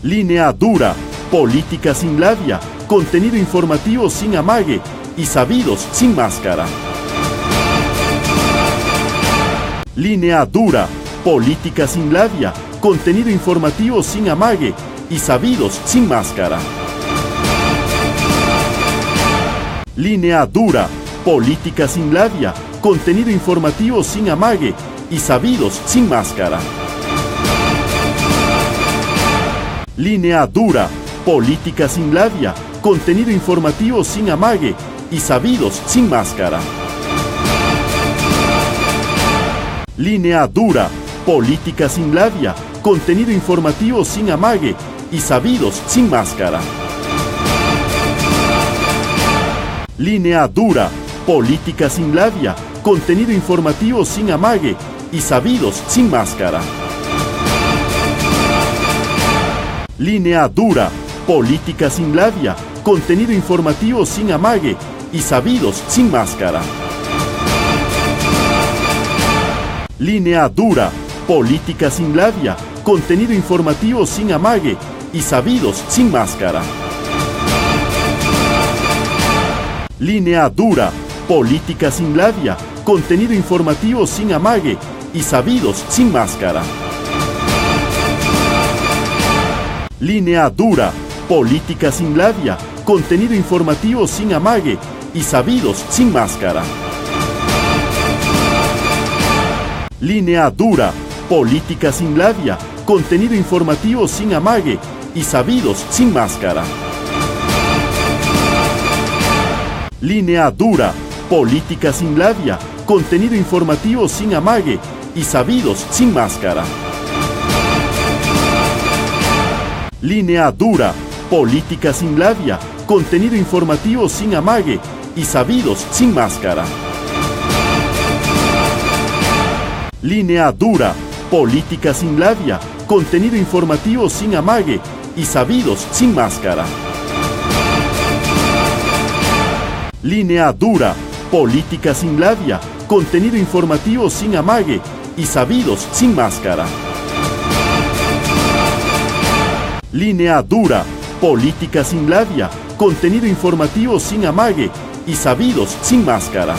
Línea dura, política sin labia, contenido informativo sin amague y sabidos sin máscara. Línea dura, política sin labia, contenido informativo sin amague y sabidos sin máscara. Línea dura, política sin labia, contenido informativo sin amague y sabidos sin máscara. Línea dura, política sin labia, contenido informativo sin amague y sabidos sin máscara. Línea dura, política sin labia, contenido informativo sin amague y sabidos sin máscara. Línea dura, política sin labia, contenido informativo sin amague y sabidos sin máscara. Línea dura, política sin labia, contenido informativo sin amague y sabidos sin máscara. Línea dura, política sin labia, contenido informativo sin amague y sabidos sin máscara. Línea dura, política sin labia, contenido informativo sin amague y sabidos sin máscara. Línea dura, política sin labia, contenido informativo sin amague y sabidos sin máscara. Línea dura, política sin labia, contenido informativo sin amague y sabidos sin máscara. Línea dura, política sin labia, contenido informativo sin amague y sabidos sin máscara. Línea dura, política sin labia, contenido informativo sin amague y sabidos sin máscara. Línea dura, política sin labia, contenido informativo sin amague y sabidos sin máscara. Línea dura, política sin labia, contenido informativo sin amague y sabidos sin máscara. Línea dura, política sin labia, contenido informativo sin amague y sabidos sin máscara.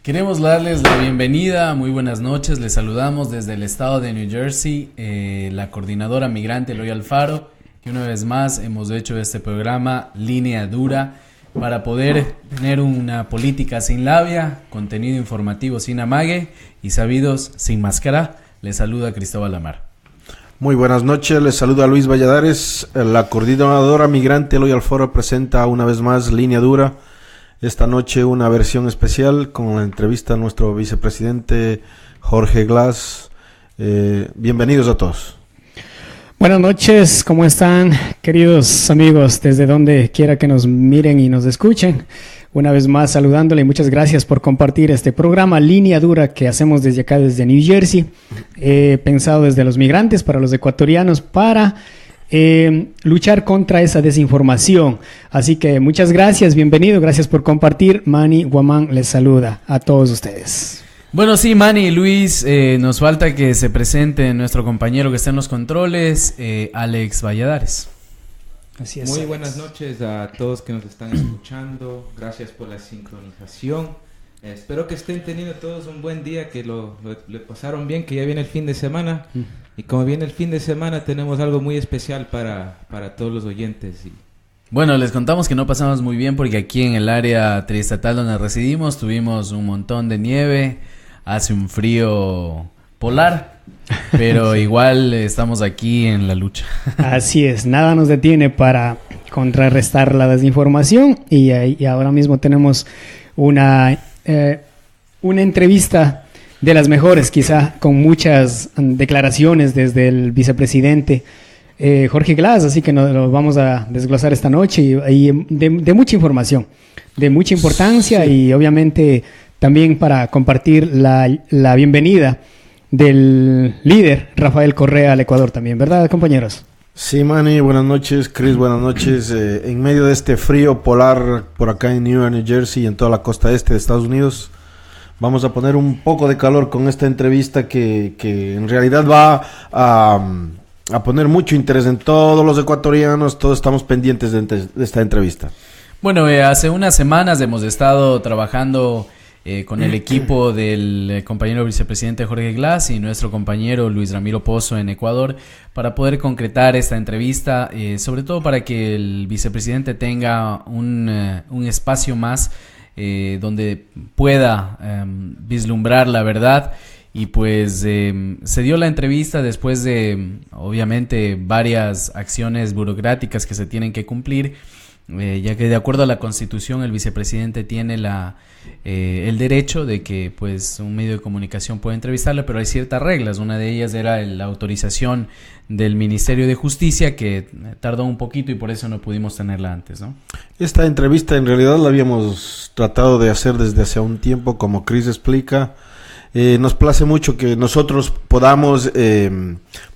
Queremos darles la bienvenida, muy buenas noches, les saludamos desde el estado de New Jersey, la coordinadora migrante Eloy Alfaro, que una vez más hemos hecho este programa Línea Dura para poder tener una política sin labia, contenido informativo sin amague y sabidos sin máscara. Les saluda Cristóbal Amar. Muy buenas noches, les saluda Luis Valladares, la coordinadora migrante Eloy Alfaro presenta una vez más Línea Dura. Esta noche una versión especial con la entrevista a nuestro vicepresidente Jorge Glass. Bienvenidos a todos. Buenas noches, ¿cómo están, queridos amigos, desde donde quiera que nos miren y nos escuchen? Una vez más saludándole y muchas gracias por compartir este programa Línea Dura que hacemos desde acá, desde New Jersey. Pensado desde los migrantes, para los ecuatorianos, para luchar contra esa desinformación. Así que muchas gracias, bienvenido, gracias por compartir. Manny Guamán les saluda a todos ustedes. Bueno, sí, Manny y Luis, nos falta que se presente nuestro compañero que está en los controles, Alex Valladares. Así es. Muy buenas noches a todos que nos están escuchando, gracias por la sincronización. Espero que estén teniendo todos un buen día, que le pasaron bien, que ya viene el fin de semana. Y como viene el fin de semana, tenemos algo muy especial para todos los oyentes. Bueno, les contamos que no pasamos muy bien porque aquí en el área triestatal donde residimos tuvimos un montón de nieve, hace un frío polar, pero igual estamos aquí en la lucha. Así es, nada nos detiene para contrarrestar la desinformación y ahora mismo tenemos una entrevista de las mejores, quizá con muchas declaraciones desde el vicepresidente Jorge Glass, así que nos lo vamos a desglosar esta noche y de mucha información, de mucha importancia y obviamente también para compartir la bienvenida del líder Rafael Correa al Ecuador también, ¿verdad, compañeros? Sí, Manny, buenas noches. Chris, buenas noches. En medio de este frío polar por acá en Newark, New Jersey y en toda la costa este de Estados Unidos, vamos a poner un poco de calor con esta entrevista que en realidad va a poner mucho interés en todos los ecuatorianos. Todos estamos pendientes de esta entrevista. Bueno, hace unas semanas hemos estado trabajando con el equipo del compañero vicepresidente Jorge Glass y nuestro compañero Luis Ramiro Pozo en Ecuador para poder concretar esta entrevista, sobre todo para que el vicepresidente tenga un espacio más donde pueda vislumbrar la verdad. Y pues se dio la entrevista después de, obviamente, varias acciones burocráticas que se tienen que cumplir, ya que de acuerdo a la Constitución el vicepresidente tiene el derecho de que pues un medio de comunicación pueda entrevistarle, pero hay ciertas reglas. Una de ellas era la autorización del Ministerio de Justicia, que tardó un poquito y por eso no pudimos tenerla antes, ¿no? Esta entrevista en realidad la habíamos tratado de hacer desde hace un tiempo, como Chris explica. Nos place mucho que nosotros podamos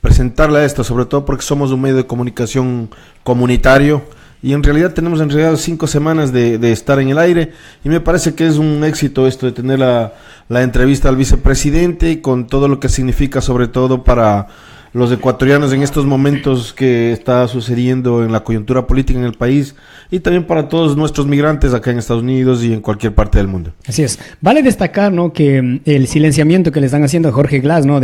presentarle a esto, sobre todo porque somos un medio de comunicación comunitario y en realidad tenemos 5 semanas de estar en el aire y me parece que es un éxito esto de tener la entrevista al vicepresidente y con todo lo que significa, sobre todo para los ecuatorianos en estos momentos que está sucediendo en la coyuntura política en el país y también para todos nuestros migrantes acá en Estados Unidos y en cualquier parte del mundo. Así es. Vale destacar, ¿no?, que el silenciamiento que le están haciendo a Jorge Glass, ¿no?,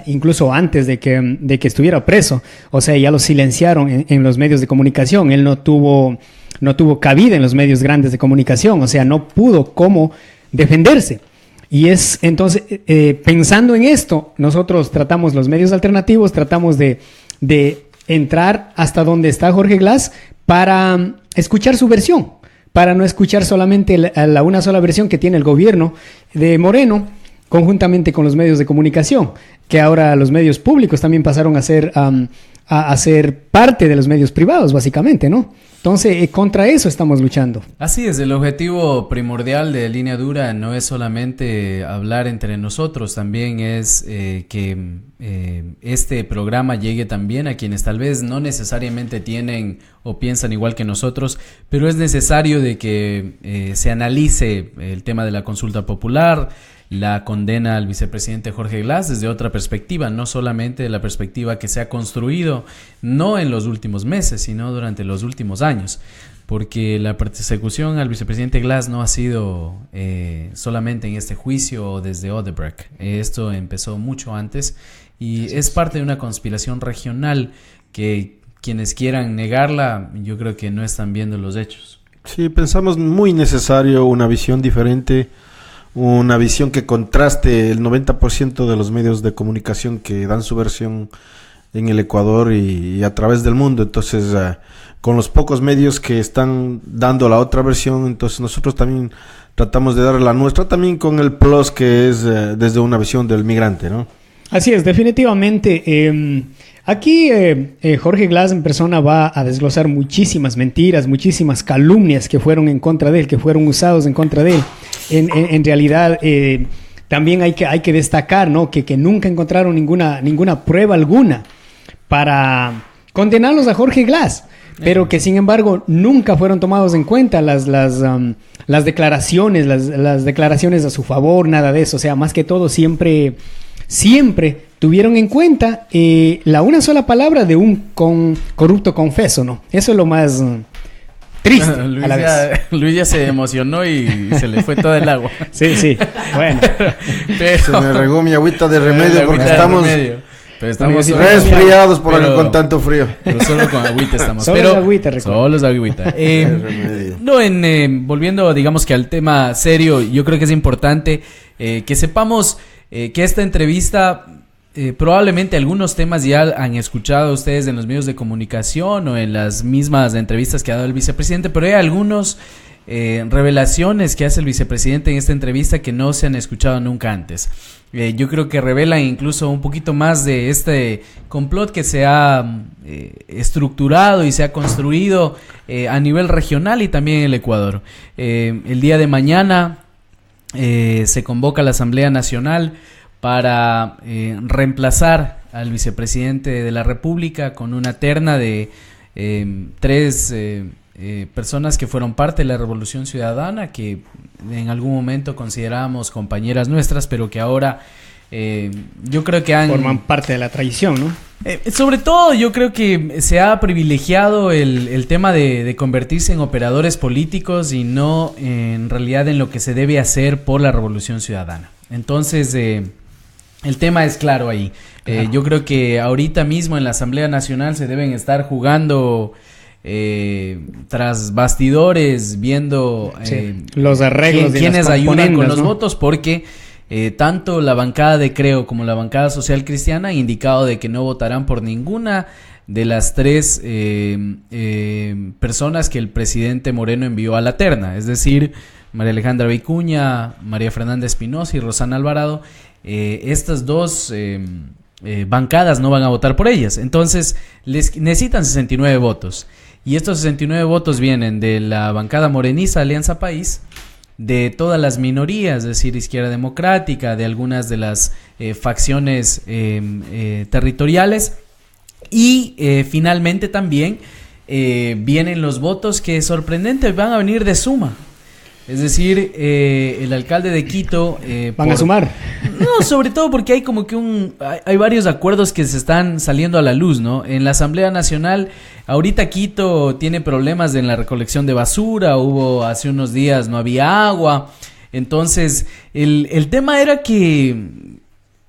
incluso antes de que estuviera preso, o sea, ya lo silenciaron en los medios de comunicación. Él no tuvo cabida en los medios grandes de comunicación, o sea, no pudo cómo defenderse. Y es entonces, pensando en esto, nosotros tratamos los medios alternativos, tratamos de entrar hasta donde está Jorge Glass para escuchar su versión, para no escuchar solamente la una sola versión que tiene el gobierno de Moreno, conjuntamente con los medios de comunicación, que ahora los medios públicos también pasaron a ser parte de los medios privados, básicamente, ¿no? Entonces, contra eso estamos luchando. Así es, el objetivo primordial de Línea Dura no es solamente hablar entre nosotros, también es que este programa llegue también a quienes tal vez no necesariamente tienen o piensan igual que nosotros, pero es necesario de que se analice el tema de la consulta popular, la condena al vicepresidente Jorge Glass desde otra perspectiva, no solamente de la perspectiva que se ha construido no en los últimos meses, sino durante los últimos años, porque la persecución al vicepresidente Glass no ha sido solamente en este juicio o desde Odebrecht. Esto empezó mucho antes y es parte de una conspiración regional que quienes quieran negarla, yo creo que no están viendo los hechos. Sí, pensamos muy necesario una visión diferente, una visión que contraste el 90% de los medios de comunicación que dan su versión en el Ecuador y a través del mundo. Entonces, con los pocos medios que están dando la otra versión, entonces nosotros también tratamos de dar la nuestra, también con el plus que es desde una visión del migrante, ¿no? Así es, definitivamente. Aquí Jorge Glass en persona va a desglosar muchísimas mentiras, muchísimas calumnias que fueron en contra de él, que fueron usados en contra de él. En realidad, también hay que destacar, ¿no?, que nunca encontraron ninguna prueba alguna para condenarlos a Jorge Glass, pero que sin embargo nunca fueron tomados en cuenta las declaraciones, las declaraciones a su favor, nada de eso. O sea, más que todo siempre tuvieron en cuenta la una sola palabra de un corrupto confeso, ¿no? Eso es lo más triste. Luis ya se emocionó y se le fue todo el agua. Sí, bueno. Pero, se me regó mi agüita de remedio porque estamos resfriados por acá con tanto frío. Pero solo con agüita estamos. Solo es agüita. Volviendo, digamos que al tema serio, yo creo que es importante que sepamos que esta entrevista, probablemente algunos temas ya han escuchado ustedes en los medios de comunicación o en las mismas entrevistas que ha dado el vicepresidente, pero hay algunos revelaciones que hace el vicepresidente en esta entrevista que no se han escuchado nunca antes. Yo creo que revela incluso un poquito más de este complot que se ha estructurado y se ha construido a nivel regional y también en el Ecuador. El día de mañana se convoca la Asamblea Nacional para reemplazar al vicepresidente de la República con una terna de 3 personas que fueron parte de la Revolución Ciudadana, que en algún momento considerábamos compañeras nuestras, pero que ahora yo creo que forman parte de la tradición, ¿no? Sobre todo yo creo que se ha privilegiado el tema de convertirse en operadores políticos y no en realidad en lo que se debe hacer por la Revolución Ciudadana. Entonces el tema es claro ahí. Yo creo que ahorita mismo en la Asamblea Nacional se deben estar jugando tras bastidores, viendo los arreglos quiénes ayudan con los ¿no? votos, porque tanto la bancada de Creo como la bancada Social Cristiana han indicado de que no votarán por ninguna de las 3 personas que el presidente Moreno envió a la terna, es decir, María Alejandra Vicuña, María Fernanda Espinosa y Rosana Alvarado. Estas 2 bancadas no van a votar por ellas, entonces necesitan 69 votos. Y estos 69 votos vienen de la bancada morenista Alianza País, de todas las minorías, es decir, Izquierda Democrática, de algunas de las facciones territoriales, y finalmente también vienen los votos que sorprendente van a venir de Suma. Es decir, el alcalde de Quito... ¿Van a sumar? No, sobre todo porque hay como que hay varios acuerdos que se están saliendo a la luz, ¿no? En la Asamblea Nacional, ahorita Quito tiene problemas en la recolección de basura, hace unos días no había agua. Entonces, el tema era que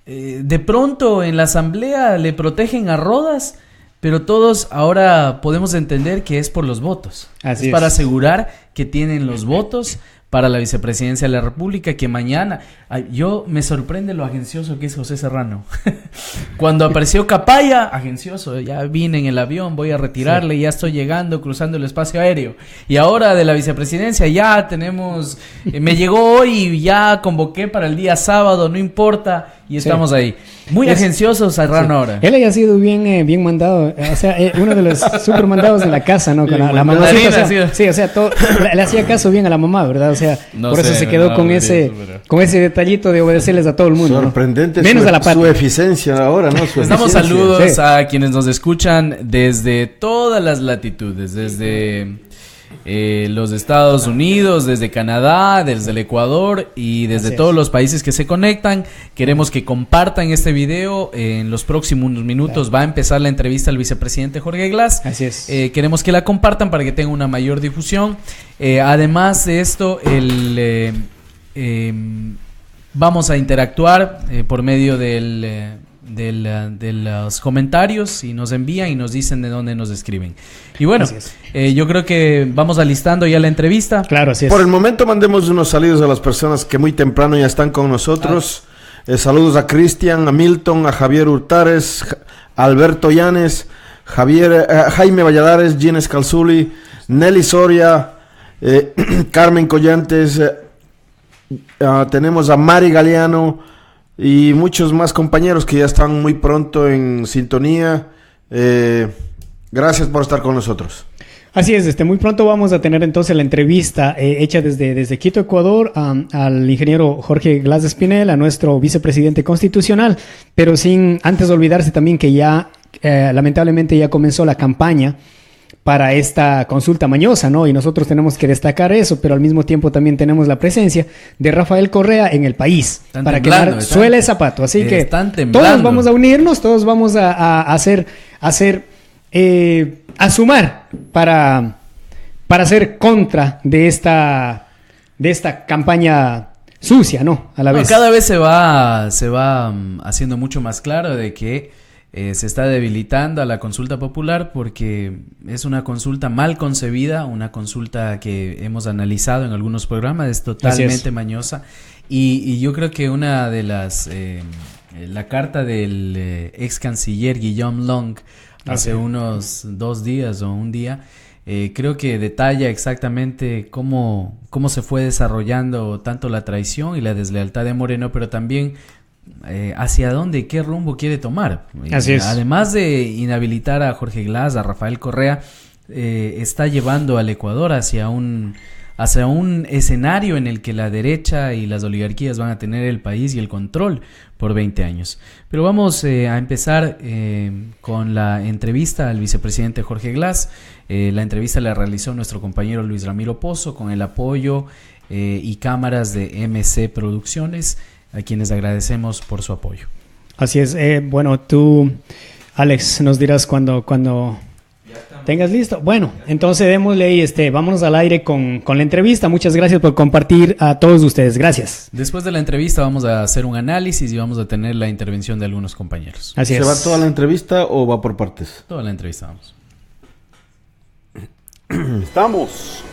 de pronto en la Asamblea le protegen a Rodas, pero todos ahora podemos entender que es por los votos. Así es para asegurar que tienen los votos para la vicepresidencia de la República, que mañana... yo me sorprende lo agencioso que es José Serrano. Cuando apareció Capaya, agencioso, ya vine en el avión, voy a retirarle, ya estoy llegando, cruzando el espacio aéreo. Y ahora de la vicepresidencia ya tenemos... me llegó hoy y ya convoqué para el día sábado, no importa, y estamos ahí. Muy agencioso Serrano ahora. Él haya sido bien mandado, o sea, uno de los super mandados de la casa, ¿no? Con la mamá. Sí, o sea, todo, le hacía caso bien a la mamá, ¿verdad? O sea, por eso se quedó con ese detallito de obedecerles a todo el mundo. Sorprendente, ¿no? Menos a la su eficiencia ahora, ¿no? Les damos saludos a quienes nos escuchan desde todas las latitudes, desde los Estados Unidos, desde Canadá, desde el Ecuador y desde todos los países que se conectan. Queremos que compartan este video. En los próximos minutos va a empezar la entrevista al vicepresidente Jorge Glass. Así es. Queremos que la compartan para que tenga una mayor difusión. Además de esto, vamos a interactuar por medio de los comentarios, y nos envían y nos dicen de dónde nos escriben. Y bueno, yo creo que vamos alistando ya la entrevista. Claro, así es. Por el momento mandemos unos saludos a las personas que muy temprano ya están con nosotros. Saludos a Cristian, a Milton, a Javier Hurtares, a Alberto Llanes, Jaime Valladares, Gines Calzuli, Nelly Soria, Carmen Collantes, tenemos a Mari Galeano y muchos más compañeros que ya están muy pronto en sintonía. Gracias por estar con nosotros. Así es, muy pronto vamos a tener entonces la entrevista hecha desde Quito, Ecuador, al ingeniero Jorge Glass Espinel, a nuestro vicepresidente constitucional, pero sin antes olvidarse también que ya lamentablemente ya comenzó la campaña para esta consulta mañosa, ¿no? Y nosotros tenemos que destacar eso, pero al mismo tiempo también tenemos la presencia de Rafael Correa en el país, para que suele el zapato. Así que todos vamos a unirnos, todos vamos a sumar para hacer contra de esta campaña sucia, ¿no? A la vez. Cada vez se va haciendo mucho más claro de que se está debilitando a la consulta popular, porque es una consulta mal concebida, una consulta que hemos analizado en algunos programas, es totalmente mañosa, y yo creo que una de las la carta del ex canciller Guillaume Long hace unos 2 días o un día creo que detalla exactamente cómo se fue desarrollando tanto la traición y la deslealtad de Moreno, pero también hacia dónde, qué rumbo quiere tomar. Así es. Además de inhabilitar a Jorge Glass, a Rafael Correa, está llevando al Ecuador hacia un escenario en el que la derecha y las oligarquías van a tener el país y el control por 20 años. Pero vamos a empezar con la entrevista al vicepresidente Jorge Glass. La entrevista la realizó nuestro compañero Luis Ramiro Pozo con el apoyo y cámaras de MC Producciones, a quienes agradecemos por su apoyo. Así es. Bueno, tú, Alex, nos dirás cuando tengas listo. Bueno, entonces démosle y vámonos al aire con la entrevista. Muchas gracias por compartir a todos ustedes. Gracias. Después de la entrevista vamos a hacer un análisis y vamos a tener la intervención de algunos compañeros. Así es. ¿Se va toda la entrevista o va por partes? Toda la entrevista vamos. Estamos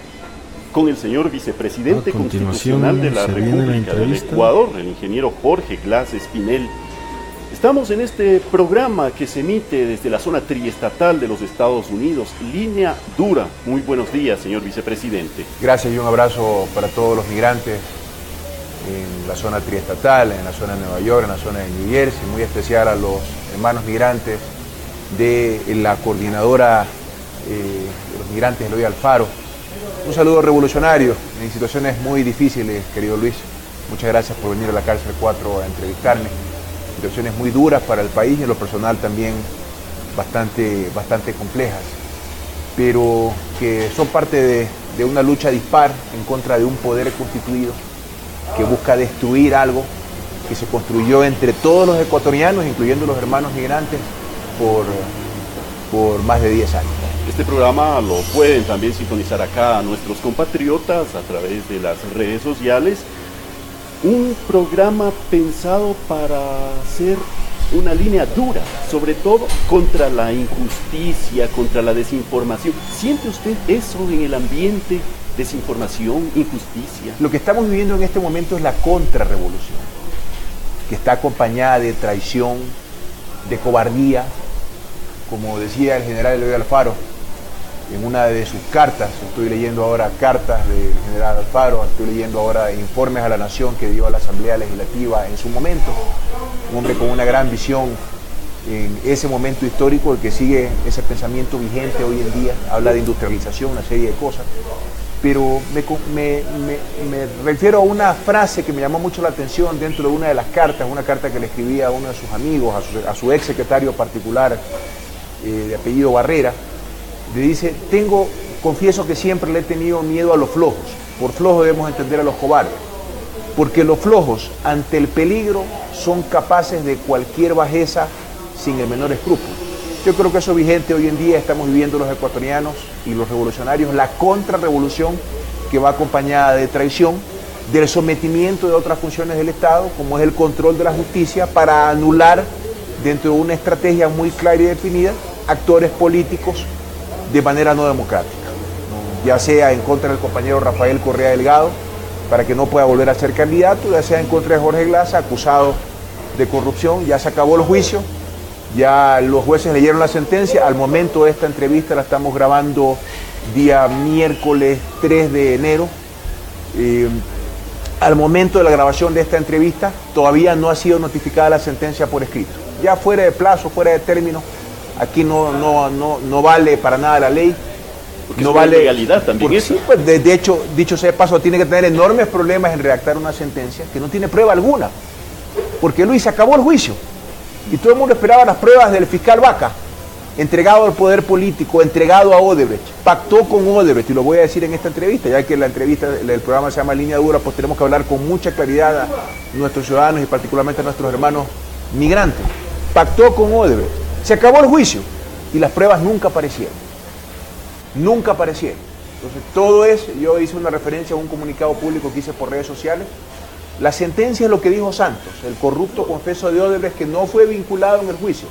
con el señor vicepresidente constitucional de la República del Ecuador, el ingeniero Jorge Glass Espinel. Estamos en este programa que se emite desde la zona triestatal de los Estados Unidos, Línea Dura. Muy buenos días, señor vicepresidente. Gracias y un abrazo para todos los migrantes en la zona triestatal, en la zona de Nueva York, en la zona de New Jersey, muy especial a los hermanos migrantes de la coordinadora de los migrantes, Eloy Alfaro. Un saludo revolucionario en situaciones muy difíciles, querido Luis. Muchas gracias por venir a la Cárcel 4 a entrevistarme. Situaciones muy duras para el país y en lo personal también bastante complejas, pero que son parte de una lucha dispar en contra de un poder constituido que busca destruir algo que se construyó entre todos los ecuatorianos, incluyendo los hermanos migrantes, por más de 10 años. Este programa lo pueden también sintonizar acá a nuestros compatriotas a través de las redes sociales. Un programa pensado para ser una línea dura, sobre todo contra la injusticia, contra la desinformación. ¿Siente usted eso en el ambiente? Desinformación, injusticia. Lo que estamos viviendo en este momento es la contrarrevolución, que está acompañada de traición, de cobardía, como decía el general Eloy Alfaro en una de sus cartas. Estoy leyendo ahora cartas del general Alfaro, estoy leyendo ahora informes a la nación que dio a la Asamblea Legislativa en su momento. Un hombre con una gran visión en ese momento histórico, el que sigue ese pensamiento vigente hoy en día, habla de industrialización, una serie de cosas. Pero me refiero a una frase que me llamó mucho la atención dentro de una de las cartas, una carta que le escribía a uno de sus amigos, a su ex secretario particular de apellido Barrera. Le dice: confieso que siempre le he tenido miedo a los flojos. Por flojo debemos entender a los cobardes, porque los flojos ante el peligro son capaces de cualquier bajeza sin el menor escrúpulo. Yo creo que eso es vigente hoy en día. Estamos viviendo los ecuatorianos y los revolucionarios la contrarrevolución, que va acompañada de traición, del sometimiento de otras funciones del Estado, como es el control de la justicia, para anular, dentro de una estrategia muy clara y definida, actores políticos de manera no democrática, ya sea en contra del compañero Rafael Correa Delgado, para que no pueda volver a ser candidato, ya sea en contra de Jorge Glass, acusado de corrupción. Ya se acabó el juicio, ya los jueces leyeron la sentencia. Al momento de esta entrevista la estamos grabando día miércoles 3 de enero. Al momento de la grabación de esta entrevista todavía no ha sido notificada la sentencia por escrito. Ya fuera de plazo, fuera de término, aquí no vale para nada la ley. Porque no vale legalidad también. Porque sí, pues de hecho, dicho sea de paso, tiene que tener enormes problemas en redactar una sentencia que no tiene prueba alguna. Porque Luis, se acabó el juicio y todo el mundo esperaba las pruebas del fiscal Vaca, entregado al poder político, entregado a Odebrecht, pactó con Odebrecht, y lo voy a decir en esta entrevista, ya que la entrevista, el programa se llama Línea Dura, pues tenemos que hablar con mucha claridad a nuestros ciudadanos y particularmente a nuestros hermanos migrantes. Pactó con Odebrecht, se acabó el juicio y las pruebas nunca aparecieron. Nunca aparecieron. Entonces todo yo hice una referencia a un comunicado público que hice por redes sociales. La sentencia es lo que dijo Santos, el corrupto confeso de Odebrecht, que no fue vinculado en el juicio,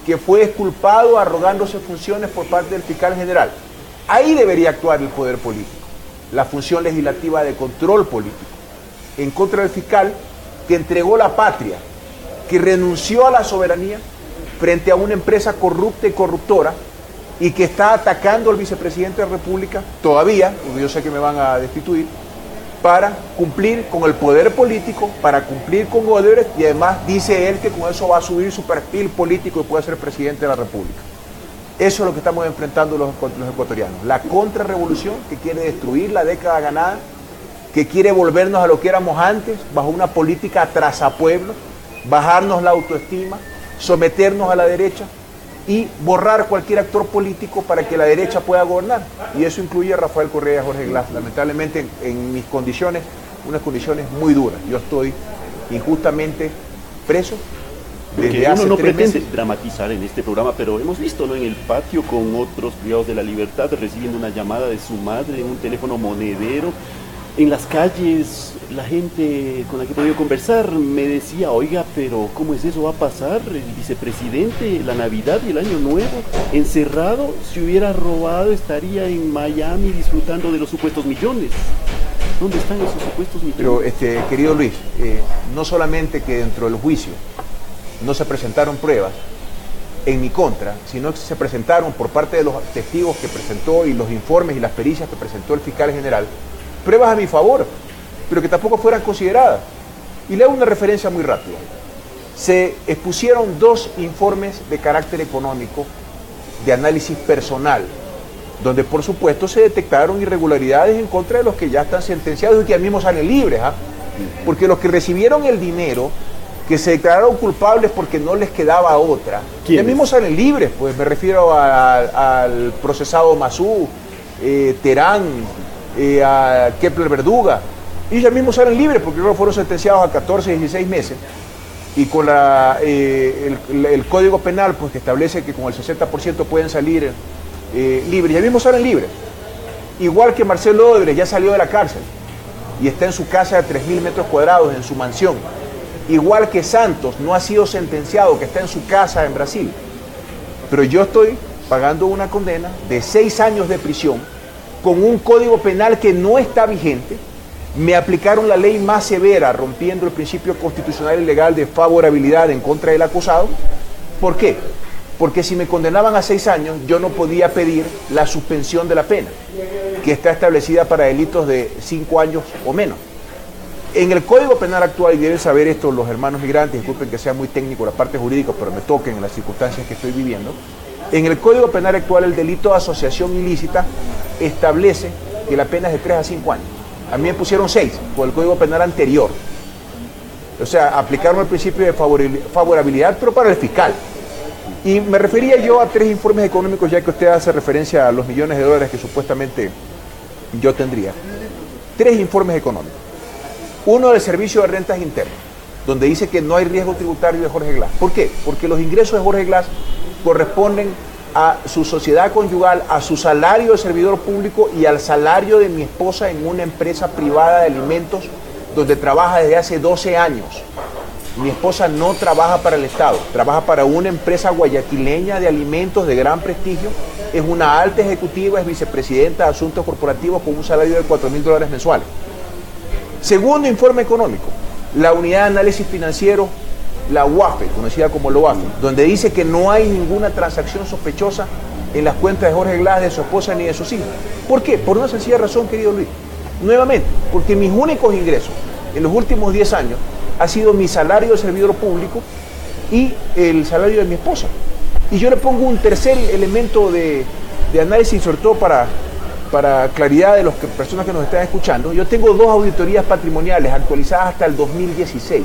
que fue exculpado arrogándose funciones por parte del fiscal general. Ahí debería actuar el poder político, la función legislativa de control político, en contra del fiscal que entregó la patria, que renunció a la soberanía frente a una empresa corrupta y corruptora, y que está atacando al vicepresidente de la República todavía, porque yo sé que me van a destituir, para cumplir con el poder político, para cumplir con Odebrecht, y además dice él que con eso va a subir su perfil político y puede ser presidente de la República. Eso es lo que estamos enfrentando los ecuatorianos, la contrarrevolución que quiere destruir la década ganada, que quiere volvernos a lo que éramos antes, bajo una política trazapueblos, bajarnos la autoestima, someternos a la derecha y borrar cualquier actor político para que la derecha pueda gobernar. Y eso incluye a Rafael Correa y a Jorge Glass. Lamentablemente, en mis condiciones, unas condiciones muy duras. Yo estoy injustamente preso desde hace 3 meses. Uno no pretende dramatizar en este programa, pero hemos visto, ¿no?, en el patio con otros privados de la libertad recibiendo una llamada de su madre en un teléfono monedero. En las calles, la gente con la que he podido conversar me decía, oiga, pero ¿cómo es eso? ¿Va a pasar el vicepresidente la Navidad y el Año Nuevo encerrado? Si hubiera robado estaría en Miami disfrutando de los supuestos millones. ¿Dónde están esos supuestos millones? Pero, querido Luis, no solamente que dentro del juicio no se presentaron pruebas en mi contra, sino que se presentaron por parte de los testigos que presentó y los informes y las pericias que presentó el fiscal general, pruebas a mi favor, pero que tampoco fueran consideradas. Y le hago una referencia muy rápida. Se expusieron 2 informes de carácter económico de análisis personal, donde por supuesto se detectaron irregularidades en contra de los que ya están sentenciados y que ya mismo salen libres, porque los que recibieron el dinero, que se declararon culpables porque no les quedaba otra, ya mismo salen libres. Pues me refiero al procesado Mazú, Terán, a Kepler Verduga, y ellos mismos salen libres porque luego fueron sentenciados a 14 y 16 meses, y con el Código Penal, pues, que establece que con el 60% pueden salir libres, ya mismos salen libres. Igual que Marcelo Odebrecht ya salió de la cárcel y está en su casa de 3.000 metros cuadrados, en su mansión. Igual que Santos no ha sido sentenciado, que está en su casa en Brasil. Pero yo estoy pagando una condena de 6 años de prisión con un código penal que no está vigente. Me aplicaron la ley más severa, rompiendo el principio constitucional y legal de favorabilidad en contra del acusado. ¿Por qué? Porque si me condenaban a 6 años, yo no podía pedir la suspensión de la pena, que está establecida para delitos de 5 años o menos. En el Código Penal actual, y deben saber esto los hermanos migrantes, disculpen que sea muy técnico la parte jurídica, pero me toquen en las circunstancias que estoy viviendo. En el Código Penal actual, el delito de asociación ilícita establece que la pena es de 3 a 5 años. A mí me pusieron 6 por el Código Penal anterior. O sea, aplicaron el principio de favorabilidad, pero para el fiscal. Y me refería yo a 3 informes económicos, ya que usted hace referencia a los millones de dólares que supuestamente yo tendría. 3 informes económicos. Uno del Servicio de Rentas Internas, donde dice que no hay riesgo tributario de Jorge Glass. ¿Por qué? Porque los ingresos de Jorge Glass corresponden a su sociedad conyugal, a su salario de servidor público y al salario de mi esposa en una empresa privada de alimentos donde trabaja desde hace 12 años. Mi esposa no trabaja para el Estado, trabaja para una empresa guayaquileña de alimentos de gran prestigio, es una alta ejecutiva, es vicepresidenta de Asuntos Corporativos con un salario de $4.000 mensuales. Segundo informe económico, la Unidad de Análisis Financiero, la UAFE, conocida como LOAFE, donde dice que no hay ninguna transacción sospechosa en las cuentas de Jorge Glass, de su esposa ni de sus hijos. ¿Por qué? Por una sencilla razón, querido Luis. Nuevamente, porque mis únicos ingresos en los últimos 10 años ha sido mi salario de servidor público y el salario de mi esposa. Y yo le pongo un tercer elemento de análisis, sobre todo para claridad de las personas que nos están escuchando. Yo tengo 2 auditorías patrimoniales actualizadas hasta el 2016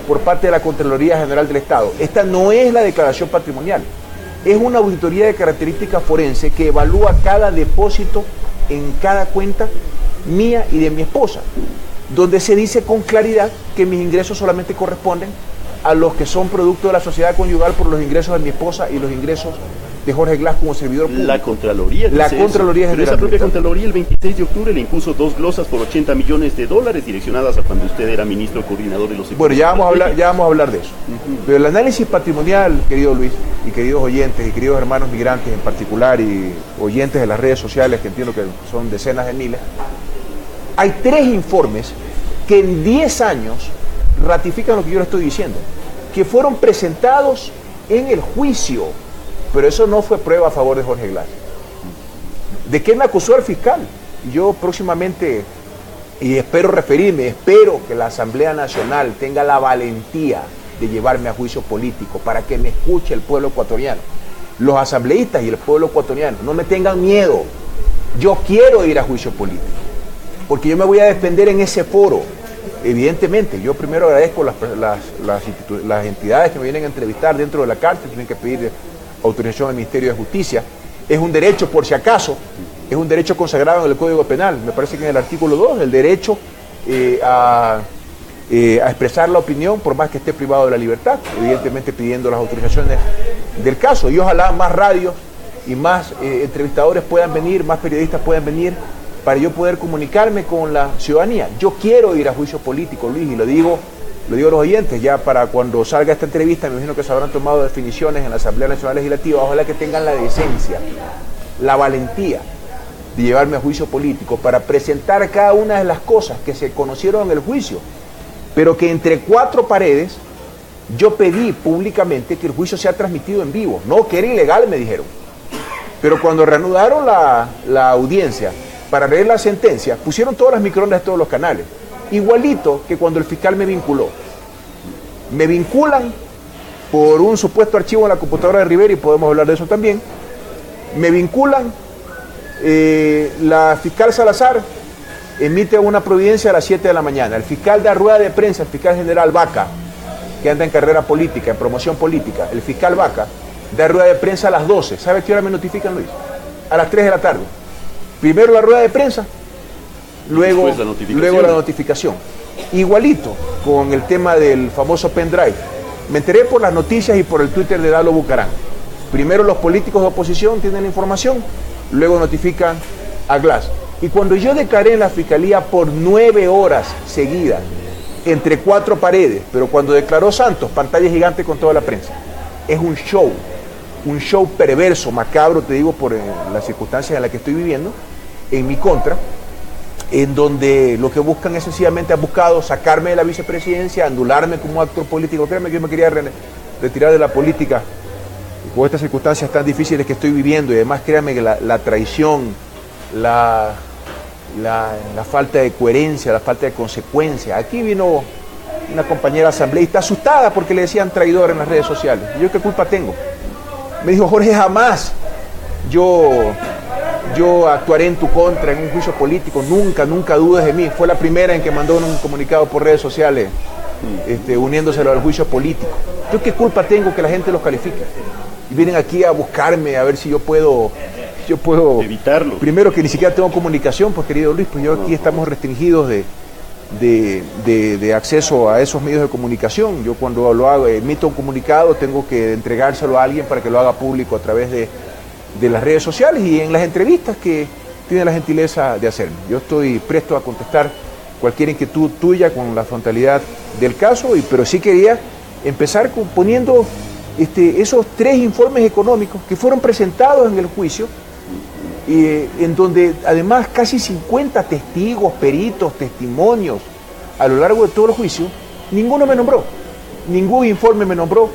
por parte de la Contraloría General del Estado. Esta no es la declaración patrimonial, es una auditoría de característica forense que evalúa cada depósito en cada cuenta mía y de mi esposa, donde se dice con claridad que mis ingresos solamente corresponden a los que son producto de la sociedad conyugal por los ingresos de mi esposa y los ingresos de Jorge Glass como servidor público. La Contraloría. La Contraloría General. Pero esa propia Contraloría el 26 de octubre le impuso 2 glosas por $80 millones direccionadas a cuando usted era ministro coordinador de los sectores. Bueno, ya vamos a hablar de eso. Pero el análisis patrimonial, querido Luis, y queridos oyentes, y queridos hermanos migrantes en particular, y oyentes de las redes sociales, que entiendo que son decenas de miles, hay 3 informes que en 10 años ratifican lo que yo le estoy diciendo, que fueron presentados en el juicio pero eso no fue prueba a favor de Jorge Glass. ¿De qué me acusó el fiscal? Yo próximamente, y espero que la Asamblea Nacional tenga la valentía de llevarme a juicio político para que me escuche el pueblo ecuatoriano. Los asambleístas y el pueblo ecuatoriano, no me tengan miedo. Yo quiero ir a juicio político, porque yo me voy a defender en ese foro. Evidentemente, yo primero agradezco las entidades que me vienen a entrevistar dentro de la cárcel, tienen que pedir autorización al Ministerio de Justicia. Es un derecho, por si acaso, es un derecho consagrado en el Código Penal, me parece que en el artículo 2, el derecho a expresar la opinión por más que esté privado de la libertad, evidentemente pidiendo las autorizaciones del caso. Y ojalá más radios y más entrevistadores puedan venir, más periodistas puedan venir, para yo poder comunicarme con la ciudadanía. Yo quiero ir a juicio político, Luis, y lo digo a los oyentes, ya para cuando salga esta entrevista, me imagino que se habrán tomado definiciones en la Asamblea Nacional Legislativa, ojalá que tengan la decencia, la valentía de llevarme a juicio político para presentar cada una de las cosas que se conocieron en el juicio, pero que entre cuatro paredes yo pedí públicamente que el juicio sea transmitido en vivo. No, que era ilegal, me dijeron. Pero cuando reanudaron la audiencia para leer la sentencia, pusieron todas las microondas de todos los canales. Igualito que cuando el fiscal me vinculó. Me vinculan por un supuesto archivo en la computadora de Rivera, y podemos hablar de eso también. Me vinculan, la fiscal Salazar emite una providencia a las 7 de la mañana. El fiscal da rueda de prensa, el fiscal general Vaca, que anda en carrera política, en promoción política, el fiscal Vaca, da rueda de prensa a las 12. ¿Sabe a qué hora me notifican, Luis? A las 3 de la tarde. Primero la rueda de prensa, luego la notificación. Igualito con el tema del famoso pendrive. Me enteré por las noticias y por el Twitter de Dalo Bucarán. Primero los políticos de oposición tienen la información, luego notifican a Glass. Y cuando yo declaré en la fiscalía por 9 horas seguidas, entre cuatro paredes, pero cuando declaró Santos, pantalla gigante con toda la prensa. Es un show perverso, macabro, te digo, por las circunstancias en las que estoy viviendo, en mi contra, en donde lo que buscan es sencillamente, han buscado sacarme de la vicepresidencia, anularme como actor político. Créanme que yo me quería retirar de la política con estas circunstancias tan difíciles que estoy viviendo, y además créanme que la traición, la falta de coherencia, la falta de consecuencia. Aquí vino una compañera asambleísta asustada porque le decían traidor en las redes sociales. ¿Y yo qué culpa tengo? Me dijo: Jorge, jamás yo actuaré en tu contra en un juicio político, nunca dudes de mí. Fue la primera en que mandó un comunicado por redes sociales uniéndoselo al juicio político. ¿Yo qué culpa tengo que la gente los califique? Y vienen aquí a buscarme a ver si yo puedo evitarlo. Primero, que ni siquiera tengo comunicación, pues querido Luis, pues yo aquí estamos restringidos de acceso a esos medios de comunicación. Yo cuando lo hago, emito un comunicado, tengo que entregárselo a alguien para que lo haga público a través de las redes sociales y en las entrevistas que tiene la gentileza de hacerme. Yo estoy presto a contestar cualquier inquietud tuya con la frontalidad del caso, pero sí quería empezar poniendo esos 3 informes económicos que fueron presentados en el juicio, en donde además casi 50 testigos, peritos, testimonios a lo largo de todo el juicio. Ninguno me nombró, ningún informe me nombró,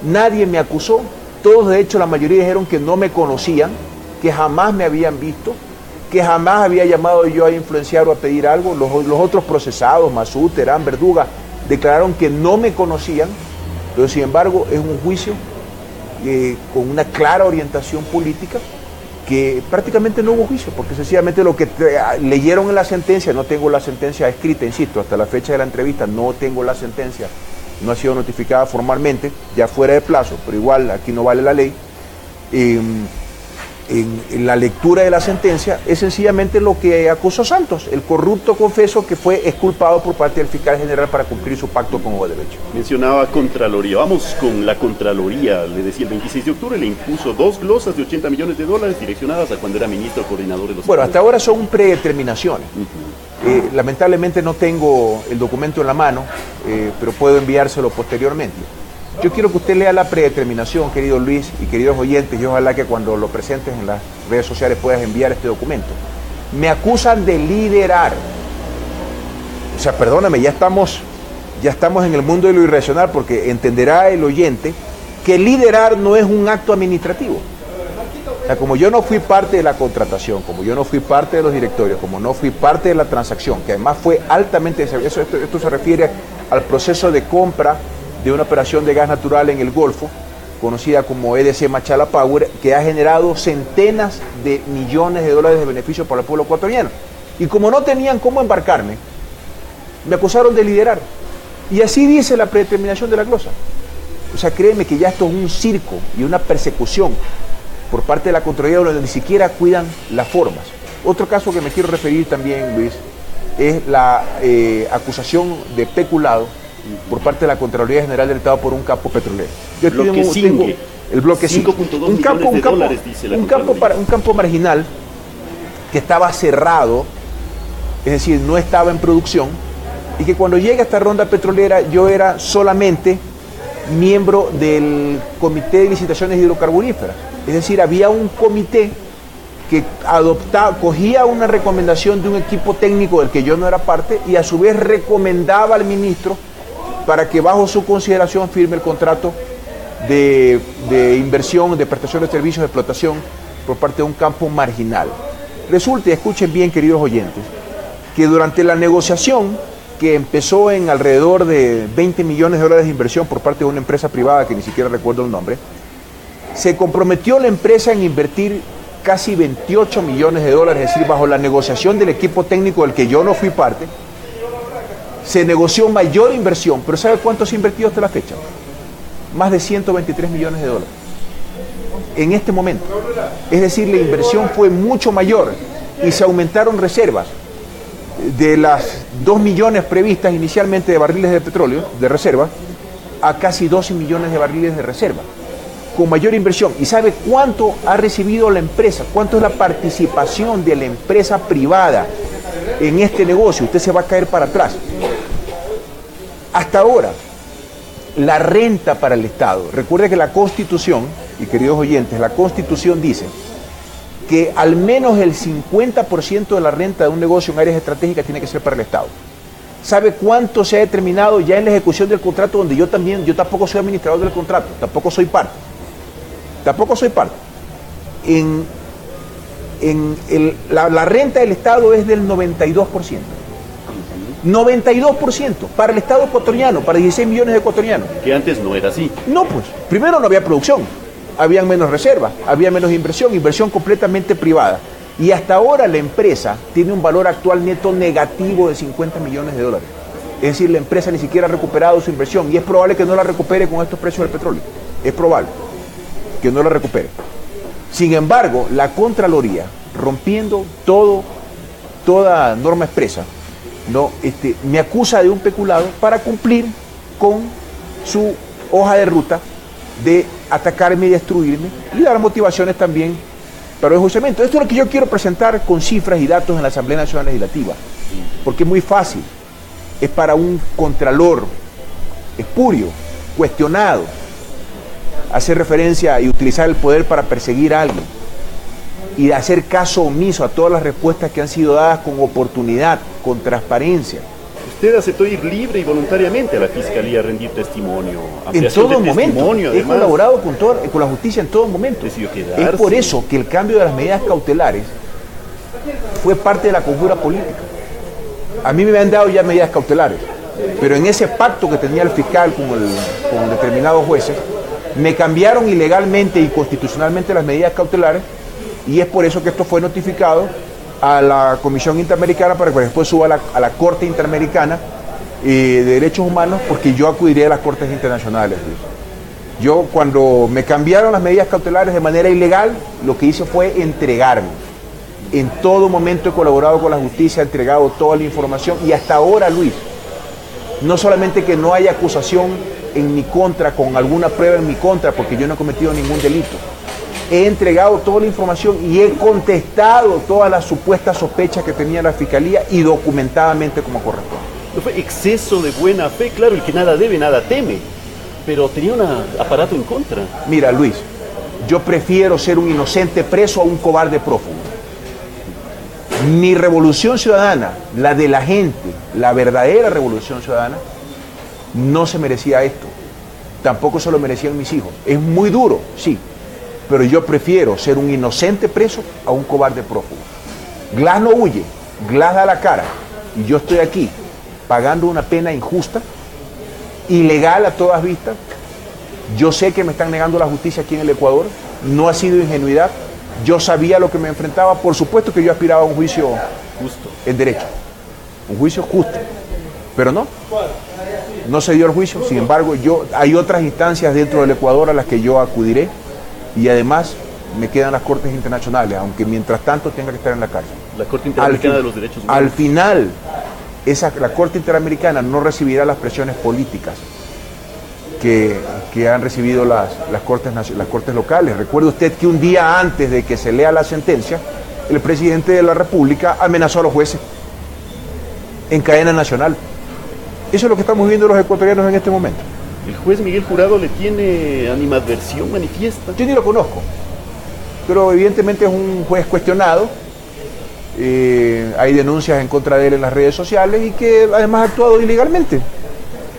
nadie me acusó. Todos, de hecho, la mayoría dijeron que no me conocían, que jamás me habían visto, que jamás había llamado yo a influenciar o a pedir algo. Los otros procesados, Masud, Terán, Verduga, declararon que no me conocían, pero sin embargo es un juicio con una clara orientación política, que prácticamente no hubo juicio, porque sencillamente lo que leyeron en la sentencia, no tengo la sentencia escrita, insisto, hasta la fecha de la entrevista no tengo la sentencia, no ha sido notificada formalmente, ya fuera de plazo, pero igual aquí no vale la ley. En la lectura de la sentencia es sencillamente lo que acusó Santos, el corrupto confeso que fue exculpado por parte del fiscal general para cumplir su pacto con Odebrecht. Mencionaba Contraloría, vamos con la Contraloría. Le decía, el 26 de octubre le impuso 2 glosas de $80 millones direccionadas a cuando era ministro coordinador de los... Bueno, hasta ahora son predeterminaciones. Lamentablemente no tengo el documento en la mano, pero puedo enviárselo posteriormente. Yo quiero que usted lea la predeterminación, querido Luis y queridos oyentes, y ojalá que cuando lo presentes en las redes sociales puedas enviar este documento. Me acusan de liderar. O sea, perdóname, ya estamos en el mundo de lo irracional, porque entenderá el oyente que liderar no es un acto administrativo. O sea, como yo no fui parte de la contratación, como yo no fui parte de los directorios, como no fui parte de la transacción, que además fue altamente... Esto se refiere al proceso de compra de una operación de gas natural en el Golfo, conocida como EDC Machala Power, que ha generado centenas de millones de dólares de beneficios para el pueblo ecuatoriano. Y como no tenían cómo embarcarme, me acusaron de liderar. Y así dice la predeterminación de la glosa. O sea, créeme que ya esto es un circo y una persecución por parte de la Contraloría, donde ni siquiera cuidan las formas. Otro caso que me quiero referir también, Luis, es la acusación de peculado por parte de la Contraloría General del Estado por un campo petrolero. Yo tengo el bloque 5.2 millones de dólares, dice la Contraloría. Un campo marginal que estaba cerrado, es decir, no estaba en producción, y que cuando llega esta ronda petrolera yo era solamente miembro del Comité de Licitaciones Hidrocarburíferas. Es decir, había un comité que cogía una recomendación de un equipo técnico del que yo no era parte y a su vez recomendaba al ministro para que bajo su consideración firme el contrato de inversión, de prestación de servicios de explotación por parte de un campo marginal. Resulta, y escuchen bien, queridos oyentes, que durante la negociación, que empezó en alrededor de 20 millones de dólares de inversión por parte de una empresa privada que ni siquiera recuerdo el nombre, se comprometió la empresa en invertir casi 28 millones de dólares, es decir, bajo la negociación del equipo técnico del que yo no fui parte, se negoció mayor inversión, pero ¿sabe cuánto se ha invertido hasta la fecha? Más de 123 millones de dólares. En este momento. Es decir, la inversión fue mucho mayor y se aumentaron reservas. De las 2 millones previstas inicialmente de barriles de petróleo, de reserva, a casi 12 millones de barriles de reserva, con mayor inversión. ¿Y sabe cuánto ha recibido la empresa? ¿Cuánto es la participación de la empresa privada en este negocio? Usted se va a caer para atrás. Hasta ahora, la renta para el Estado. Recuerde que la Constitución, y queridos oyentes, la Constitución dice que al menos el 50% de la renta de un negocio en áreas estratégicas tiene que ser para el Estado. ¿Sabe cuánto se ha determinado ya en la ejecución del contrato, donde yo tampoco soy administrador del contrato, tampoco soy parte? La renta del Estado es del 92%. 92% para el Estado ecuatoriano, para 16 millones de ecuatorianos. Que antes no era así. No, pues, primero no había producción, habían menos reservas, había menos inversión completamente privada. Y hasta ahora la empresa tiene un valor actual neto negativo de 50 millones de dólares. Es decir, la empresa ni siquiera ha recuperado su inversión y es probable que no la recupere con estos precios del petróleo. Es probable que no la recupere. Sin embargo, la Contraloría, rompiendo toda norma expresa, me acusa de un peculado para cumplir con su hoja de ruta de atacarme y destruirme y dar motivaciones también para el enjuiciamiento. Esto es lo que yo quiero presentar con cifras y datos en la Asamblea Nacional Legislativa, porque es muy fácil. Es para un contralor espurio, cuestionado, hacer referencia y utilizar el poder para perseguir a alguien y hacer caso omiso a todas las respuestas que han sido dadas con oportunidad, con transparencia. Usted aceptó ir libre y voluntariamente a la Fiscalía a rendir testimonio. En todo momento. He colaborado con la justicia en todo momento. Es por eso que el cambio de las medidas cautelares fue parte de la conjura política. A mí me han dado ya medidas cautelares, pero en ese pacto que tenía el fiscal con determinados jueces, me cambiaron ilegalmente y constitucionalmente las medidas cautelares, y es por eso que esto fue notificado a la Comisión Interamericana para que después suba a la Corte Interamericana de Derechos Humanos, porque yo acudiré a las Cortes Internacionales. Yo, cuando me cambiaron las medidas cautelares de manera ilegal, lo que hice fue entregarme. En todo momento he colaborado con la justicia, he entregado toda la información, y hasta ahora, Luis, no solamente que no haya acusación en mi contra, con alguna prueba en mi contra, porque yo no he cometido ningún delito. He entregado toda la información y he contestado todas las supuestas sospechas que tenía la Fiscalía y documentadamente como corresponde. No fue exceso de buena fe, claro, el que nada debe, nada teme, pero tenía un aparato en contra. Mira, Luis, yo prefiero ser un inocente preso a un cobarde prófugo. Mi revolución ciudadana, la de la gente, la verdadera revolución ciudadana, no se merecía esto. tampoco se lo merecían mis hijos. Es muy duro, sí, pero yo prefiero ser un inocente preso a un cobarde prófugo. Glass no huye, Glass da la cara, y yo estoy aquí pagando una pena injusta, ilegal a todas vistas. Yo sé que me están negando la justicia aquí en el Ecuador, no ha sido ingenuidad, yo sabía lo que me enfrentaba, por supuesto que yo aspiraba a un juicio justo, en derecho, un juicio justo, pero no se dio el juicio. Sin embargo, hay otras instancias dentro del Ecuador a las que yo acudiré, y además me quedan las cortes internacionales, aunque mientras tanto tenga que estar en la cárcel. La Corte Interamericana de los Derechos Humanos. Al final, la Corte Interamericana no recibirá las presiones políticas que han recibido las cortes locales. Recuerde usted que un día antes de que se lea la sentencia, el presidente de la República amenazó a los jueces en cadena nacional. Eso es lo que estamos viendo los ecuatorianos en este momento. El juez Miguel Jurado le tiene animadversión manifiesta. Yo ni lo conozco, pero evidentemente es un juez cuestionado. Hay denuncias en contra de él en las redes sociales y que además ha actuado ilegalmente.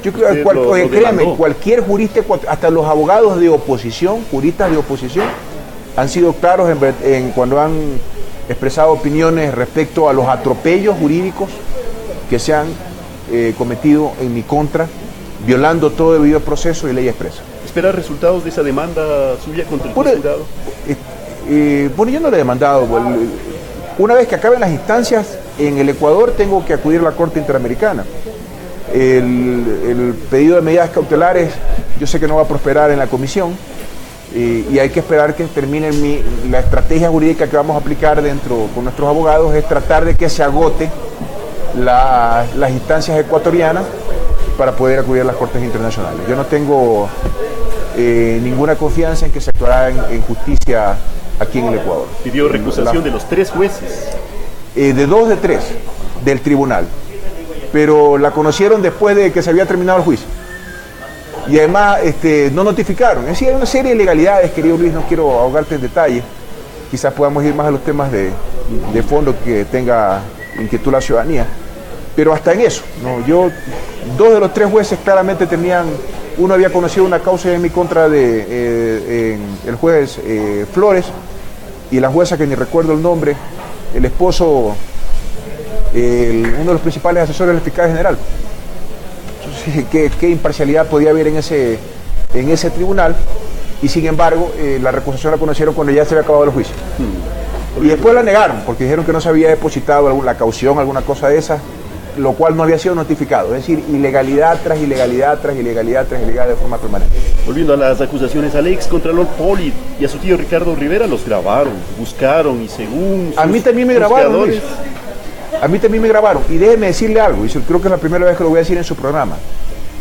Yo creo que créanme, cualquier jurista, hasta los abogados de oposición, juristas de oposición, han sido claros cuando han expresado opiniones respecto a los atropellos jurídicos que se han cometido en mi contra, violando todo debido proceso y ley expresa. ¿Espera resultados de esa demanda suya contra el juez Jurado? Bueno, yo no le he demandado. Una vez que acaben las instancias en el Ecuador, tengo que acudir a la Corte Interamericana. El pedido de medidas cautelares, yo sé que no va a prosperar en la comisión, y hay que esperar que termine la estrategia jurídica que vamos a aplicar con nuestros abogados, es tratar de que se agote las instancias ecuatorianas para poder acudir a las cortes internacionales. Yo no tengo ninguna confianza en que se actuará en justicia aquí en el Ecuador. Pidió recusación de los 3 jueces. De 2 de 3 del tribunal, pero la conocieron después de que se había terminado el juicio. Y además no notificaron. Es decir, hay una serie de ilegalidades, querido Luis, no quiero ahogarte en detalle. Quizás podamos ir más a los temas de fondo que tenga inquietud la ciudadanía. Pero hasta en eso, ¿no? 2 de los 3 jueces claramente uno había conocido una causa en mi contra el juez Flores, y la jueza, que ni recuerdo el nombre, el esposo, uno de los principales asesores del fiscal general. Entonces, ¿qué imparcialidad podía haber en ese tribunal? Y sin embargo, la recusación la conocieron cuando ya se había acabado el juicio. Y después la negaron, porque dijeron que no se había depositado la caución, alguna cosa de esa, lo cual no había sido notificado. Es decir, ilegalidad tras ilegalidad tras ilegalidad tras ilegalidad de forma permanente. Volviendo a las acusaciones al ex contralor Poli y a su tío Ricardo Rivera, los grabaron, buscaron y según a mí también me grabaron, Luis. A mí también me grabaron. Y déjeme decirle algo, y creo que es la primera vez que lo voy a decir en su programa.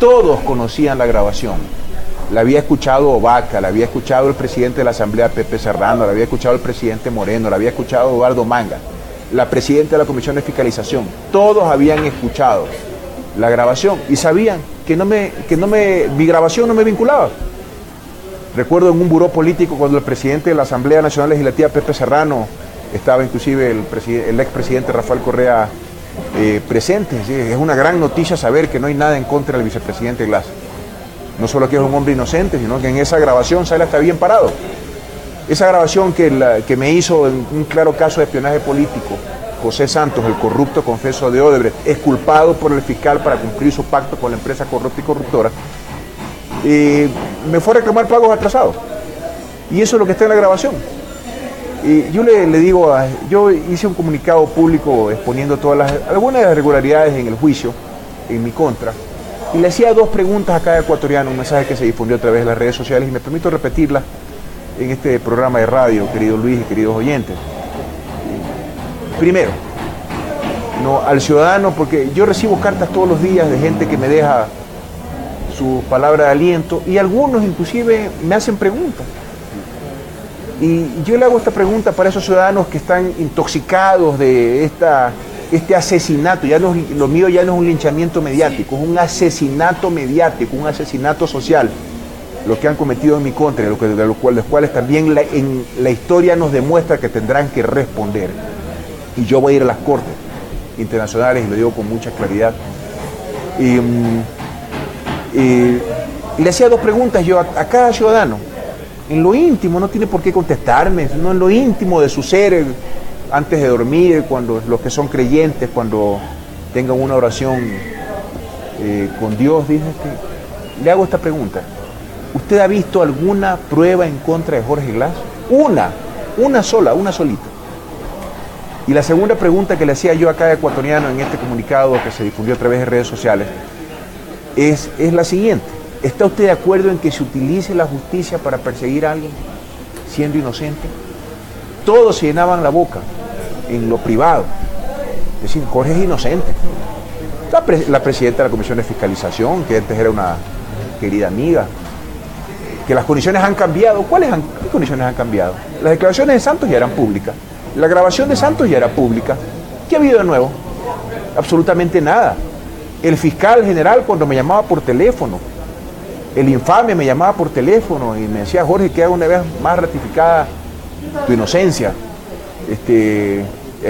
Todos conocían la grabación. La había escuchado Ovaca, la había escuchado el presidente de la Asamblea, Pepe Serrano, la había escuchado el presidente Moreno, la había escuchado Eduardo Manga, la presidenta de la Comisión de Fiscalización. Todos habían escuchado la grabación y sabían que mi grabación no me vinculaba. Recuerdo en un buró político cuando el presidente de la Asamblea Nacional Legislativa, Pepe Serrano, estaba inclusive el expresidente Rafael Correa presente. ¿Sí? Es una gran noticia saber que no hay nada en contra del vicepresidente Glass. No solo que es un hombre inocente, sino que en esa grabación sale hasta bien parado. Esa grabación que me hizo en un claro caso de espionaje político, José Santos, el corrupto confeso de Odebrecht, es culpado por el fiscal para cumplir su pacto con la empresa corrupta y corruptora, me fue a reclamar pagos atrasados. Y eso es lo que está en la grabación. Y yo le digo, yo hice un comunicado público exponiendo algunas irregularidades en el juicio en mi contra, y le hacía 2 preguntas a cada ecuatoriano, un mensaje que se difundió a través de las redes sociales, y me permito repetirla en este programa de radio, querido Luis y queridos oyentes. Primero, al ciudadano, porque yo recibo cartas todos los días de gente que me deja su palabra de aliento, y algunos inclusive me hacen preguntas. Y yo le hago esta pregunta para esos ciudadanos que están intoxicados de este asesinato. Lo mío ya no es un linchamiento mediático, es un asesinato mediático, un asesinato social, lo que han cometido en mi contra, los cuales también la historia nos demuestra que tendrán que responder. Y yo voy a ir a las cortes internacionales, y lo digo con mucha claridad. le hacía 2 preguntas yo a cada ciudadano, en lo íntimo, no tiene por qué contestarme, no en lo íntimo de su ser, antes de dormir, cuando los que son creyentes, cuando tengan una oración con Dios, dije que le hago esta pregunta: ¿usted ha visto alguna prueba en contra de Jorge Glass? Una solita. Y la segunda pregunta que le hacía yo a cada ecuatoriano en este comunicado que se difundió a través de redes sociales es la siguiente: ¿está usted de acuerdo en que se utilice la justicia para perseguir a alguien siendo inocente? Todos se llenaban la boca en lo privado, decir, Jorge es inocente. La presidenta de la Comisión de Fiscalización, que antes era una querida amiga, que las condiciones han cambiado. ¿Qué condiciones han cambiado? Las declaraciones de Santos ya eran públicas, la grabación de Santos ya era pública. ¿Qué ha habido de nuevo? Absolutamente nada. El fiscal general, cuando me llamaba por teléfono, el infame me llamaba por teléfono y me decía, Jorge, queda una vez más ratificada tu inocencia.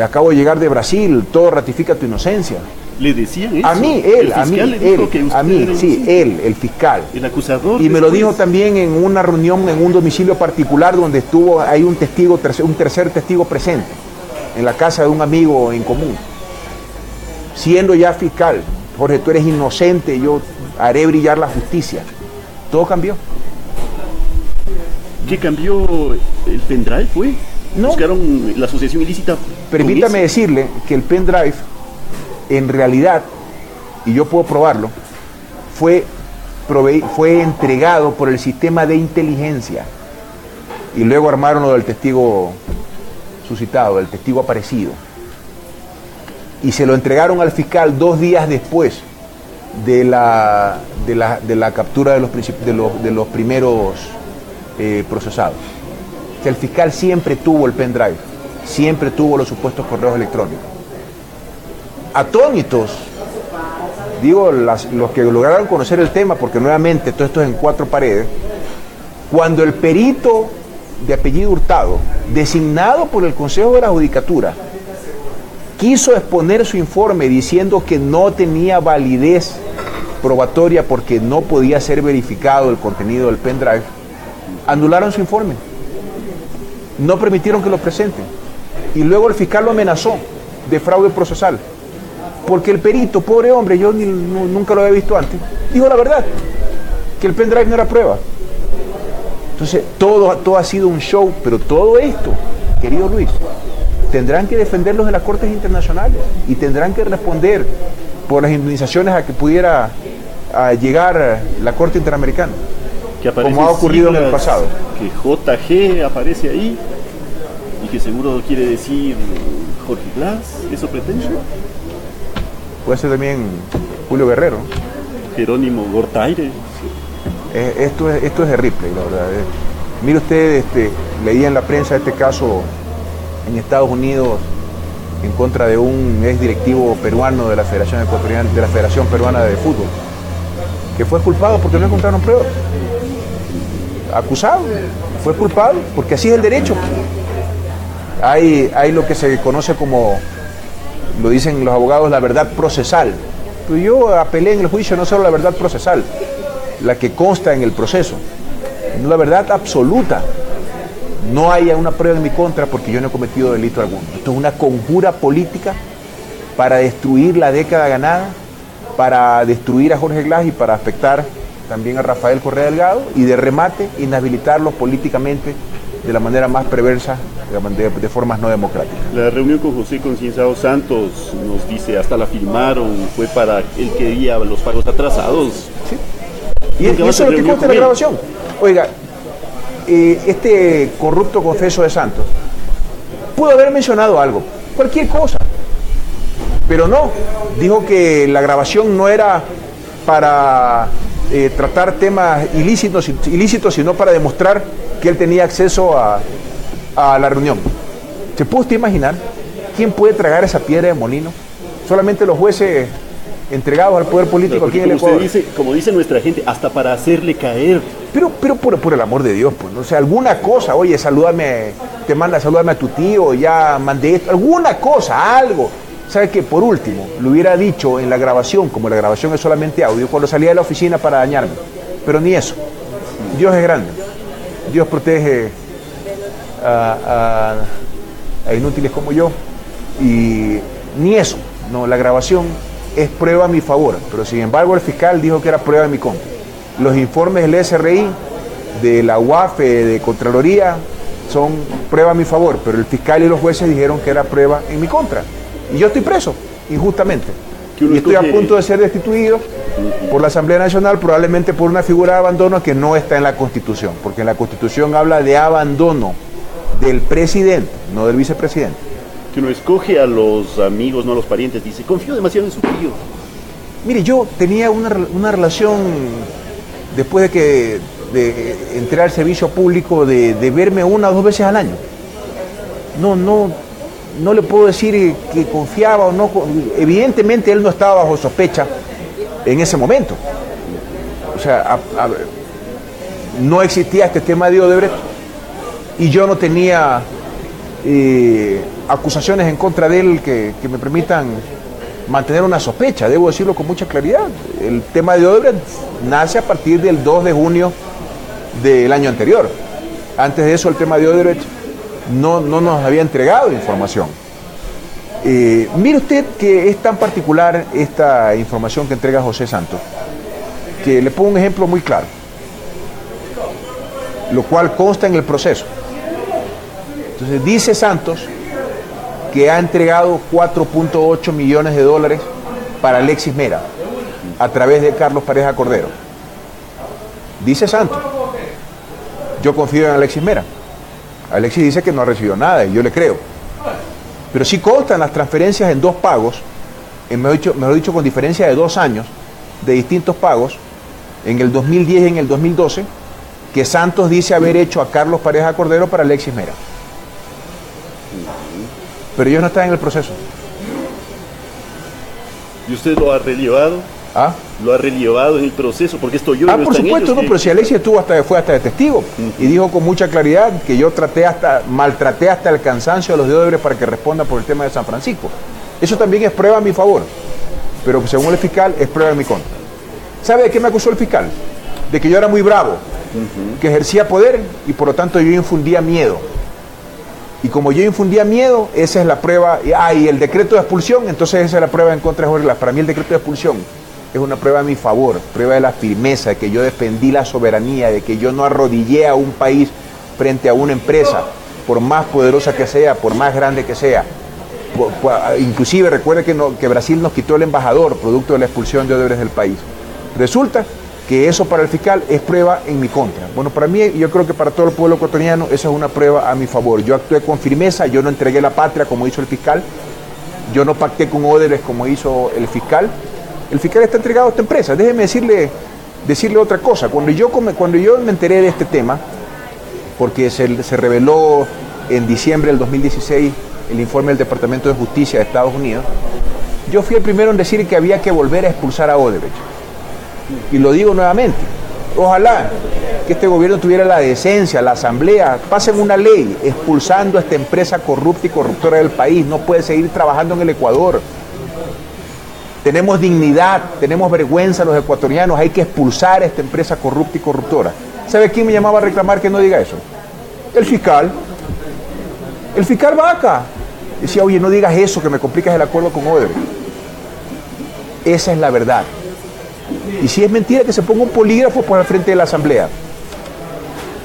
Acabo de llegar de Brasil, todo ratifica tu inocencia. ¿Le decían eso? El fiscal. El acusador. Y me lo dijo también en una reunión en un domicilio particular donde hay un tercer testigo presente, en la casa de un amigo en común. Siendo ya fiscal, Jorge, tú eres inocente, yo haré brillar la justicia. Todo cambió. ¿Qué cambió? ¿El pendrive fue? No. Buscaron la asociación ilícita. Permítame decirle que el pendrive, en realidad, y yo puedo probarlo, fue entregado por el sistema de inteligencia y luego armaron lo del testigo suscitado, del testigo aparecido, y se lo entregaron al fiscal 2 días después de la captura de los primeros procesados. O sea, el fiscal siempre tuvo el pendrive, siempre tuvo los supuestos correos electrónicos. Atónitos, digo, los que lograron conocer el tema, porque nuevamente todo esto es en 4 paredes, cuando el perito de apellido Hurtado, designado por el Consejo de la Judicatura, quiso exponer su informe diciendo que no tenía validez probatoria porque no podía ser verificado el contenido del pendrive, anularon su informe, no permitieron que lo presenten, y luego el fiscal lo amenazó de fraude procesal. Porque el perito, pobre hombre, yo nunca lo había visto antes, dijo la verdad, que el pendrive no era prueba. Entonces, todo ha sido un show, pero todo esto, querido Luis, tendrán que defenderlos en las cortes internacionales y tendrán que responder por las indemnizaciones a que pudiera llegar la Corte Interamericana, como ha ocurrido en el pasado. Que JG aparece ahí y que seguro quiere decir Jorge Glass, ¿eso pretende? Puede ser también Julio Guerrero. Jerónimo Gortaire. Esto es de Ripley, la verdad. Mire usted, leía en la prensa este caso en Estados Unidos en contra de un ex directivo peruano de la Federación Ecuatoriana, de la Federación Peruana de Fútbol, que fue culpado porque no encontraron pruebas. Acusado, fue culpado, porque así es el derecho. Hay lo que se conoce como, lo dicen los abogados, la verdad procesal. Pero yo apelé en el juicio no solo la verdad procesal, la que consta en el proceso, sino la verdad absoluta. No haya una prueba en mi contra porque yo no he cometido delito alguno. Esto es una conjura política para destruir la década ganada, para destruir a Jorge Glass y para afectar también a Rafael Correa Delgado, y de remate inhabilitarlos políticamente de la manera más perversa, de formas no democráticas. La reunión con José Concienzado Santos nos dice, hasta la firmaron, fue para el que día los pagos atrasados. ¿Sí? Y eso es lo que consta en la grabación. Oiga, este corrupto confeso de Santos pudo haber mencionado algo, cualquier cosa, pero no, dijo que la grabación no era para tratar temas ilícitos, sino para demostrar que él tenía acceso a la reunión. ¿Se puede usted imaginar quién puede tragar esa piedra de molino? Solamente los jueces entregados al poder político aquí en el Ecuador. Como dice nuestra gente, hasta para hacerle caer. Pero por el amor de Dios, pues, ¿no? O sea, alguna cosa, oye, salúdame, te manda a saludarme a tu tío, ya mandé esto, alguna cosa, algo. ¿Sabe qué? Por último, lo hubiera dicho en la grabación, como la grabación es solamente audio, cuando salía de la oficina para dañarme. Pero ni eso. Dios es grande. Dios protege a inútiles como yo. Y ni eso. No, la grabación es prueba a mi favor. Pero sin embargo el fiscal dijo que era prueba en mi contra. Los informes del SRI, de la UAF, de Contraloría, son prueba a mi favor. Pero el fiscal y los jueces dijeron que era prueba en mi contra. Y yo estoy preso, injustamente. Y estoy a punto de ser destituido por la Asamblea Nacional, probablemente por una figura de abandono que no está en la Constitución, porque en la Constitución habla de abandono del presidente, no del vicepresidente. Que uno escoge a los amigos, no a los parientes, dice, confío demasiado en su tío. Mire, yo tenía una relación, después de entrar al servicio público, de verme 1 o 2 veces al año. No le puedo decir que confiaba o no. Evidentemente él no estaba bajo sospecha en ese momento. O sea, no existía este tema de Odebrecht y yo no tenía acusaciones en contra de él que me permitan mantener una sospecha. Debo decirlo con mucha claridad. El tema de Odebrecht nace a partir del 2 de junio del año anterior. Antes de eso el tema de Odebrecht no nos había entregado información. Mire usted que es tan particular esta información que entrega José Santos, que le pongo un ejemplo muy claro, lo cual consta en el proceso. Entonces dice Santos que ha entregado 4.8 millones de dólares para Alexis Mera a través de Carlos Pareja Cordero. Dice Santos. Yo confío en Alexis Mera. Alexis dice que no ha recibido nada y yo le creo. Pero sí constan las transferencias en 2 pagos, mejor dicho, con diferencia de 2 años, de distintos pagos, en el 2010 y en el 2012, que Santos dice haber hecho a Carlos Pareja Cordero para Alexis Mera. Pero ellos no están en el proceso. ¿Y usted lo ha relevado? ¿Ah? Lo ha relevado en el proceso, porque esto yo no por supuesto, no, pero si Alexis fue hasta de testigo y dijo con mucha claridad que yo maltraté hasta el cansancio a los de Odebrecht para que respondan por el tema de San Francisco. Eso también es prueba a mi favor, pero según el fiscal es prueba en mi contra. ¿Sabe de qué me acusó el fiscal? De que yo era muy bravo, que ejercía poder y por lo tanto yo infundía miedo. Y como yo infundía miedo, esa es la prueba. Y el decreto de expulsión, entonces esa es la prueba en contra de Jorge Glass. Para mí el decreto de expulsión es una prueba a mi favor, prueba de la firmeza, de que yo defendí la soberanía, de que yo no arrodillé a un país frente a una empresa, por más poderosa que sea, por más grande que sea. Inclusive recuerde que Brasil nos quitó el embajador producto de la expulsión de Odebrecht del país. Resulta que eso para el fiscal es prueba en mi contra. Bueno, para mí, yo creo que para todo el pueblo ecuatoriano, eso es una prueba a mi favor. Yo actué con firmeza, yo no entregué la patria como hizo el fiscal, yo no pacté con Odebrecht como hizo el fiscal. El fiscal está entregado a esta empresa. Déjeme decirle otra cosa. Cuando yo me enteré de este tema, porque se reveló en diciembre del 2016 el informe del Departamento de Justicia de Estados Unidos, yo fui el primero en decir que había que volver a expulsar a Odebrecht. Y lo digo nuevamente, ojalá que este gobierno tuviera la decencia, la asamblea, pasen una ley expulsando a esta empresa corrupta y corruptora del país. No puede seguir trabajando en el Ecuador. Tenemos dignidad, tenemos vergüenza los ecuatorianos, hay que expulsar a esta empresa corrupta y corruptora. ¿Sabe quién me llamaba a reclamar que no diga eso? El fiscal. El fiscal Vaca. Decía, oye, no digas eso, que me complicas el acuerdo con Odebrecht. Esa es la verdad. Y si es mentira, que se ponga un polígrafo por al frente de la asamblea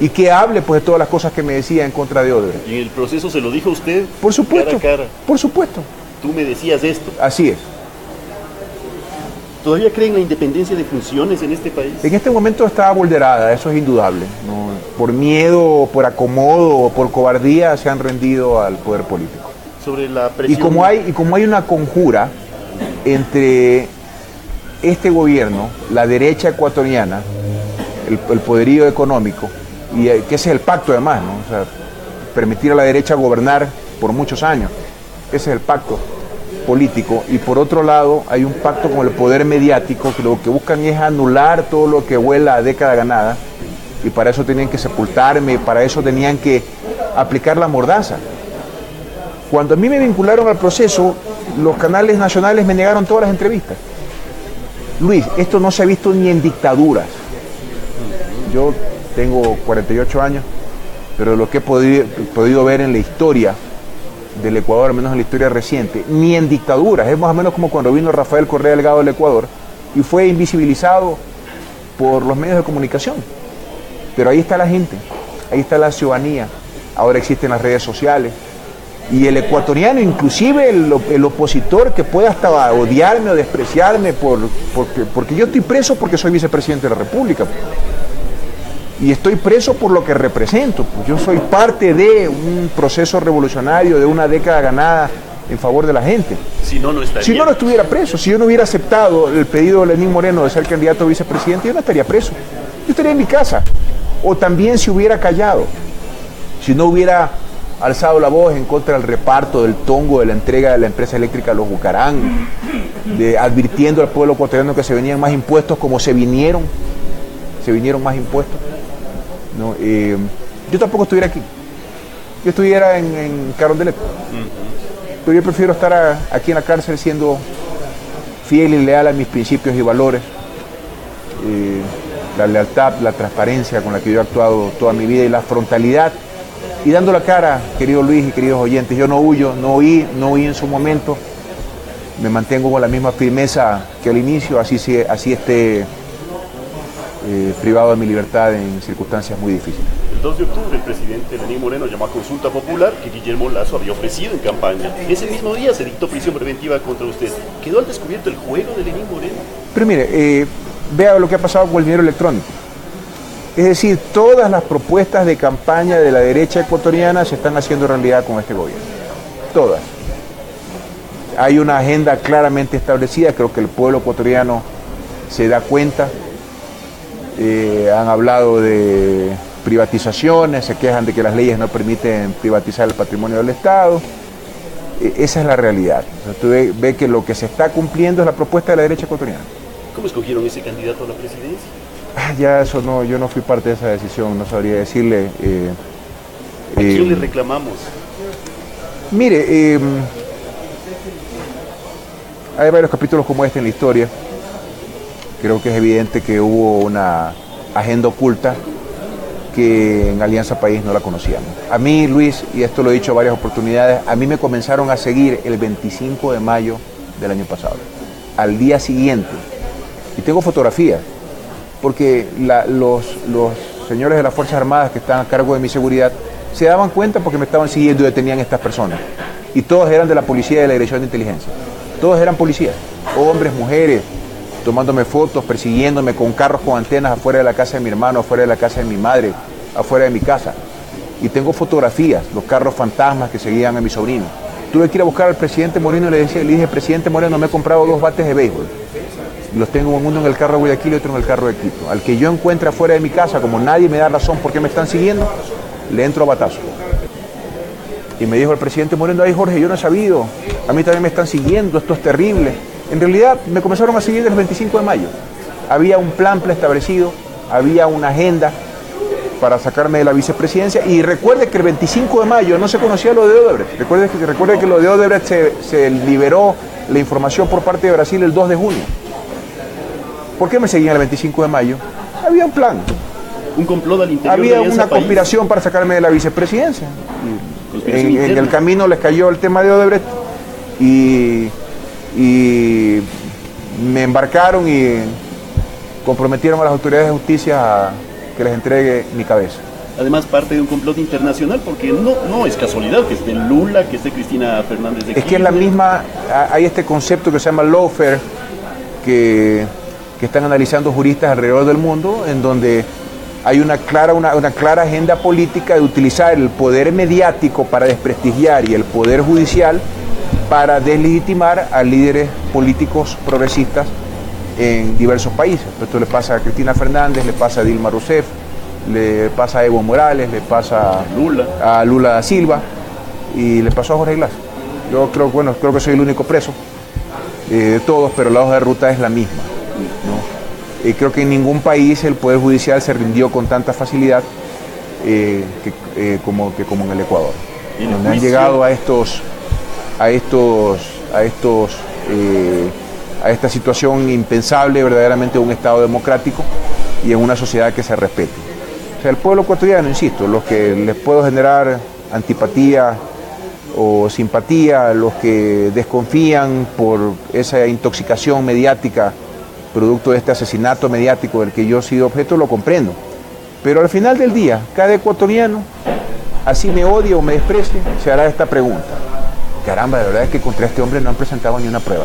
y que hable pues de todas las cosas que me decía en contra de Odebrecht. ¿Y en el proceso se lo dijo usted? Por supuesto, cara a cara. Por supuesto. Tú me decías esto. Así es. ¿Todavía creen la independencia de funciones en este país? En este momento está vulnerada, eso es indudable. ¿No? Por miedo, por acomodo, por cobardía se han rendido al poder político. Sobre la presión. Y como hay una conjura entre este gobierno, la derecha ecuatoriana, el poderío económico, y que ese es el pacto además, ¿no? O sea, permitir a la derecha gobernar por muchos años, ese es el pacto político. Y por otro lado hay un pacto con el poder mediático, que lo que buscan es anular todo lo que huela a década ganada, y para eso tenían que sepultarme, para eso tenían que aplicar la mordaza. Cuando a mí me vincularon al proceso, los canales nacionales me negaron todas las entrevistas. Luis, esto no se ha visto ni en dictaduras. Yo tengo 48 años, pero lo que he podido ver en la historia del Ecuador, al menos en la historia reciente, ni en dictaduras, es más o menos como cuando vino Rafael Correa Delgado del Ecuador y fue invisibilizado por los medios de comunicación. Pero ahí está la gente, ahí está la ciudadanía, ahora existen las redes sociales, y el ecuatoriano, inclusive el opositor que pueda hasta odiarme o despreciarme porque yo estoy preso porque soy vicepresidente de la República. Y estoy preso por lo que represento. Pues yo soy parte de un proceso revolucionario, de una década ganada en favor de la gente. Si no, no estaría. Si no, no estuviera preso. Si yo no hubiera aceptado el pedido de Lenín Moreno de ser candidato a vicepresidente, yo no estaría preso. Yo estaría en mi casa. O también si hubiera callado. Si no hubiera alzado la voz en contra del reparto del tongo de la entrega de la empresa eléctrica Los Bucarán, advirtiendo al pueblo ecuatoriano que se venían más impuestos como se vinieron más impuestos. No, yo tampoco estuviera aquí. Yo estuviera en Carondelet. Pero yo prefiero estar aquí en la cárcel siendo fiel y leal a mis principios y valores. La lealtad, la transparencia con la que yo he actuado toda mi vida y la frontalidad. Y dando la cara, querido Luis y queridos oyentes, yo no huyo, no huí en su momento. Me mantengo con la misma firmeza que al inicio, así esté privado de mi libertad en circunstancias muy difíciles. El 2 de octubre el presidente Lenín Moreno llamó a consulta popular que Guillermo Lasso había ofrecido en campaña. Ese mismo día se dictó prisión preventiva contra usted. ¿Quedó al descubierto el juego de Lenín Moreno? Pero mire, vea lo que ha pasado con el dinero electrónico. Es decir, todas las propuestas de campaña de la derecha ecuatoriana se están haciendo realidad con este gobierno. Todas. Hay una agenda claramente establecida, creo que el pueblo ecuatoriano se da cuenta. Han hablado de privatizaciones, se quejan de que las leyes no permiten privatizar el patrimonio del Estado. Esa es la realidad. O sea, tú ves que lo que se está cumpliendo es la propuesta de la derecha ecuatoriana. ¿Cómo escogieron ese candidato a la presidencia? Ya eso no, yo no fui parte de esa decisión, no sabría decirle. ¿A quién le reclamamos? Mire, hay varios capítulos como este en la historia. Creo que es evidente que hubo una agenda oculta que en Alianza País no la conocíamos. A mí, Luis, y esto lo he dicho en varias oportunidades, a mí me comenzaron a seguir el 25 de mayo del año pasado, al día siguiente. Y tengo fotografías, porque los señores de las Fuerzas Armadas que están a cargo de mi seguridad se daban cuenta porque me estaban siguiendo y detenían a estas personas. Y todos eran de la policía y de la Dirección de Inteligencia. Todos eran policías, hombres, mujeres, tomándome fotos, persiguiéndome con carros con antenas afuera de la casa de mi hermano, afuera de la casa de mi madre, afuera de mi casa. Y tengo fotografías, los carros fantasmas que seguían a mi sobrino. Tuve que ir a buscar al presidente Moreno y le dije, presidente Moreno, me he comprado 2 bates de béisbol. Los tengo uno en el carro de Guayaquil y otro en el carro de Quito. Al que yo encuentre afuera de mi casa, como nadie me da razón por qué me están siguiendo, le entro a batazo. Y me dijo el presidente Moreno, ay Jorge, yo no he sabido, a mí también me están siguiendo, esto es terrible. En realidad me comenzaron a seguir desde el 25 de mayo. Había un plan preestablecido, había una agenda para sacarme de la vicepresidencia. Y recuerde que el 25 de mayo no se conocía lo de Odebrecht. Recuerde que lo de Odebrecht se liberó la información por parte de Brasil el 2 de junio. ¿Por qué me seguían el 25 de mayo? Había un plan. Un complot al interior Había de Alianza una País. Conspiración para sacarme de la vicepresidencia. En el camino les cayó el tema de Odebrecht y me embarcaron y comprometieron a las autoridades de justicia a que les entregue mi cabeza. Además, parte de un complot internacional, porque no es casualidad que esté Lula, que esté Cristina Fernández de Kirchner. Es que es la misma, hay este concepto que se llama lawfare, que están analizando juristas alrededor del mundo, en donde hay una clara agenda política de utilizar el poder mediático para desprestigiar y el poder judicial para deslegitimar a líderes políticos progresistas en diversos países. Esto le pasa a Cristina Fernández, le pasa a Dilma Rousseff, le pasa a Evo Morales, le pasa a Lula da Silva y le pasó a Jorge Glass. Yo creo que soy el único preso de todos, pero la hoja de ruta es la misma, ¿no? Y creo que en ningún país el Poder Judicial se rindió con tanta facilidad como en el Ecuador. Donde han llegado a esta situación impensable verdaderamente de un Estado democrático, y en una sociedad que se respete. O sea, el pueblo ecuatoriano, insisto, los que les puedo generar antipatía o simpatía, los que desconfían por esa intoxicación mediática producto de este asesinato mediático del que yo he sido objeto, lo comprendo. Pero al final del día, cada ecuatoriano, así me odie o me desprecie, se hará esta pregunta. Caramba, la verdad es que contra este hombre no han presentado ni una prueba.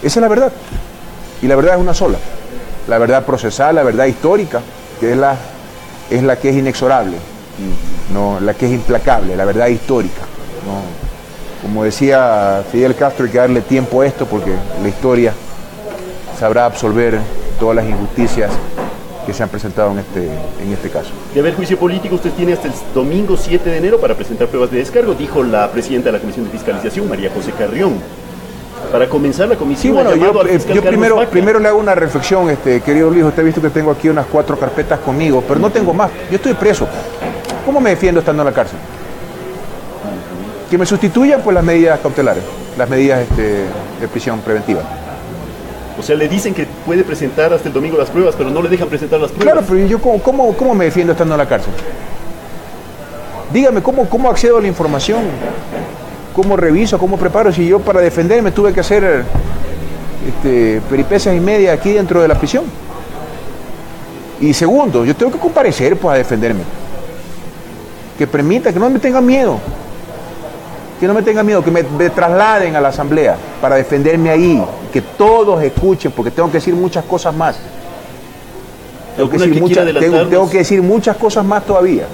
Esa es la verdad. Y la verdad es una sola. La verdad procesal, la verdad histórica, que es la que es inexorable, no, la que es implacable, la verdad histórica. ¿No? Como decía Fidel Castro, hay que darle tiempo a esto porque la historia sabrá absolver todas las injusticias que se han presentado en este caso. De haber juicio político, usted tiene hasta el domingo 7 de enero para presentar pruebas de descargo, dijo la presidenta de la Comisión de Fiscalización, María José Carrión. Para comenzar la comisión, sí, bueno, yo primero le hago una reflexión, querido Luis. Usted ha visto que tengo aquí unas 4 carpetas conmigo, pero no tengo más. Yo estoy preso. ¿Cómo me defiendo estando en la cárcel? Que me sustituyan pues las medidas cautelares, las medidas de prisión preventiva. O sea, le dicen que puede presentar hasta el domingo las pruebas, pero no le dejan presentar las pruebas. Claro, pero yo ¿cómo me defiendo estando en la cárcel? Dígame, ¿cómo accedo a la información? ¿Cómo reviso? ¿Cómo preparo? Si yo para defenderme tuve que hacer peripecias y media aquí dentro de la prisión. Y segundo, yo tengo que comparecer pues a defenderme. Que permita, que no me tengan miedo. Que no me tengan miedo, que me trasladen a la asamblea para defenderme ahí. Que todos escuchen, porque tengo que decir muchas cosas más. Tengo que decir muchas cosas más todavía.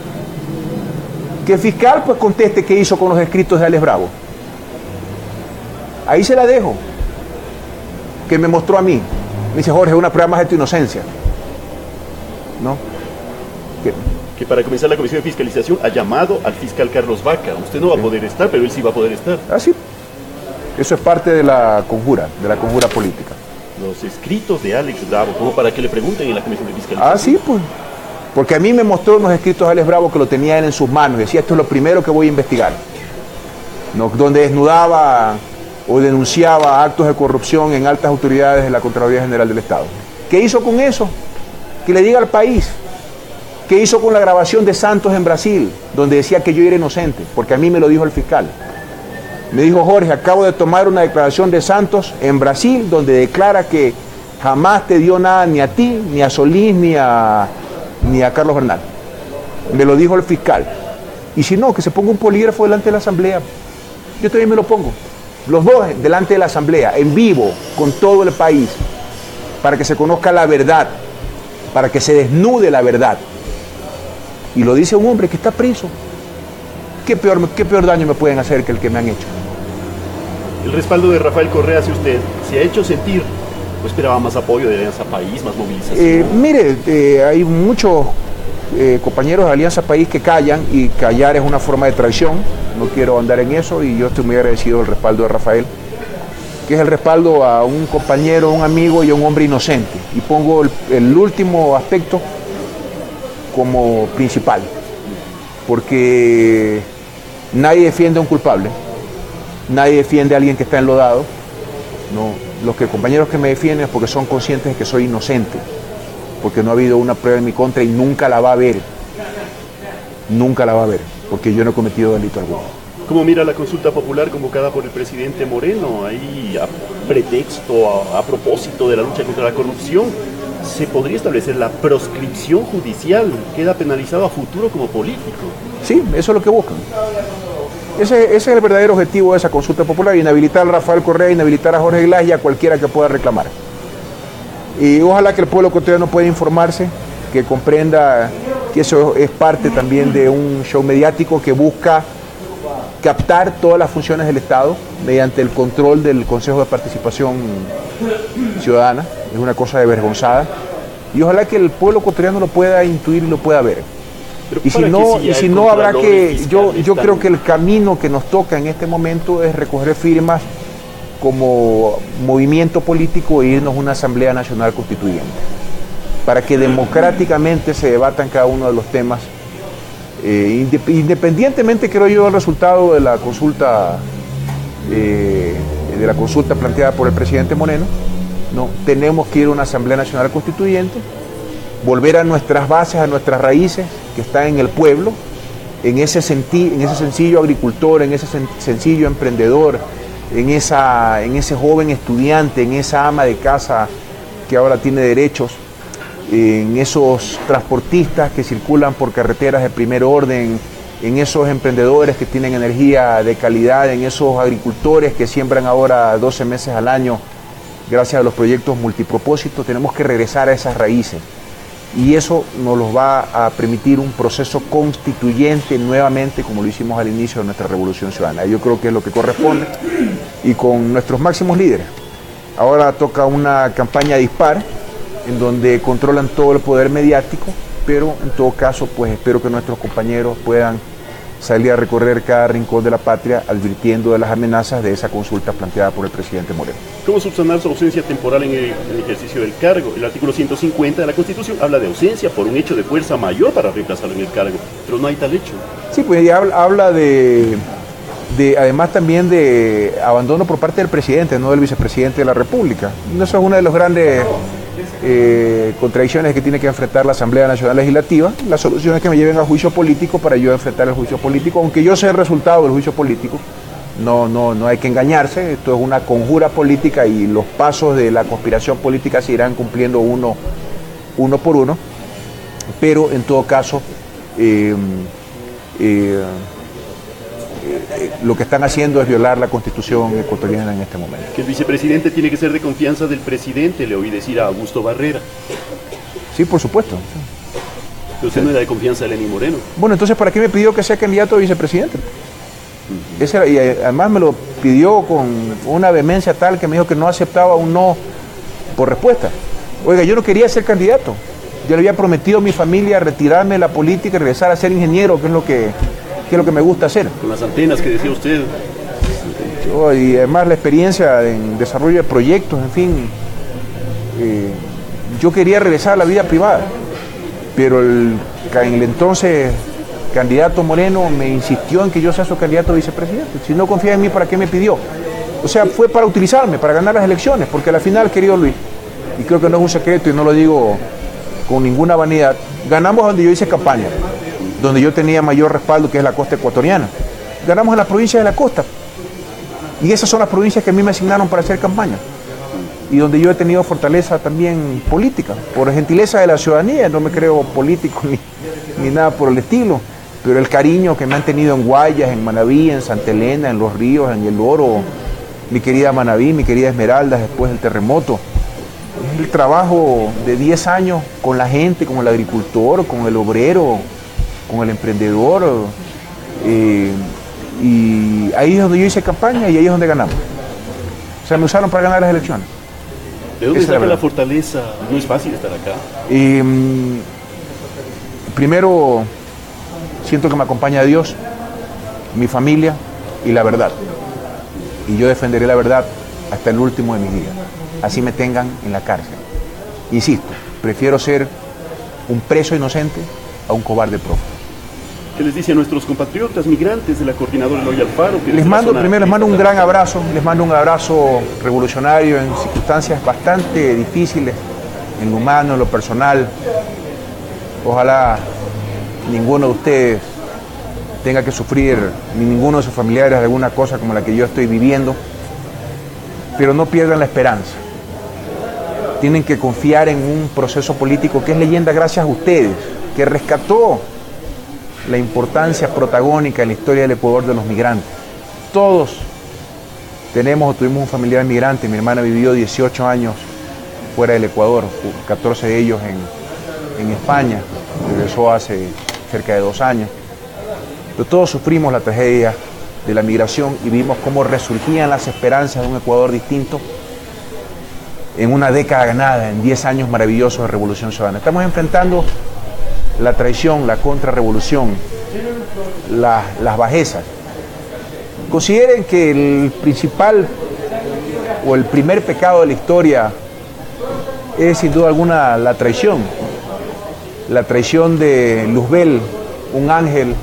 Que el fiscal pues conteste qué hizo con los escritos de Alex Bravo. Ahí se la dejo. Que me mostró a mí. Me dice, Jorge, una prueba más de tu inocencia. ¿No? Que para comenzar la comisión de fiscalización ha llamado al fiscal Carlos Vaca. Usted no va a poder estar, pero él sí va a poder estar. Ah, sí. Eso es parte de la conjura política. Los escritos de Alex Bravo, como para que le pregunten en la comisión de fiscalización. Ah, sí, pues. Porque a mí me mostró unos escritos de Alex Bravo que lo tenía él en sus manos. Decía, esto es lo primero que voy a investigar. ¿No? Donde desnudaba o denunciaba actos de corrupción en altas autoridades de la Contraloría General del Estado. ¿Qué hizo con eso? Que le diga al país. ¿Qué hizo con la grabación de Santos en Brasil? Donde decía que yo era inocente, porque a mí me lo dijo el fiscal. Me dijo, Jorge, acabo de tomar una declaración de Santos en Brasil, donde declara que jamás te dio nada ni a ti, ni a Solís, ni a Carlos Bernal. Me lo dijo el fiscal. Y si no, que se ponga un polígrafo delante de la asamblea. Yo también me lo pongo. Los dos delante de la asamblea, en vivo, con todo el país, para que se conozca la verdad, para que se desnude la verdad. Y lo dice un hombre que está preso. ¿Qué peor daño me pueden hacer que el que me han hecho? El respaldo de Rafael Correa hacia usted se ha hecho sentir. ¿O esperaba más apoyo de Alianza País, más movilización? Mire, hay muchos compañeros de Alianza País que callan, y callar es una forma de traición. No quiero andar en eso, y yo estoy muy agradecido del respaldo de Rafael, que es el respaldo a un compañero, un amigo y a un hombre inocente. Y pongo el último aspecto como principal, porque nadie defiende a un culpable, nadie defiende a alguien que está enlodado. No, los compañeros que me defienden es porque son conscientes de que soy inocente, porque no ha habido una prueba en mi contra y nunca la va a haber, porque yo no he cometido delito alguno. ¿Cómo mira la consulta popular convocada por el presidente Moreno? Ahí, a pretexto, a propósito de la lucha contra la corrupción, ¿se podría establecer la proscripción judicial? ¿Queda penalizado a futuro como político? Sí, eso es lo que buscan. Ese es el verdadero objetivo de esa consulta popular: inhabilitar a Rafael Correa, inhabilitar a Jorge Glass y a cualquiera que pueda reclamar. Y ojalá que el pueblo ecuatoriano pueda informarse, que comprenda que eso es parte también de un show mediático que busca captar todas las funciones del Estado mediante el control del Consejo de Participación Ciudadana. Es una cosa de vergonzada, y ojalá que el pueblo ecuatoriano lo pueda intuir y lo pueda ver. Y si no habrá que, yo creo que el camino que nos toca en este momento es recoger firmas como movimiento político e irnos a una Asamblea Nacional Constituyente, para que democráticamente se debatan cada uno de los temas, independientemente, creo yo, del resultado de la consulta planteada por el presidente Moreno, ¿no? Tenemos que ir a una Asamblea Nacional Constituyente, volver a nuestras bases, a nuestras raíces, que están en el pueblo, en ese sencillo agricultor, en ese sencillo emprendedor, en ese joven estudiante, en esa ama de casa que ahora tiene derechos, en esos transportistas que circulan por carreteras de primer orden, en esos emprendedores que tienen energía de calidad, en esos agricultores que siembran ahora 12 meses al año gracias a los proyectos multipropósitos. Tenemos que regresar a esas raíces y eso nos los va a permitir un proceso constituyente nuevamente, como lo hicimos al inicio de nuestra revolución ciudadana. Yo creo que es lo que corresponde, y con nuestros máximos líderes. Ahora toca una campaña dispar en donde controlan todo el poder mediático, pero en todo caso pues espero que nuestros compañeros puedan salir a recorrer cada rincón de la patria advirtiendo de las amenazas de esa consulta planteada por el presidente Moreno. ¿Cómo subsanar su ausencia temporal en el ejercicio del cargo? El artículo 150 de la Constitución habla de ausencia por un hecho de fuerza mayor para reemplazarlo en el cargo, pero no hay tal hecho. Sí, pues ya habla de además también de abandono por parte del presidente, no del vicepresidente de la República. Eso es una de las grandes contradicciones que tiene que enfrentar la Asamblea Nacional Legislativa. Las soluciones que me lleven a juicio político para yo enfrentar el juicio político, aunque yo sé el resultado del juicio político. No hay que engañarse, esto es una conjura política y los pasos de la conspiración política se irán cumpliendo uno por uno, pero en todo caso lo que están haciendo es violar la Constitución ecuatoriana en este momento. Que el vicepresidente tiene que ser de confianza del presidente, le oí decir a Augusto Barrera. Sí, por supuesto. Pero usted no era de confianza de Lenín Moreno. Bueno, entonces ¿para qué me pidió que sea candidato a vicepresidente? Y además me lo pidió con una vehemencia tal que me dijo que no aceptaba un no por respuesta. Oiga, yo no quería ser candidato. Yo le había prometido a mi familia retirarme de la política y regresar a ser ingeniero, que es lo que me gusta hacer. Con las antenas que decía usted. Y además la experiencia en desarrollo de proyectos, en fin. Yo quería regresar a la vida privada, pero el entonces candidato Moreno me insistió en que yo sea su candidato a vicepresidente. Si no confía en mí, ¿para qué me pidió? O sea, fue para utilizarme, para ganar las elecciones, porque al final, querido Luis, y creo que no es un secreto y no lo digo con ninguna vanidad, ganamos donde yo hice campaña, donde yo tenía mayor respaldo, que es la costa ecuatoriana. Ganamos en las provincias de la costa. Y esas son las provincias que a mí me asignaron para hacer campaña. Y donde yo he tenido fortaleza también política, por gentileza de la ciudadanía. No me creo político ni nada por el estilo, pero el cariño que me han tenido en Guayas, en Manabí, en Santa Elena, en Los Ríos, en El Oro, mi querida Manabí, mi querida Esmeraldas, después del terremoto. Es el trabajo de 10 años con la gente, con el agricultor, con el obrero, con el emprendedor, y ahí es donde yo hice campaña y ahí es donde ganamos. O sea, me usaron para ganar las elecciones. ¿De dónde saca la fortaleza? No es fácil estar acá. Primero, siento que me acompaña Dios, mi familia y la verdad. Y yo defenderé la verdad hasta el último de mis días. Así me tengan en la cárcel. Insisto, prefiero ser un preso inocente a un cobarde prófugo. ¿Qué les dice a nuestros compatriotas migrantes de la coordinadora Eloy Alfaro? Les mando un gran abrazo, les mando un abrazo revolucionario en circunstancias bastante difíciles, en lo humano, en lo personal. Ojalá ninguno de ustedes tenga que sufrir, ni ninguno de sus familiares, alguna cosa como la que yo estoy viviendo, pero no pierdan la esperanza. Tienen que confiar en un proceso político que es leyenda gracias a ustedes, que rescató la importancia protagónica en la historia del Ecuador de los migrantes. Todos tuvimos un familiar migrante. Mi hermana vivió 18 años fuera del Ecuador, 14 de ellos en España, regresó hace cerca de 2 años. Pero todos sufrimos la tragedia de la migración y vimos cómo resurgían las esperanzas de un Ecuador distinto en una década ganada, en 10 años maravillosos de revolución ciudadana. Estamos enfrentando la traición, la contrarrevolución, las bajezas. Consideren que el principal o el primer pecado de la historia es sin duda alguna la traición de Luzbel, un ángel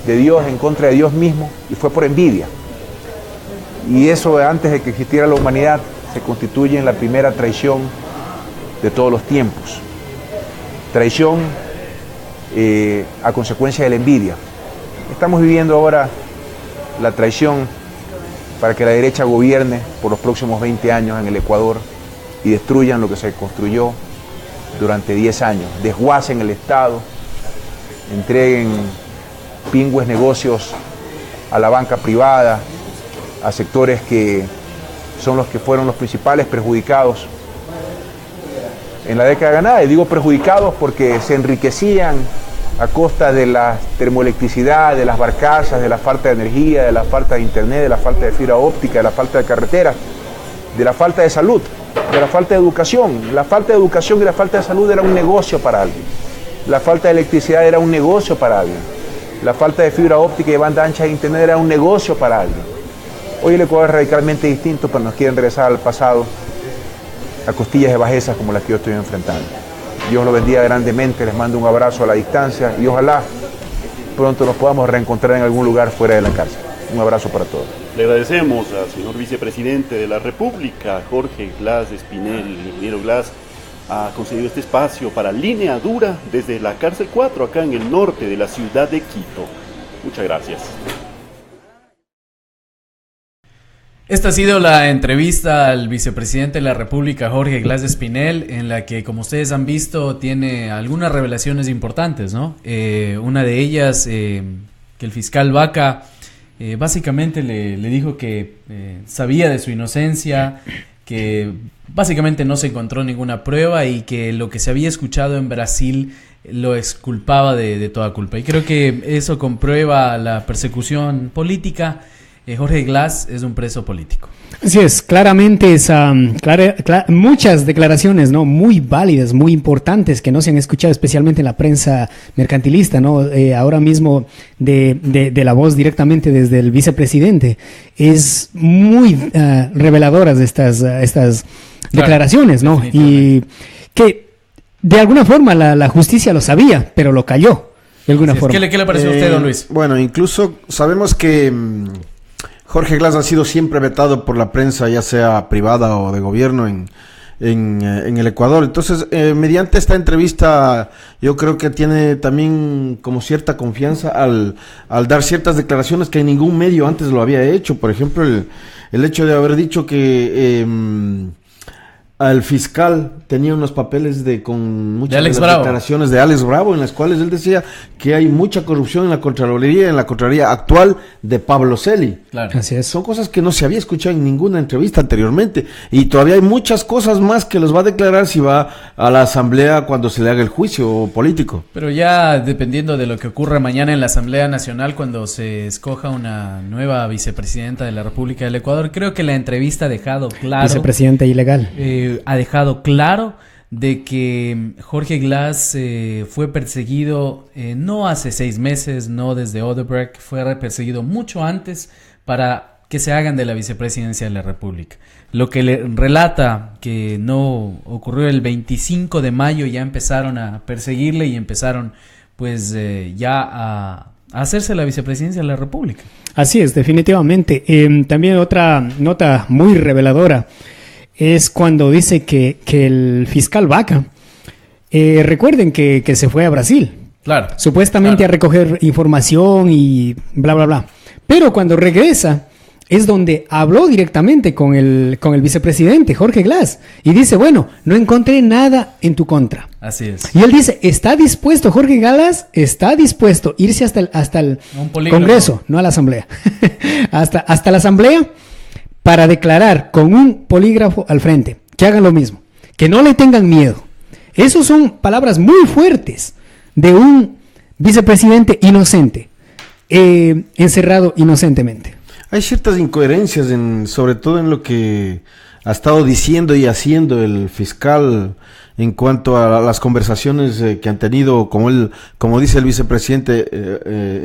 de Dios en contra de Dios mismo, y fue por envidia. Y eso antes de que existiera la humanidad se constituye en la primera traición de todos los tiempos. Traición a consecuencia de la envidia. Estamos viviendo ahora la traición para que la derecha gobierne por los próximos 20 años en el Ecuador y destruyan lo que se construyó durante 10 años. Desguacen el Estado, entreguen pingües negocios a la banca privada, a sectores que son los que fueron los principales perjudicados en la década ganada. Y digo perjudicados porque se enriquecían a costa de la termoelectricidad, de las barcazas, de la falta de energía, de la falta de internet, de la falta de fibra óptica, de la falta de carreteras, de la falta de salud, de la falta de educación. La falta de educación y la falta de salud era un negocio para alguien. La falta de electricidad era un negocio para alguien. La falta de fibra óptica y de banda ancha de internet era un negocio para alguien. Hoy el Ecuador es radicalmente distinto, pero nos quieren regresar al pasado a costillas de bajezas como las que yo estoy enfrentando. Dios lo bendiga grandemente, les mando un abrazo a la distancia y ojalá pronto nos podamos reencontrar en algún lugar fuera de la cárcel. Un abrazo para todos. Le agradecemos al señor vicepresidente de la República, Jorge Glass Espinel. Ingeniero Glass ha concedido este espacio para Línea Dura desde la cárcel 4, acá en el norte de la ciudad de Quito. Muchas gracias. Esta ha sido la entrevista al vicepresidente de la República, Jorge Glass Espinel, en la que, como ustedes han visto, tiene algunas revelaciones importantes, ¿no? Una de ellas, que el fiscal Vaca básicamente le dijo que sabía de su inocencia, que básicamente no se encontró ninguna prueba y que lo que se había escuchado en Brasil lo exculpaba de toda culpa. Y creo que eso comprueba la persecución política. Jorge Glass es un preso político. Así es, claramente muchas declaraciones, ¿no?, muy válidas, muy importantes, que no se han escuchado especialmente en la prensa mercantilista, ¿no? Ahora mismo de la voz directamente desde el vicepresidente, es muy reveladoras estas declaraciones, ¿no? Y que de alguna forma la justicia lo sabía, pero lo calló de alguna forma. ¿Qué le pareció a usted, don Luis? Bueno, incluso sabemos que Jorge Glass ha sido siempre vetado por la prensa, ya sea privada o de gobierno en el Ecuador. Entonces, mediante esta entrevista, yo creo que tiene también como cierta confianza al dar ciertas declaraciones que ningún medio antes lo había hecho. Por ejemplo, el hecho de haber dicho que el fiscal tenía unos papeles con muchas de las declaraciones de Alex Bravo, en las cuales él decía que hay mucha corrupción en la Contraloría actual de Pablo Celi. Claro. Así es. Son cosas que no se había escuchado en ninguna entrevista anteriormente, y todavía hay muchas cosas más que los va a declarar si va a la asamblea cuando se le haga el juicio político. Pero ya dependiendo de lo que ocurra mañana en la Asamblea Nacional, cuando se escoja una nueva vicepresidenta de la República del Ecuador, creo que la entrevista ha dejado claro... Vicepresidenta ilegal. Ha dejado claro de que Jorge Glass fue perseguido no hace 6 meses, no desde Odebrecht, fue perseguido mucho antes para que se hagan de la vicepresidencia de la República. Lo que le relata que no ocurrió el 25 de mayo, ya empezaron a perseguirle y empezaron pues ya a hacerse la vicepresidencia de la República. Así es, definitivamente. También otra nota muy reveladora es cuando dice que el fiscal Vaca, recuerden que se fue a Brasil, claro, supuestamente a recoger información y bla, bla, bla. Pero cuando regresa es donde habló directamente con el vicepresidente, Jorge Glass, y dice, bueno, no encontré nada en tu contra. Así es. Y él dice, está dispuesto, Jorge Glass está dispuesto a irse hasta el Congreso, no a la Asamblea, hasta la Asamblea, para declarar con un polígrafo al frente, que hagan lo mismo, que no le tengan miedo. Esas son palabras muy fuertes de un vicepresidente inocente, encerrado inocentemente. Hay ciertas incoherencias, sobre todo en lo que ha estado diciendo y haciendo el fiscal en cuanto a las conversaciones que han tenido, como dice el vicepresidente,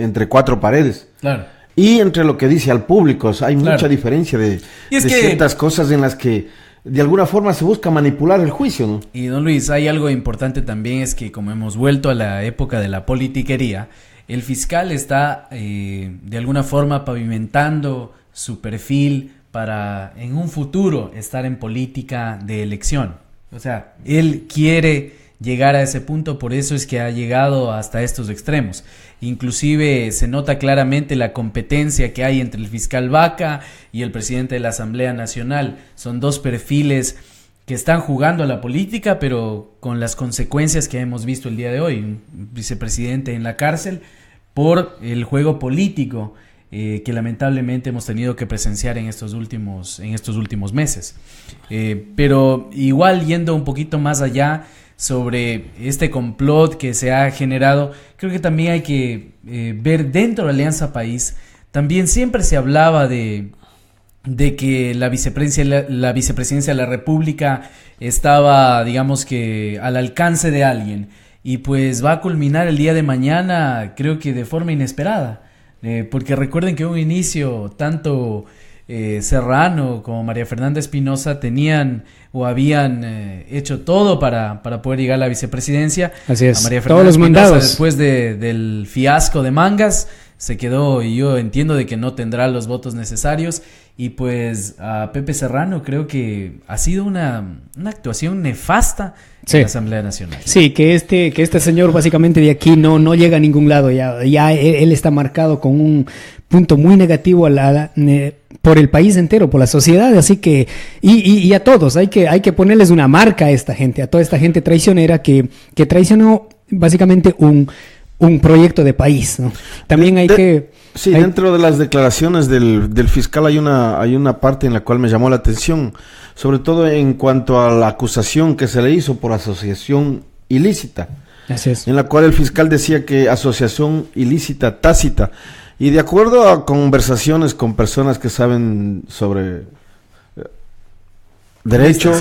entre 4 paredes. Claro. Y entre lo que dice al público, o sea, hay mucha diferencia de ciertas cosas en las que de alguna forma se busca manipular el juicio, ¿no? Y don Luis, hay algo importante también, es que como hemos vuelto a la época de la politiquería, el fiscal está de alguna forma pavimentando su perfil para en un futuro estar en política de elección. O sea, él quiere llegar a ese punto, por eso es que ha llegado hasta estos extremos. Inclusive se nota claramente la competencia que hay entre el fiscal Vaca y el presidente de la Asamblea Nacional. Son dos perfiles que están jugando a la política, pero con las consecuencias que hemos visto el día de hoy. Un vicepresidente en la cárcel por el juego político que lamentablemente hemos tenido que presenciar en estos últimos meses. Pero igual, yendo un poquito más allá sobre este complot que se ha generado, creo que también hay que ver dentro de Alianza País, también siempre se hablaba de que la vicepresidencia de la República estaba, digamos que, al alcance de alguien, y pues va a culminar el día de mañana, creo que de forma inesperada, porque recuerden que en un inicio tanto Serrano como María Fernanda Espinosa tenían o habían hecho todo para poder llegar a la vicepresidencia. Así es, a María todos los Espinosa, mandados. después del fiasco de Mangas, se quedó, y yo entiendo de que no tendrá los votos necesarios, y pues a Pepe Serrano creo que ha sido una actuación nefasta en la Asamblea Nacional. Sí, que este señor básicamente de aquí no llega a ningún lado, ya él está marcado con un punto muy negativo por el país entero, por la sociedad, así que y a todos hay que ponerles una marca a esta gente, a toda esta gente traicionera que traicionó básicamente un proyecto de país, ¿no? También dentro de las declaraciones del fiscal hay una parte en la cual me llamó la atención, sobre todo en cuanto a la acusación que se le hizo por asociación ilícita. Así es. En la cual el fiscal decía que asociación ilícita tácita, y de acuerdo a conversaciones con personas que saben sobre derecho,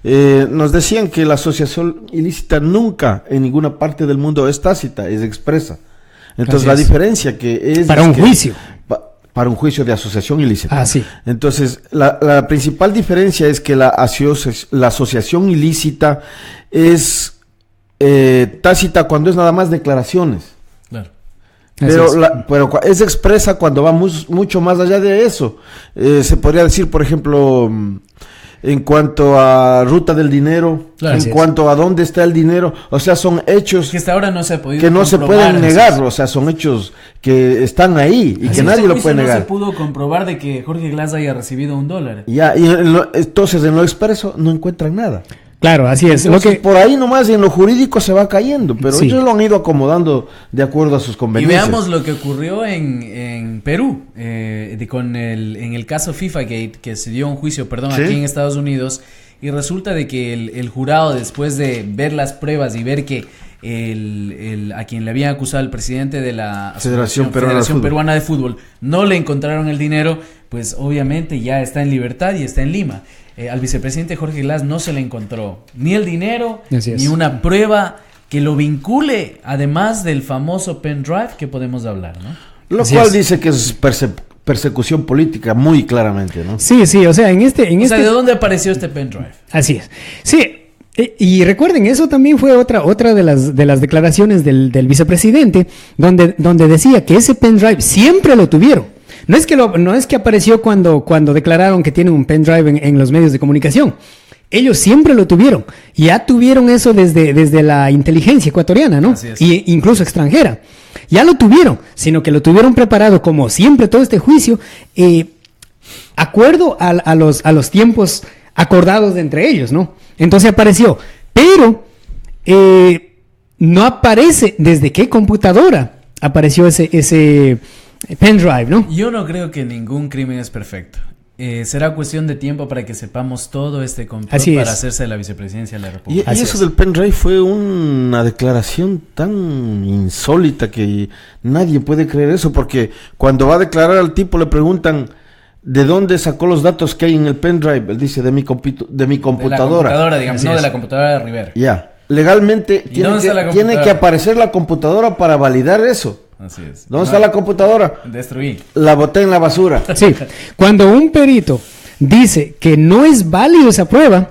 nos decían que la asociación ilícita nunca en ninguna parte del mundo es tácita, es expresa. Entonces la diferencia que es... Para un juicio. Para un juicio de asociación ilícita. Ah, sí. Entonces la principal diferencia es que la asociación ilícita es tácita cuando es nada más declaraciones. Claro. Pero es expresa cuando va mucho más allá de eso. Se podría decir, por ejemplo, en cuanto a ruta del dinero, claro, en cuanto a dónde está el dinero, o sea, son hechos que hasta ahora no se ha podido que no se pueden negar, eso. O sea, son hechos que están ahí y que nadie lo puede negar. No se pudo comprobar de que Jorge Glass haya recibido $1. Ya, y entonces en lo expreso no encuentran nada. Claro, así es. Entonces, por ahí nomás en lo jurídico se va cayendo, pero ellos lo han ido acomodando de acuerdo a sus conveniencias. Y veamos lo que ocurrió en Perú, en el caso FIFA Gate, que se dio un juicio, aquí en Estados Unidos, y resulta de que el jurado, después de ver las pruebas y ver que a quien le habían acusado al presidente de la Federación Peruana de Fútbol no le encontraron el dinero, pues obviamente ya está en libertad y está en Lima. Al vicepresidente Jorge Glass no se le encontró ni el dinero, ni una prueba que lo vincule, además del famoso pendrive que podemos hablar, ¿no? Lo cual dice que es persecución política muy claramente, ¿no? Sí, o sea, ¿de dónde apareció este pendrive? Así es. Sí. Y recuerden, eso también fue otra de las declaraciones del vicepresidente, donde decía que ese pendrive siempre lo tuvieron. No es que apareció cuando declararon que tienen un pendrive en los medios de comunicación. Ellos siempre lo tuvieron. Ya tuvieron eso desde la inteligencia ecuatoriana, ¿no? Y incluso extranjera. Ya lo tuvieron, sino que lo tuvieron preparado como siempre todo este juicio, acuerdo a los tiempos acordados entre ellos, ¿no? Entonces apareció. Pero no aparece desde qué computadora apareció ese pendrive, ¿no? Yo no creo que ningún crimen es perfecto. Será cuestión de tiempo para que sepamos todo este complot para hacerse de la vicepresidencia de la República. Y eso del pendrive fue una declaración tan insólita que nadie puede creer eso, porque cuando va a declarar al tipo le preguntan ¿de dónde sacó los datos que hay en el pendrive? Él dice de mi computadora. De la computadora, digamos, no de la computadora de Rivera. Ya. Legalmente tiene que aparecer la computadora para validar eso. Así es. ¿Dónde está la computadora? Destruí. La boté en la basura. Sí. Cuando un perito dice que no es válido esa prueba,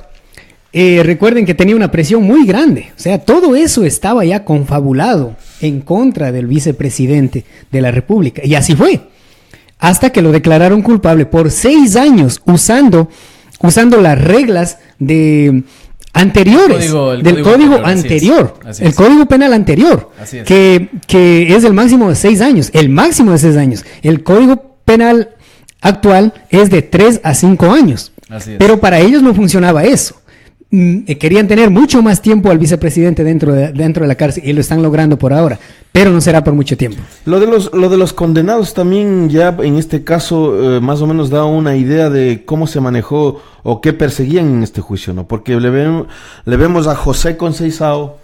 recuerden que tenía una presión muy grande. O sea, todo eso estaba ya confabulado en contra del vicepresidente de la República. Y así fue. hasta que lo declararon culpable por 6 años usando las reglas de anteriores del código anterior, el código penal anterior, que es el máximo de 6 años, el máximo de 6 años. El código penal actual es de 3 a 5 años, pero para ellos no funcionaba eso. Querían tener mucho más tiempo al vicepresidente dentro de la cárcel y lo están logrando por ahora, pero no será por mucho tiempo. Lo de los condenados también ya en este caso más o menos da una idea de cómo se manejó o qué perseguían en este juicio, ¿no? Porque le vemos a José Conceizao,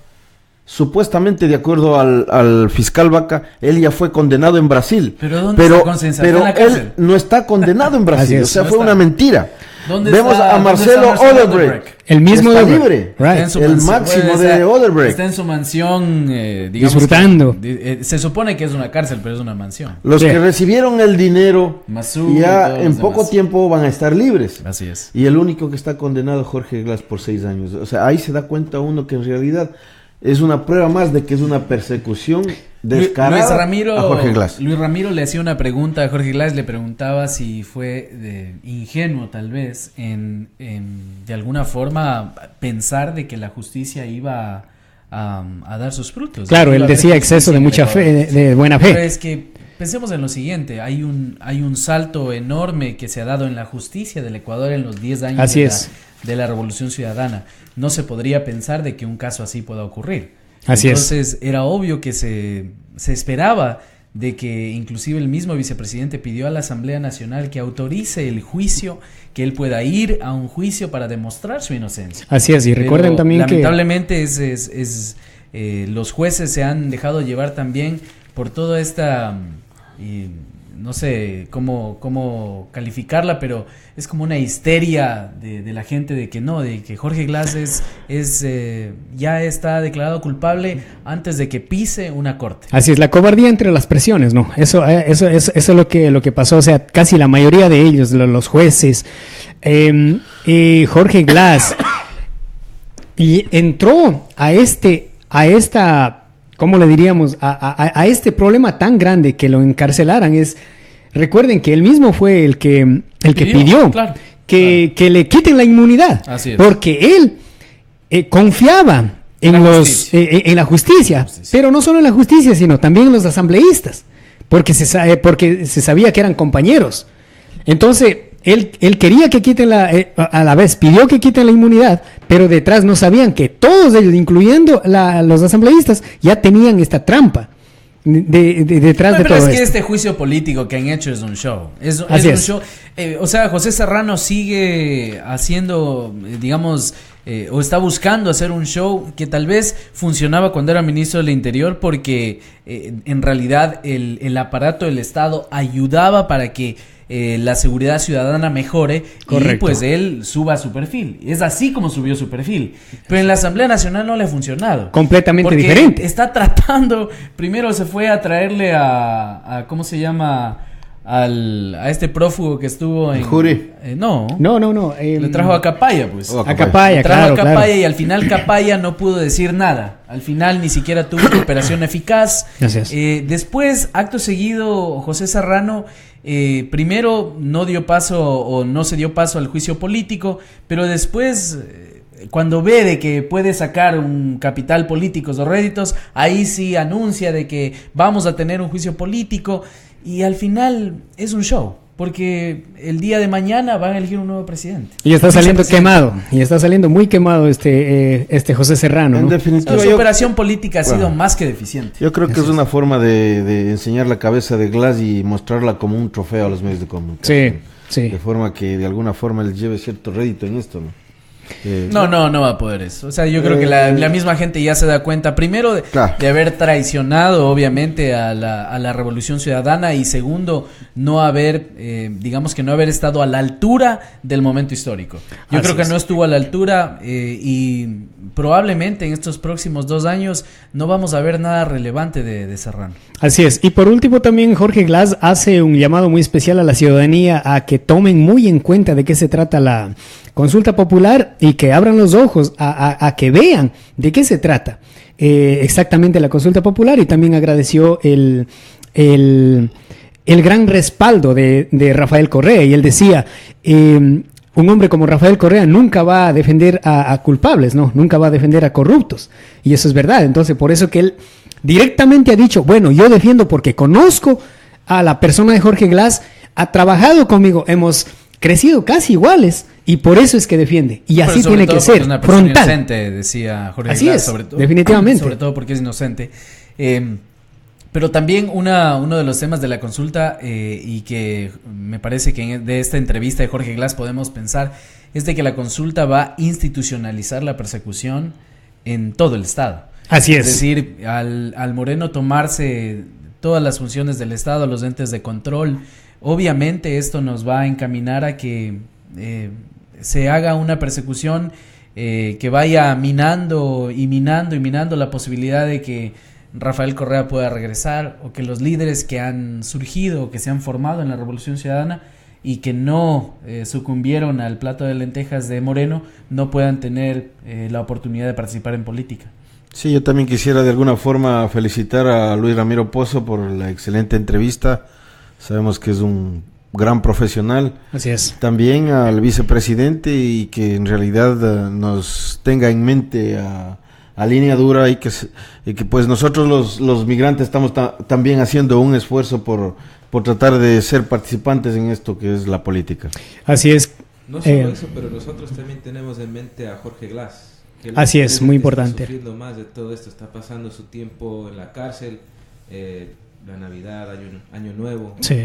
supuestamente de acuerdo al fiscal Vaca, él ya fue condenado en Brasil. ¿Pero dónde está Conceizao? Pero él no está condenado en Brasil, o sea, fue una mentira. Vemos a Marcelo Odebrecht. El mismo está libre. Right. El máximo de Odebrecht. Está en su mansión, digamos, disfrutando. Se supone que es una cárcel, pero es una mansión. Los que recibieron el dinero ya en poco tiempo van a estar libres. Así es. Y el único que está condenado, Jorge Glass, por 6 años. O sea, ahí se da cuenta uno que en realidad es una prueba más de que es una persecución descarada a Jorge Glass. Luis Ramiro le hacía una pregunta a Jorge Glass, le preguntaba si fue ingenuo tal vez en de alguna forma pensar de que la justicia iba a dar sus frutos. Claro, él decía exceso de mucha fe, de buena fe. Pero es que pensemos en lo siguiente, hay un salto enorme que se ha dado en la justicia del Ecuador en los 10 años de la Revolución Ciudadana. No se podría pensar de que un caso así pueda ocurrir. Entonces era obvio que se esperaba de que inclusive el mismo vicepresidente pidió a la Asamblea Nacional que autorice el juicio, que él pueda ir a un juicio para demostrar su inocencia. Así es, y recuerden también lamentablemente los jueces se han dejado llevar también por toda esta... no sé cómo calificarla, pero es como una histeria de la gente de que Jorge Glass ya está declarado culpable antes de que pise una corte. Así es, la cobardía entre las presiones, ¿no? Eso es lo que pasó, o sea, casi la mayoría de ellos, los jueces, Jorge Glass, y entró a esta, ¿cómo le diríamos? A este problema tan grande que lo encarcelaran. Recuerden que él mismo fue el que pidió que le quiten la inmunidad. Así es. Porque él confiaba en la justicia, pero no solo en la justicia, sino también en los asambleístas, porque se sabía que eran compañeros. Entonces, él quería que quiten a la vez pidió que quiten la inmunidad, pero detrás no sabían que todos ellos, incluyendo los asambleístas, ya tenían esta trampa detrás de todo esto. Pero es que este juicio político que han hecho es un show. Es un show. O sea, José Serrano sigue haciendo, digamos, o está buscando hacer un show que tal vez funcionaba cuando era ministro del Interior, porque en realidad el aparato del Estado ayudaba para que la seguridad ciudadana mejore. Correcto. Y pues él suba su perfil. Es así como subió su perfil. Pero en la Asamblea Nacional no le ha funcionado. Completamente diferente. Está tratando, primero se fue a traerle a ¿cómo se llama? A este prófugo que estuvo en... ¿Juri? No. Le trajo a Capaya, pues. A Capaya, trajo a Capaya, y al final Capaya no pudo decir nada. Al final ni siquiera tuvo una operación eficaz. Gracias. Después, acto seguido, José Serrano primero no se dio paso al juicio político, pero después... cuando ve de que puede sacar un capital político o réditos, ahí sí anuncia de que vamos a tener un juicio político, y al final es un show, porque el día de mañana van a elegir un nuevo presidente. Y está saliendo quemado, y está saliendo muy quemado este José Serrano, ¿no? En definitiva, su operación política ha sido más que deficiente. Yo creo que es una forma de enseñar la cabeza de Glass y mostrarla como un trofeo a los medios de comunicación. Sí. De forma que de alguna forma él lleve cierto rédito en esto, ¿no? No va a poder eso. O sea, yo creo que la misma gente ya se da cuenta, primero, de haber traicionado, obviamente, a la Revolución Ciudadana, y segundo, no haber estado a la altura del momento histórico. Yo creo que no estuvo a la altura, y probablemente en estos próximos 2 años no vamos a ver nada relevante de Serrano. Así es. Y por último, también Jorge Glass hace un llamado muy especial a la ciudadanía a que tomen muy en cuenta de qué se trata la consulta popular, y que abran los ojos a que vean de qué se trata exactamente la consulta popular. Y también agradeció el gran respaldo de Rafael Correa, y él decía, un hombre como Rafael Correa nunca va a defender a culpables, ¿no? Nunca va a defender a corruptos, y eso es verdad. Entonces, por eso que él directamente ha dicho, bueno, yo defiendo porque conozco a la persona de Jorge Glass, ha trabajado conmigo, hemos crecido casi iguales, y por eso es que defiende. Y así tiene que ser, una persona frontal. Inocente, decía Jorge Así Glass, es, sobre todo, definitivamente. Sobre todo porque es inocente. Pero también uno de los temas de la consulta, y que me parece que de esta entrevista de Jorge Glass podemos pensar, es de que la consulta va a institucionalizar la persecución en todo el Estado. Así es. Es decir, al Moreno tomarse todas las funciones del Estado, los entes de control, obviamente esto nos va a encaminar a que se haga una persecución que vaya minando la posibilidad de que Rafael Correa pueda regresar, o que los líderes que han surgido, que se han formado en la Revolución Ciudadana y que no sucumbieron al plato de lentejas de Moreno, no puedan tener la oportunidad de participar en política. Sí, yo también quisiera de alguna forma felicitar a Luis Ramiro Pozo por la excelente entrevista. Sabemos que es un gran profesional. Así es. También al vicepresidente, y que en realidad nos tenga en mente a Línea Dura, y que pues nosotros los migrantes estamos también haciendo un esfuerzo por tratar de ser participantes en esto que es la política. Así es. No solo eso, pero nosotros también tenemos en mente a Jorge Glass. Así es, muy importante. Está sufriendo más de todo esto, está pasando su tiempo en la cárcel, la Navidad, Año Nuevo. Sí.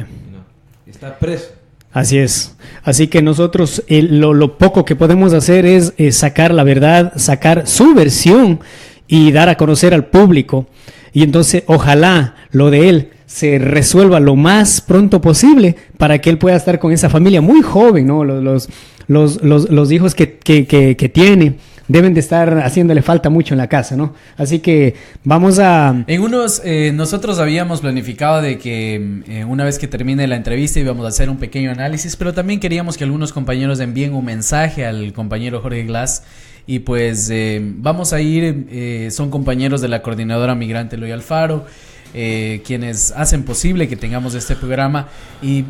Está preso. Así es. Así que nosotros lo poco que podemos hacer es sacar la verdad, sacar su versión y dar a conocer al público. Y entonces ojalá lo de él se resuelva lo más pronto posible para que él pueda estar con esa familia muy joven, ¿no? Los hijos que tiene deben de estar haciéndole falta mucho en la casa, ¿no? Así que vamos a... Nosotros habíamos planificado de que una vez que termine la entrevista íbamos a hacer un pequeño análisis, pero también queríamos que algunos compañeros envíen un mensaje al compañero Jorge Glass, y pues vamos a ir, son compañeros de la Coordinadora Migrante Eloy Alfaro, quienes hacen posible que tengamos este programa, y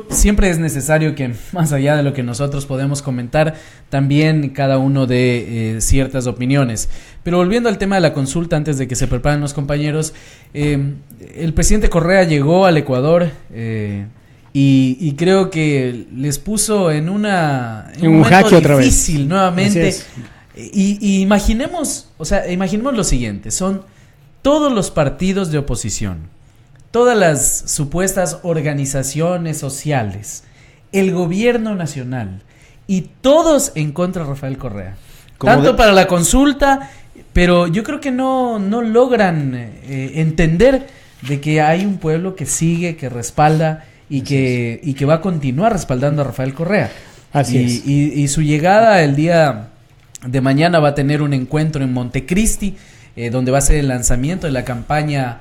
siempre es necesario que, más allá de lo que nosotros podemos comentar, también cada uno de ciertas opiniones. Pero volviendo al tema de la consulta, antes de que se preparen los compañeros, el presidente Correa llegó al Ecuador, y creo que les puso en un jaque otra vez difícil nuevamente. Y imaginemos lo siguiente: son todos los partidos de oposición, todas las supuestas organizaciones sociales, el gobierno nacional, y todos en contra de Rafael Correa. Tanto para la consulta, pero yo creo que no logran entender de que hay un pueblo que sigue, que respalda y que va a continuar respaldando a Rafael Correa. Así es. Y su llegada el día de mañana va a tener un encuentro en Montecristi, donde va a ser el lanzamiento de la campaña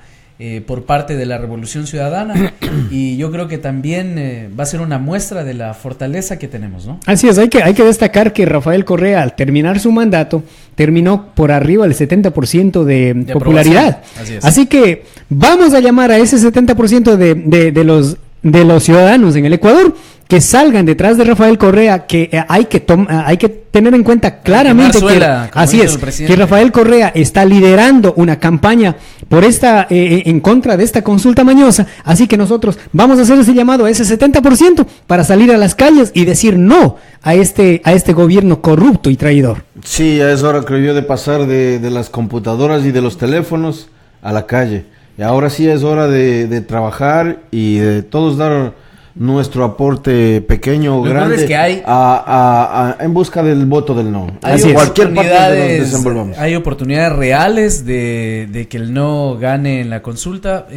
por parte de la Revolución Ciudadana, y yo creo que también va a ser una muestra de la fortaleza que tenemos, ¿no? Así es, hay que destacar que Rafael Correa, al terminar su mandato, terminó por arriba del 70% de popularidad. Así que vamos a llamar a ese 70% de los ciudadanos en el Ecuador que salgan detrás de Rafael Correa, que hay que tener en cuenta claramente que Rafael Correa está liderando una campaña por en contra de esta consulta mañosa. Así que nosotros vamos a hacer ese llamado a ese 70% para salir a las calles y decir no a este gobierno corrupto y traidor. Sí, ya es hora, creo yo, de pasar de las computadoras y de los teléfonos a la calle. Y ahora sí es hora de trabajar y de todos dar nuestro aporte pequeño o grande es que en busca del voto del no. Hay cualquier parte donde nos desenvolvamos. Hay oportunidades reales de que el no gane en la consulta,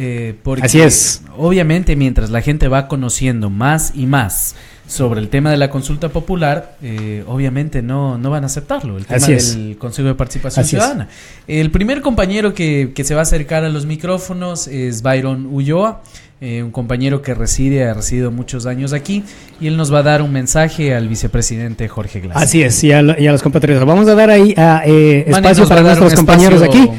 porque así es. Obviamente mientras la gente va conociendo más y más sobre el tema de la consulta popular, obviamente no van a aceptarlo, el tema del Consejo de Participación Ciudadana. El primer compañero que se va a acercar a los micrófonos es Byron Ulloa, un compañero que ha residido muchos años aquí, y él nos va a dar un mensaje al vicepresidente Jorge Glass. Así es, y a los compatriotas. Vamos a dar ahí espacio para nuestros compañeros aquí.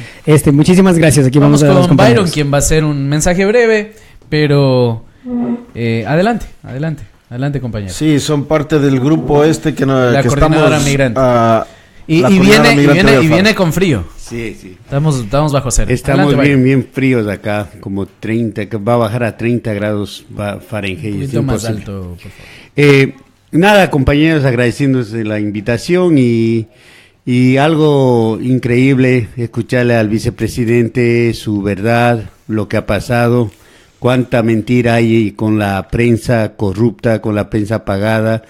Muchísimas gracias. Aquí vamos a dar a los compañeros. Byron, quien va a hacer un mensaje breve, pero Adelante, compañero. Sí, son parte del grupo que la que coordinadora estamos, migrante. Y viene con frío. Sí. Estamos bajo cero. Estamos Adelante, bien fríos acá, como 30, que va a bajar a 30 grados Fahrenheit. un poquito más alto, por favor. Nada, compañeros, agradeciéndose la invitación y algo increíble escucharle al vicepresidente su verdad, lo que ha pasado, cuánta mentira hay con la prensa corrupta, con la prensa apagada.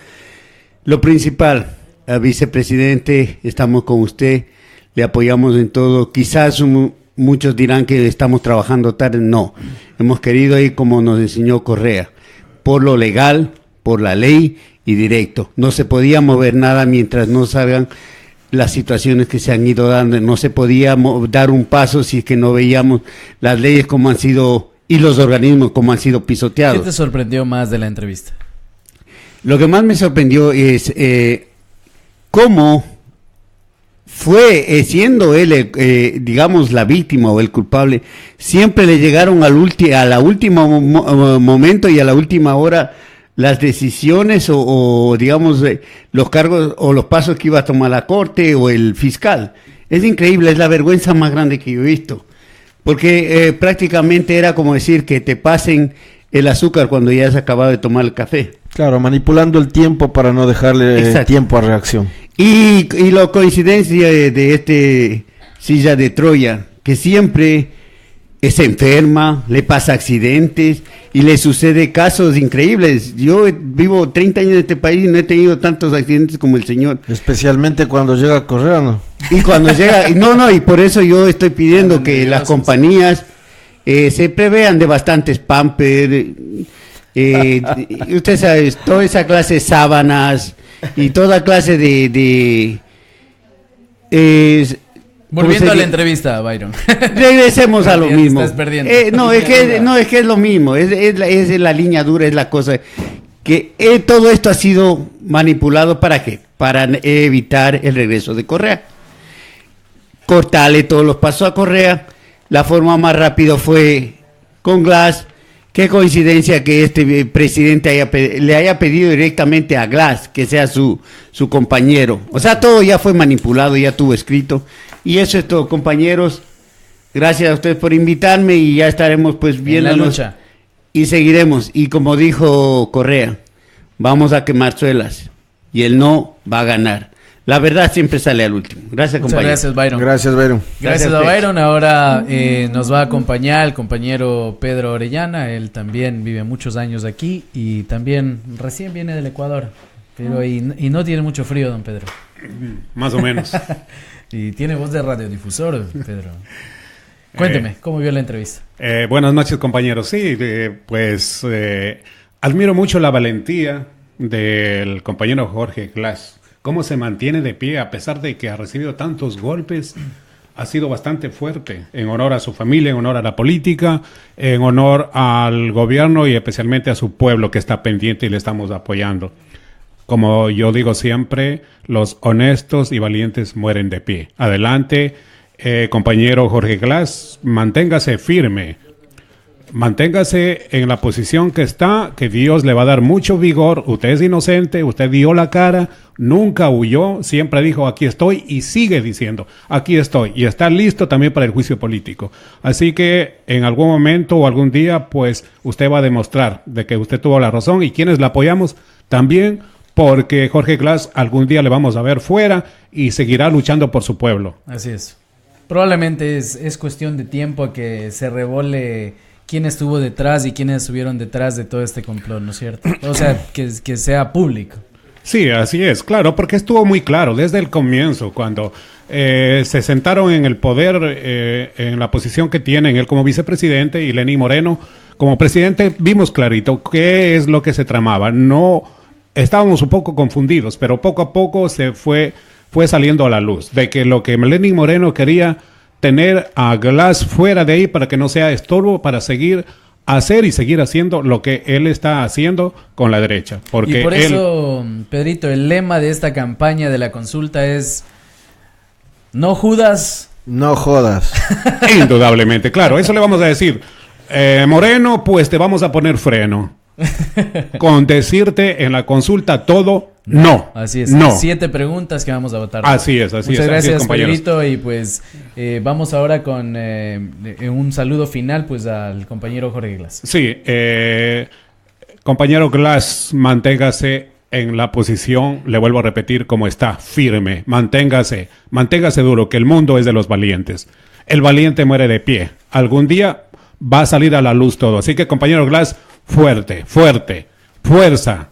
Lo principal, vicepresidente, estamos con usted, le apoyamos en todo. Quizás muchos dirán que estamos trabajando tarde, no. Hemos querido ir como nos enseñó Correa, por lo legal, por la ley y directo. No se podía mover nada mientras no salgan las situaciones que se han ido dando. No se podía dar un paso si es que no veíamos las leyes como han sido y los organismos como han sido pisoteados. ¿Qué te sorprendió más de la entrevista? Lo que más me sorprendió es cómo fue, siendo él, digamos, la víctima o el culpable, siempre le llegaron al último momento y a la última hora las decisiones o digamos, los cargos o los pasos que iba a tomar la corte o el fiscal. Es increíble, es la vergüenza más grande que yo he visto. Porque prácticamente era como decir que te pasen el azúcar cuando ya has acabado de tomar el café. Claro, manipulando el tiempo para no dejarle tiempo a reacción. Y la coincidencia de silla de Troya, que siempre se enferma, le pasa accidentes y le sucede casos increíbles. Yo vivo 30 años en este país y no he tenido tantos accidentes como el señor. Especialmente cuando llega Correa, ¿no? Y cuando llega, y por eso yo estoy pidiendo que las compañías se prevean de bastantes Pampers, usted sabe, toda esa clase de sábanas y toda clase Volviendo a la entrevista, Byron. Regresemos a lo mismo. Estás perdiendo. Es que es lo mismo. Es la línea dura, es la cosa. Que todo esto ha sido manipulado ¿para qué? Para evitar el regreso de Correa. Cortarle todos los pasos a Correa. La forma más rápida fue con Glass. Qué coincidencia que este presidente le haya pedido directamente a Glass que sea su compañero. O sea, todo ya fue manipulado, ya tuvo escrito. Y eso es todo, compañeros. Gracias a ustedes por invitarme y ya estaremos pues viendo la lucha. Y seguiremos. Y como dijo Correa, vamos a quemar suelas. Y el no va a ganar. La verdad siempre sale al último. Gracias, compañero. Gracias, Byron. Gracias, Byron. Gracias a Byron. Ahora nos va a acompañar el compañero Pedro Orellana. Él también vive muchos años aquí y también recién viene del Ecuador. Pero y no tiene mucho frío, don Pedro. Más o menos. Y tiene voz de radiodifusor, Pedro. Cuénteme, ¿cómo vio la entrevista? Buenas noches, compañeros. Sí, admiro mucho la valentía del compañero Jorge Glass. Cómo se mantiene de pie a pesar de que ha recibido tantos golpes. Ha sido bastante fuerte en honor a su familia, en honor a la política, en honor al gobierno y especialmente a su pueblo que está pendiente y le estamos apoyando. Como yo digo siempre, los honestos y valientes mueren de pie. Adelante, compañero Jorge Glass, manténgase firme. Manténgase en la posición que está, que Dios le va a dar mucho vigor. Usted es inocente, usted dio la cara, nunca huyó, siempre dijo aquí estoy y sigue diciendo aquí estoy y está listo también para el juicio político. Así que en algún momento o algún día pues usted va a demostrar de que usted tuvo la razón y quienes la apoyamos también, porque Jorge Glass algún día le vamos a ver fuera y seguirá luchando por su pueblo. Así es. Probablemente es cuestión de tiempo a que se revole quién estuvo detrás y quiénes estuvieron detrás de todo este complot, ¿no es cierto? O sea, que sea público. Sí, así es, claro, porque estuvo muy claro desde el comienzo, cuando se sentaron en el poder, en la posición que tienen, él como vicepresidente y Lenín Moreno como presidente, vimos clarito qué es lo que se tramaba. No, estábamos un poco confundidos, pero poco a poco se fue saliendo a la luz, de que lo que Lenín Moreno quería tener a Glass fuera de ahí para que no sea estorbo para seguir haciendo lo que él está haciendo con la derecha. Porque y por eso, Pedrito, el lema de esta campaña de la consulta es no Judas, no jodas. Indudablemente, claro, eso le vamos a decir. Moreno, pues te vamos a poner freno. Con decirte en la consulta todo, no. Así es. No. 7 preguntas que vamos a votar. Así es, así Muchas es. gracias, así es, Pedrito. Y pues vamos ahora con un saludo final pues al compañero Jorge Glass. Sí, compañero Glass, manténgase en la posición, le vuelvo a repetir, como está, firme. Manténgase duro, que el mundo es de los valientes. El valiente muere de pie. Algún día va a salir a la luz todo. Así que, compañero Glass, fuerte, fuerza.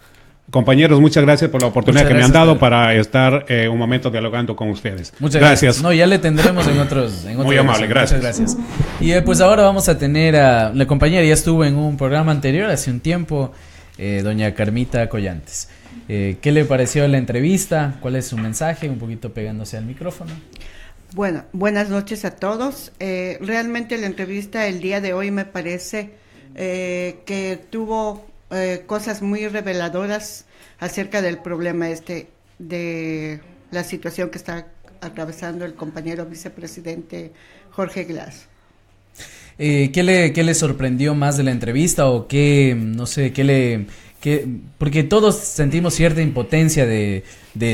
Compañeros, muchas gracias por la oportunidad que me han dado para estar un momento dialogando con ustedes. Muchas gracias. No, ya le tendremos en otros. Muy amable, gracias. Muchas gracias. Y pues ahora vamos a tener a la compañera, ya estuvo en un programa anterior hace un tiempo, doña Carmita Collantes. ¿Qué le pareció la entrevista? ¿Cuál es su mensaje? Un poquito pegándose al micrófono. Bueno, buenas noches a todos. Realmente la entrevista el día de hoy me parece que tuvo cosas muy reveladoras acerca del problema de la situación que está atravesando el compañero vicepresidente Jorge Glass. ¿Qué le sorprendió más de la entrevista o qué, no sé, porque todos sentimos cierta impotencia de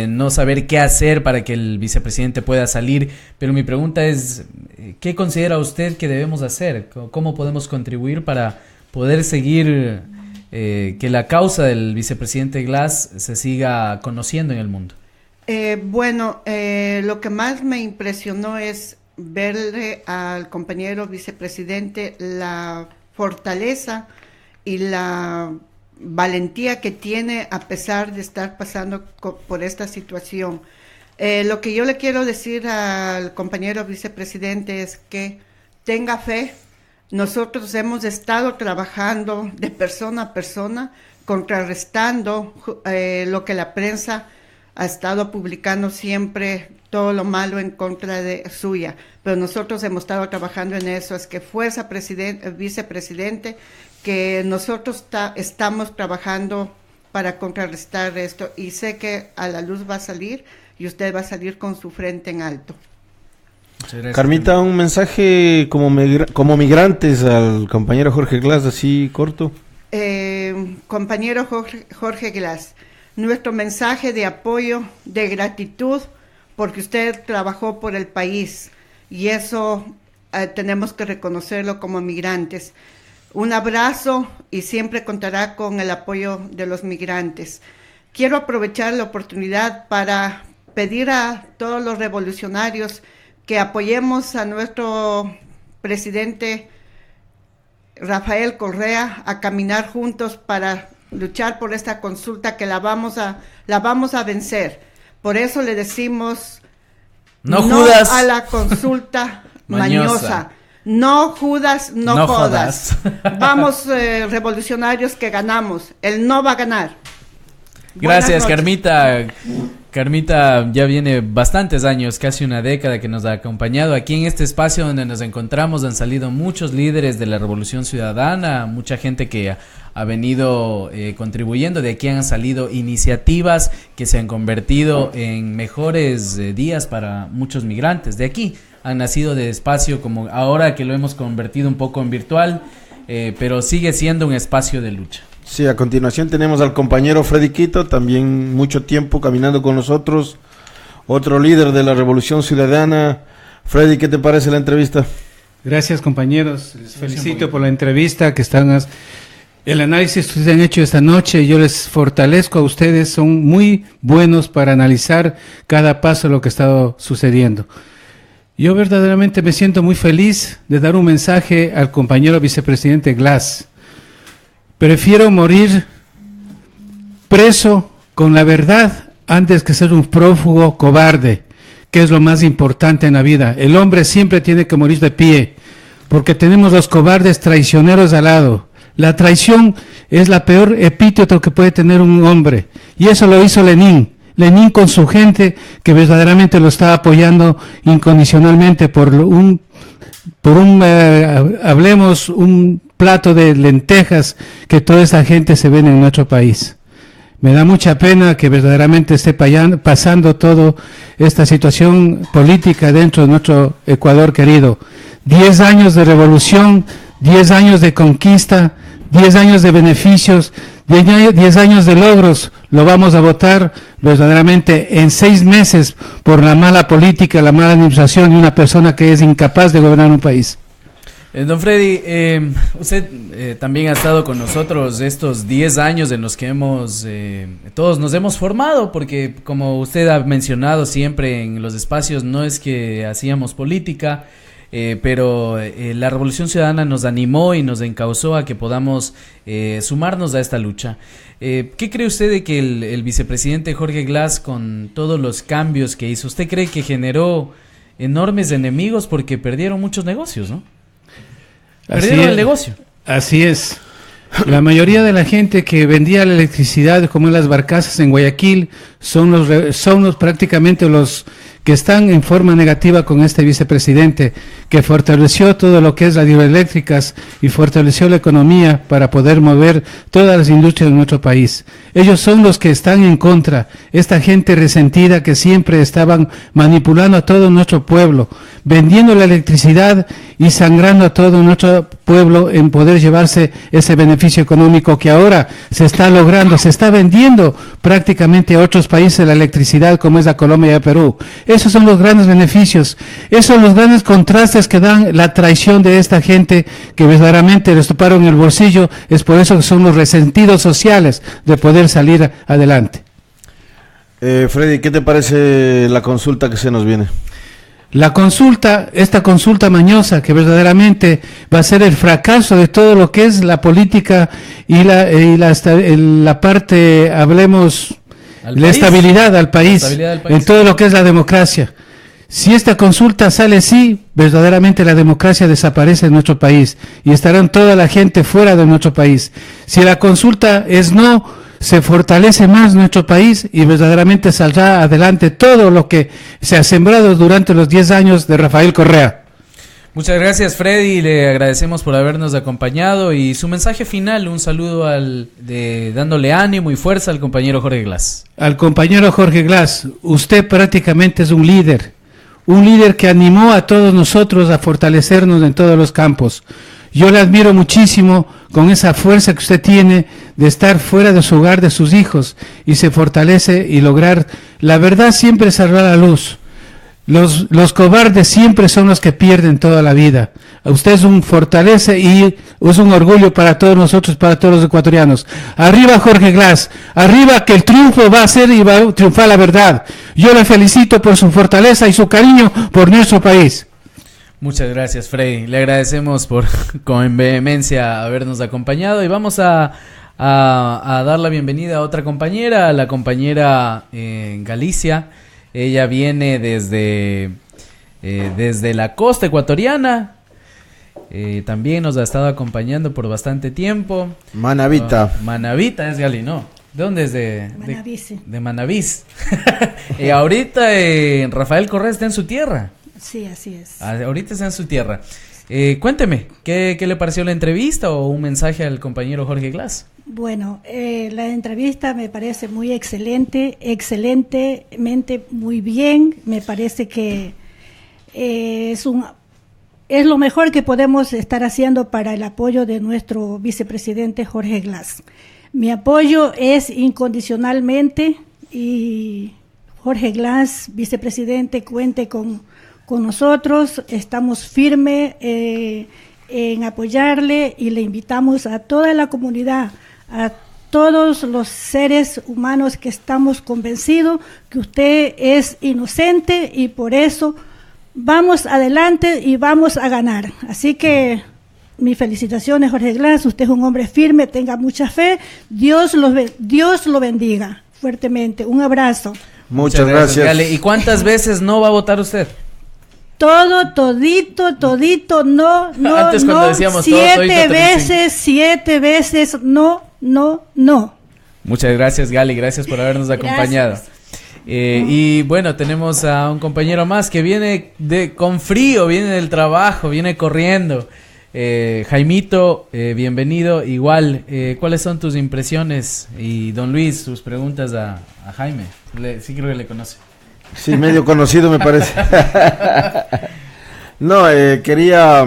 no saber qué hacer para que el vicepresidente pueda salir, pero mi pregunta es, ¿qué considera usted que debemos hacer? ¿Cómo podemos contribuir para poder seguir que la causa del vicepresidente Glass se siga conociendo en el mundo? Lo que más me impresionó es verle al compañero vicepresidente la fortaleza y la valentía que tiene a pesar de estar pasando por esta situación. Lo que yo le quiero decir al compañero vicepresidente es que tenga fe. Nosotros hemos estado trabajando de persona a persona, contrarrestando lo que la prensa ha estado publicando siempre, todo lo malo en contra de suya, pero nosotros hemos estado trabajando en eso. Es que fuerza, vicepresidente, que nosotros estamos trabajando para contrarrestar esto, y sé que a la luz va a salir y usted va a salir con su frente en alto. Carmita, un mensaje como migrantes al compañero Jorge Glass, así corto. Compañero Jorge Glass, nuestro mensaje de apoyo, de gratitud, porque usted trabajó por el país y eso tenemos que reconocerlo como migrantes. Un abrazo y siempre contará con el apoyo de los migrantes. Quiero aprovechar la oportunidad para pedir a todos los revolucionarios que apoyemos a nuestro presidente Rafael Correa a caminar juntos para luchar por esta consulta que la vamos a vencer. Por eso le decimos no Judas a la consulta mañosa. No Judas, no jodas. Vamos, revolucionarios, que ganamos. El no va a ganar. Gracias, Carmita. Carmita ya viene bastantes años, casi una década que nos ha acompañado. Aquí en este espacio donde nos encontramos han salido muchos líderes de la Revolución Ciudadana, mucha gente que ha venido contribuyendo. De aquí han salido iniciativas que se han convertido en mejores días para muchos migrantes. De aquí han nacido de espacio, como ahora que lo hemos convertido un poco en virtual, pero sigue siendo un espacio de lucha. Sí, a continuación tenemos al compañero Freddy Quito, también mucho tiempo caminando con nosotros, otro líder de la Revolución Ciudadana. Freddy, ¿qué te parece la entrevista? Gracias, compañeros, les felicito por la entrevista que están, el análisis que ustedes han hecho esta noche. Yo les fortalezco a ustedes, son muy buenos para analizar cada paso de lo que ha estado sucediendo. Yo verdaderamente me siento muy feliz de dar un mensaje al compañero vicepresidente Glass. Prefiero morir preso con la verdad antes que ser un prófugo cobarde, que es lo más importante en la vida. El hombre siempre tiene que morir de pie, porque tenemos los cobardes traicioneros al lado. La traición es la peor epíteto que puede tener un hombre, y eso lo hizo Lenin. Lenin con su gente, que verdaderamente lo está apoyando incondicionalmente hablemos, un plato de lentejas que toda esa gente se ven en nuestro país. Me da mucha pena que verdaderamente esté pasando toda esta situación política dentro de nuestro Ecuador querido. 10 años de revolución, 10 años de conquista, 10 años de beneficios, 10 años de logros, lo vamos a votar verdaderamente en 6 meses por la mala política, la mala administración de una persona que es incapaz de gobernar un país. Don Freddy, usted también ha estado con nosotros estos 10 años en los que todos nos hemos formado, porque como usted ha mencionado siempre en los espacios, no es que hacíamos política, pero la Revolución Ciudadana nos animó y nos encauzó a que podamos sumarnos a esta lucha. ¿Qué cree usted de que el vicepresidente Jorge Glass, con todos los cambios que hizo, usted cree que generó enormes enemigos porque perdieron muchos negocios, ¿no? Perdieron el negocio. Así es. La mayoría de la gente que vendía la electricidad, como en las barcazas en Guayaquil, son los prácticamente los que están en forma negativa con este vicepresidente, que fortaleció todo lo que es las hidroeléctricas y fortaleció la economía para poder mover todas las industrias de nuestro país. Ellos son los que están en contra, esta gente resentida que siempre estaban manipulando a todo nuestro pueblo, vendiendo la electricidad y sangrando a todo nuestro pueblo en poder llevarse ese beneficio económico que ahora se está logrando, se está vendiendo prácticamente a otros países la electricidad como es a Colombia y a Perú. Esos son los grandes beneficios, esos son los grandes contrastes que dan la traición de esta gente que verdaderamente les toparon el bolsillo. Es por eso que son los resentidos sociales de poder salir adelante. Freddy, ¿qué te parece la consulta que se nos viene? La consulta, esta consulta mañosa que verdaderamente va a ser el fracaso de todo lo que es la política y la parte, hablemos, la estabilidad al país, en todo lo que es la democracia. Si esta consulta sale sí, verdaderamente la democracia desaparece en nuestro país y estarán toda la gente fuera de nuestro país. Si la consulta es no, se fortalece más nuestro país y verdaderamente saldrá adelante todo lo que se ha sembrado durante los 10 años de Rafael Correa. Muchas gracias, Freddy, le agradecemos por habernos acompañado y su mensaje final, un saludo dándole ánimo y fuerza al compañero Jorge Glass. Al compañero Jorge Glass, usted prácticamente es un líder que animó a todos nosotros a fortalecernos en todos los campos. Yo le admiro muchísimo con esa fuerza que usted tiene de estar fuera de su hogar, de sus hijos, y se fortalece y lograr. La verdad siempre saldrá a la luz. Los cobardes siempre son los que pierden toda la vida. Usted es un fortalece y es un orgullo para todos nosotros, para todos los ecuatorianos. Arriba Jorge Glass, arriba, que el triunfo va a ser y va a triunfar la verdad. Yo le felicito por su fortaleza y su cariño por nuestro país. Muchas gracias, Freddy. Le agradecemos por con vehemencia habernos acompañado y vamos a dar la bienvenida a otra compañera, a la compañera Galicia. Ella viene desde la costa ecuatoriana. También nos ha estado acompañando por bastante tiempo. Manavita. Manavita es Gali, ¿no? ¿De dónde es? De Manavís. Ahorita Rafael Correa está en su tierra. Sí, así es. Ahorita está en su tierra. Cuénteme, ¿qué le pareció la entrevista o un mensaje al compañero Jorge Glass? Bueno, la entrevista me parece muy excelentemente muy bien. Me parece que es lo mejor que podemos estar haciendo para el apoyo de nuestro vicepresidente Jorge Glass. Mi apoyo es incondicionalmente y Jorge Glass, vicepresidente, cuente con nosotros, estamos firmes en apoyarle y le invitamos a toda la comunidad, a todos los seres humanos que estamos convencidos que usted es inocente y por eso vamos adelante y vamos a ganar. Así que mis felicitaciones, Jorge Glass, usted es un hombre firme, tenga mucha fe, Dios lo bendiga fuertemente. Un abrazo. Muchas gracias. Gale. ¿Y cuántas veces no va a votar usted? Todito, no. Antes cuando decíamos 7 veces, no. Muchas gracias, Gali, gracias por habernos acompañado. Y bueno, tenemos a un compañero más que viene con frío, viene del trabajo, viene corriendo. Jaimito, bienvenido. Igual, ¿cuáles son tus impresiones? Y don Luis, sus preguntas a Jaime. Sí creo que le conoce. Sí, medio conocido me parece. No, quería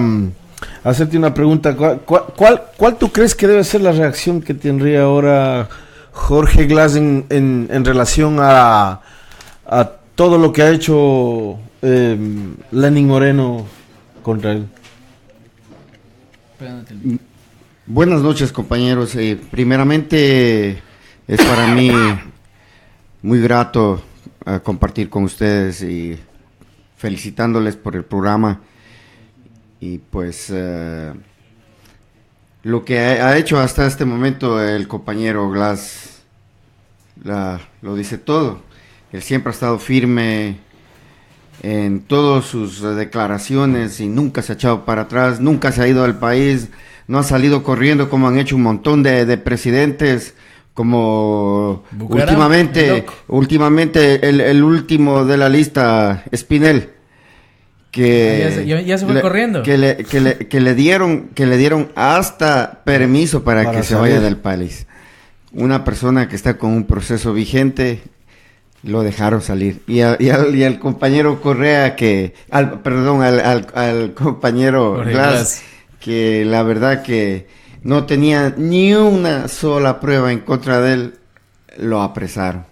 hacerte una pregunta. ¿Cuál tú crees que debe ser la reacción que tendría ahora Jorge Glass en relación a todo lo que ha hecho Lenín Moreno contra él? Buenas noches, compañeros. Primeramente, es para mí muy grato compartir con ustedes y felicitándoles por el programa. Y pues lo que ha hecho hasta este momento el compañero Glass lo dice todo. Él siempre ha estado firme en todas sus declaraciones y nunca se ha echado para atrás, nunca se ha ido del país, no ha salido corriendo como han hecho un montón de presidentes, como Bucaram, últimamente el último de la lista, Espinel, que ya se fue corriendo, que le dieron hasta permiso para que se vaya del país. Una persona que está con un proceso vigente, lo dejaron salir. Y al compañero Correa, al compañero Glass, que la verdad que no tenía ni una sola prueba en contra de él, lo apresaron.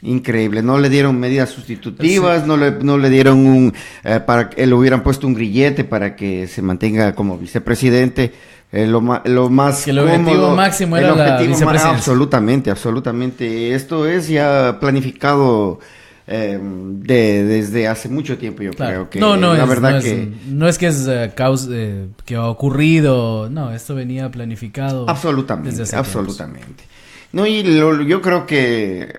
Increíble, no le dieron medidas sustitutivas, no le dieron para que le hubieran puesto un grillete para que se mantenga como vicepresidente. Lo más que el objetivo máximo era la vicepresidencia. Absolutamente. Esto es ya planificado desde hace mucho tiempo, yo creo que no es que es causa que ha ocurrido, no, esto venía planificado absolutamente. No, y yo creo que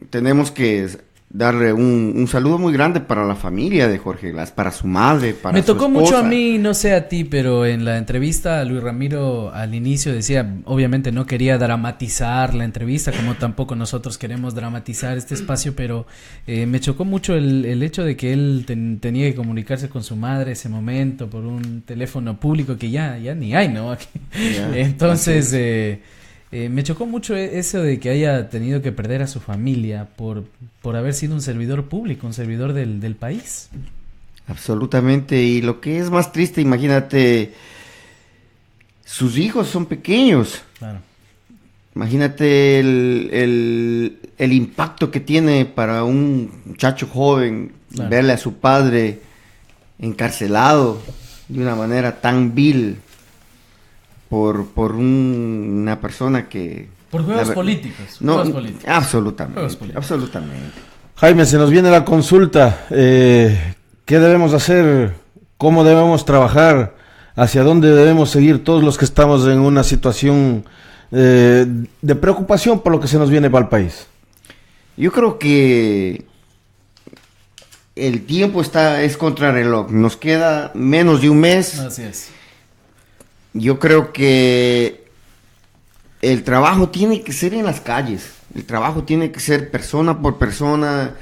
tenemos que darle un saludo muy grande para la familia de Jorge Glass, para su madre, para su esposa. Me tocó mucho a mí, no sé a ti, pero en la entrevista Luis Ramiro al inicio decía, obviamente no quería dramatizar la entrevista, como tampoco nosotros queremos dramatizar este espacio, pero me chocó mucho el hecho de que él tenía que comunicarse con su madre ese momento por un teléfono público que ya ni hay, ¿no? Entonces... me chocó mucho eso de que haya tenido que perder a su familia por haber sido un servidor público, un servidor del país. Absolutamente, y lo que es más triste, imagínate, sus hijos son pequeños. Claro. Imagínate el impacto que tiene para un muchacho joven, claro, verle a su padre encarcelado de una manera tan vil. Por una persona que... Por juegos políticos. Absolutamente. Jaime, se nos viene la consulta. ¿Qué debemos hacer? ¿Cómo debemos trabajar? ¿Hacia dónde debemos seguir todos los que estamos en una situación de preocupación por lo que se nos viene para el país? Yo creo que el tiempo es contrarreloj. Nos queda menos de un mes. Así es. Yo creo que el trabajo tiene que ser en las calles, el trabajo tiene que ser persona por persona,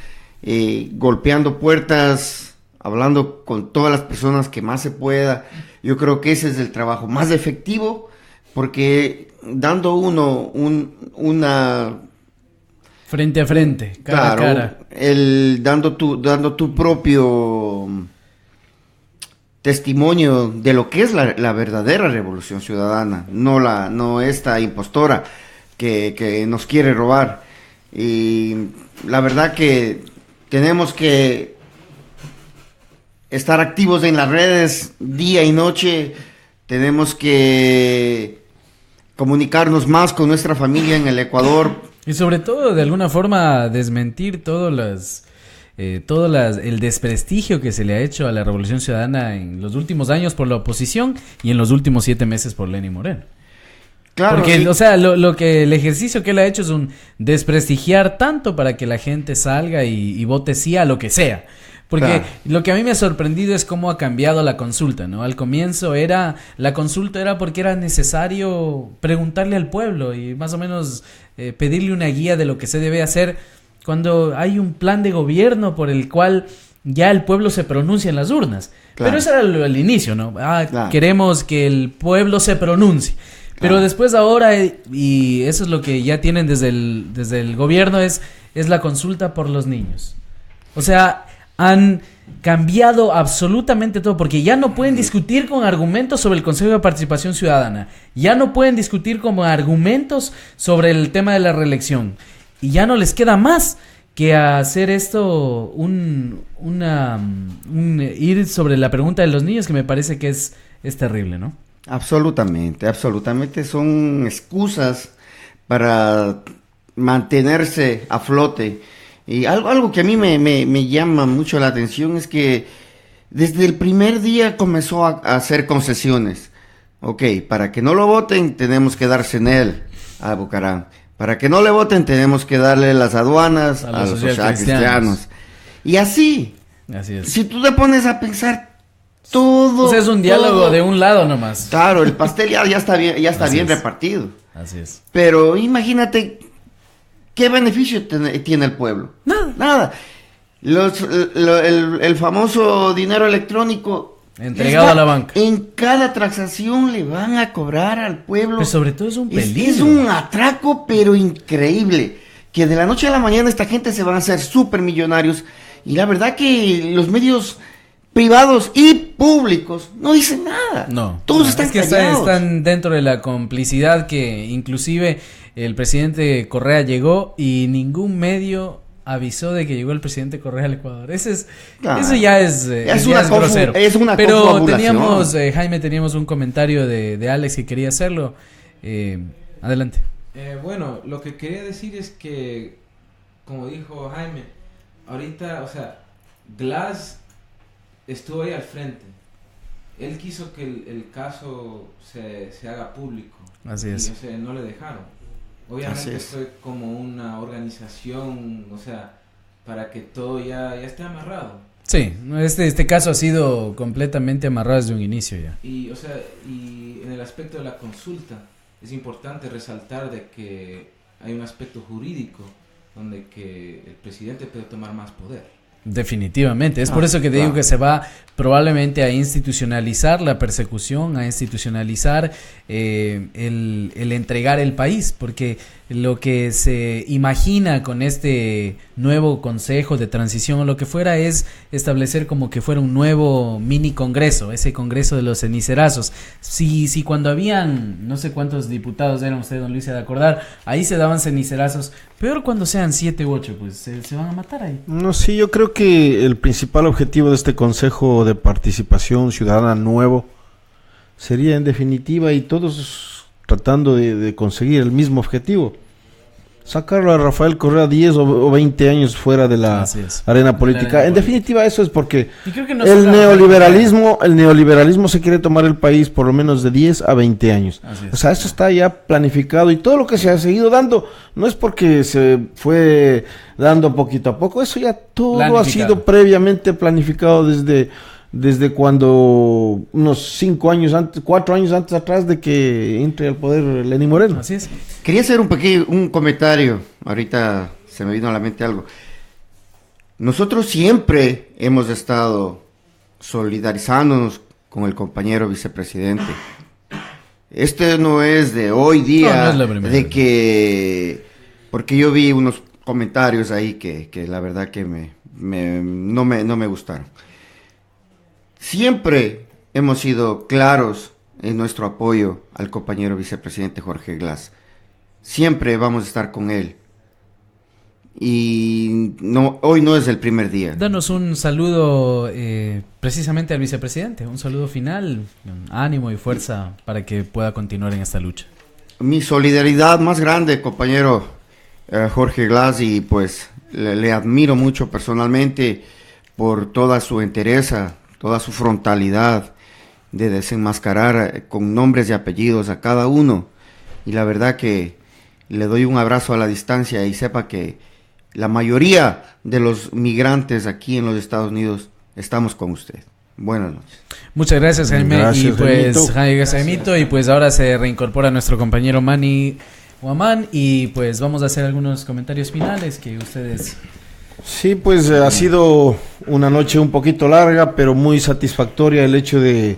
golpeando puertas, hablando con todas las personas que más se pueda. Yo creo que ese es el trabajo más efectivo, porque dando uno una... Frente a frente, cara a cara. Dando tu propio... testimonio de lo que es la verdadera revolución ciudadana, no esta impostora que nos quiere robar. Y la verdad que tenemos que estar activos en las redes día y noche, tenemos que comunicarnos más con nuestra familia en el Ecuador. Y sobre todo, de alguna forma, desmentir el desprestigio que se le ha hecho a la Revolución Ciudadana en los últimos años por la oposición y en los últimos 7 meses por Lenín Moreno. Claro. Porque, sí. o sea, el ejercicio que él ha hecho es un desprestigiar tanto para que la gente salga y vote sí a lo que sea. Porque claro, lo que a mí me ha sorprendido es cómo ha cambiado la consulta, ¿no? Al comienzo la consulta era porque era necesario preguntarle al pueblo y más o menos pedirle una guía de lo que se debe hacer cuando hay un plan de gobierno por el cual ya el pueblo se pronuncia en las urnas. Claro. Pero eso era el inicio, ¿no? Claro, queremos que el pueblo se pronuncie. Pero claro, después ahora, y eso es lo que ya tienen desde el gobierno, es la consulta por los niños. O sea, han cambiado absolutamente todo, porque ya no pueden discutir con argumentos sobre el Consejo de Participación Ciudadana, ya no pueden discutir con argumentos sobre el tema de la reelección, y ya no les queda más que hacer esto ir sobre la pregunta de los niños, que me parece que es terrible, ¿no? Absolutamente, absolutamente son excusas para mantenerse a flote. Y algo que a mí me llama mucho la atención es que desde el primer día comenzó a hacer concesiones. Ok, para que no lo voten tenemos que dar CENEL a Bucaram. Para que no le voten tenemos que darle las aduanas a los socialcristianos. Y así es. Si tú te pones a pensar todo... O sea, es un diálogo de un lado nomás. Claro, el pastel ya está bien repartido. Así es. Pero imagínate... ¿Qué beneficio tiene el pueblo? Nada. El famoso dinero electrónico entregado a la banca. En cada transacción le van a cobrar al pueblo. Pero sobre todo es un peligro. Es un atraco, pero increíble. Que de la noche a la mañana esta gente se van a hacer súper millonarios. Y la verdad que los medios privados y públicos no dicen nada. No. Todos están callados. Están dentro de la complicidad que inclusive el presidente Correa llegó y ningún medio avisó de que llegó el presidente Correa al Ecuador. Eso ya es grosero. Es una Pero teníamos, Jaime, teníamos un comentario de Alex que quería hacerlo. Adelante. Bueno, lo que quería decir es que, como dijo Jaime, ahorita, o sea, Glass estuvo ahí al frente. Él quiso que el caso se haga público. Así es. Y, o sea, no le dejaron. Obviamente fue como una organización, o sea, para que todo ya esté amarrado. Sí, este caso ha sido completamente amarrado desde un inicio ya. Y, o sea, y en el aspecto de la consulta, es importante resaltar de que hay un aspecto jurídico donde que el presidente puede tomar más poder. Definitivamente, es por eso que te digo que se va probablemente a institucionalizar la persecución, a institucionalizar el entregar el país, porque lo que se imagina con este nuevo consejo de transición o lo que fuera es establecer como que fuera un nuevo mini congreso, ese congreso de los cenicerazos. Si cuando habían no sé cuántos diputados eran, usted don Luis se ha de acordar, ahí se daban cenicerazos, peor cuando sean 7 u 8, pues se van a matar ahí. No, sí, yo creo que el principal objetivo de este Consejo de Participación Ciudadana nuevo sería en definitiva, y todos tratando de conseguir el mismo objetivo, sacarlo a Rafael Correa 10 o 20 años fuera de la arena política. En definitiva, eso es porque el neoliberalismo se quiere tomar el país por lo menos de 10 a 20 años. O sea, eso está ya planificado, y todo lo que se ha seguido dando no es porque se fue dando poquito a poco, eso ya todo ha sido previamente planificado desde cuando unos 4 años antes atrás de que entre al poder Lenín Moreno. Así es. Quería hacer un comentario, ahorita se me vino a la mente algo. Nosotros siempre hemos estado solidarizándonos con el compañero vicepresidente. Este no es de hoy día, porque yo vi unos comentarios ahí que la verdad que no me gustaron. Siempre hemos sido claros en nuestro apoyo al compañero vicepresidente Jorge Glass. Siempre vamos a estar con él. Y hoy no es el primer día. Danos un saludo precisamente al vicepresidente, un saludo final, ánimo y fuerza para que pueda continuar en esta lucha. Mi solidaridad más grande, compañero Jorge Glass, y pues le admiro mucho personalmente por toda su entereza, toda su frontalidad de desenmascarar con nombres y apellidos a cada uno. Y la verdad que le doy un abrazo a la distancia, y sepa que la mayoría de los migrantes aquí en los Estados Unidos estamos con usted. Buenas noches. Muchas gracias, Jaime. Gracias, y pues Jaimito. Y pues ahora se reincorpora nuestro compañero Manny Huamán, y pues vamos a hacer algunos comentarios finales que ustedes... Sí, pues ha sido una noche un poquito larga, pero muy satisfactoria el hecho de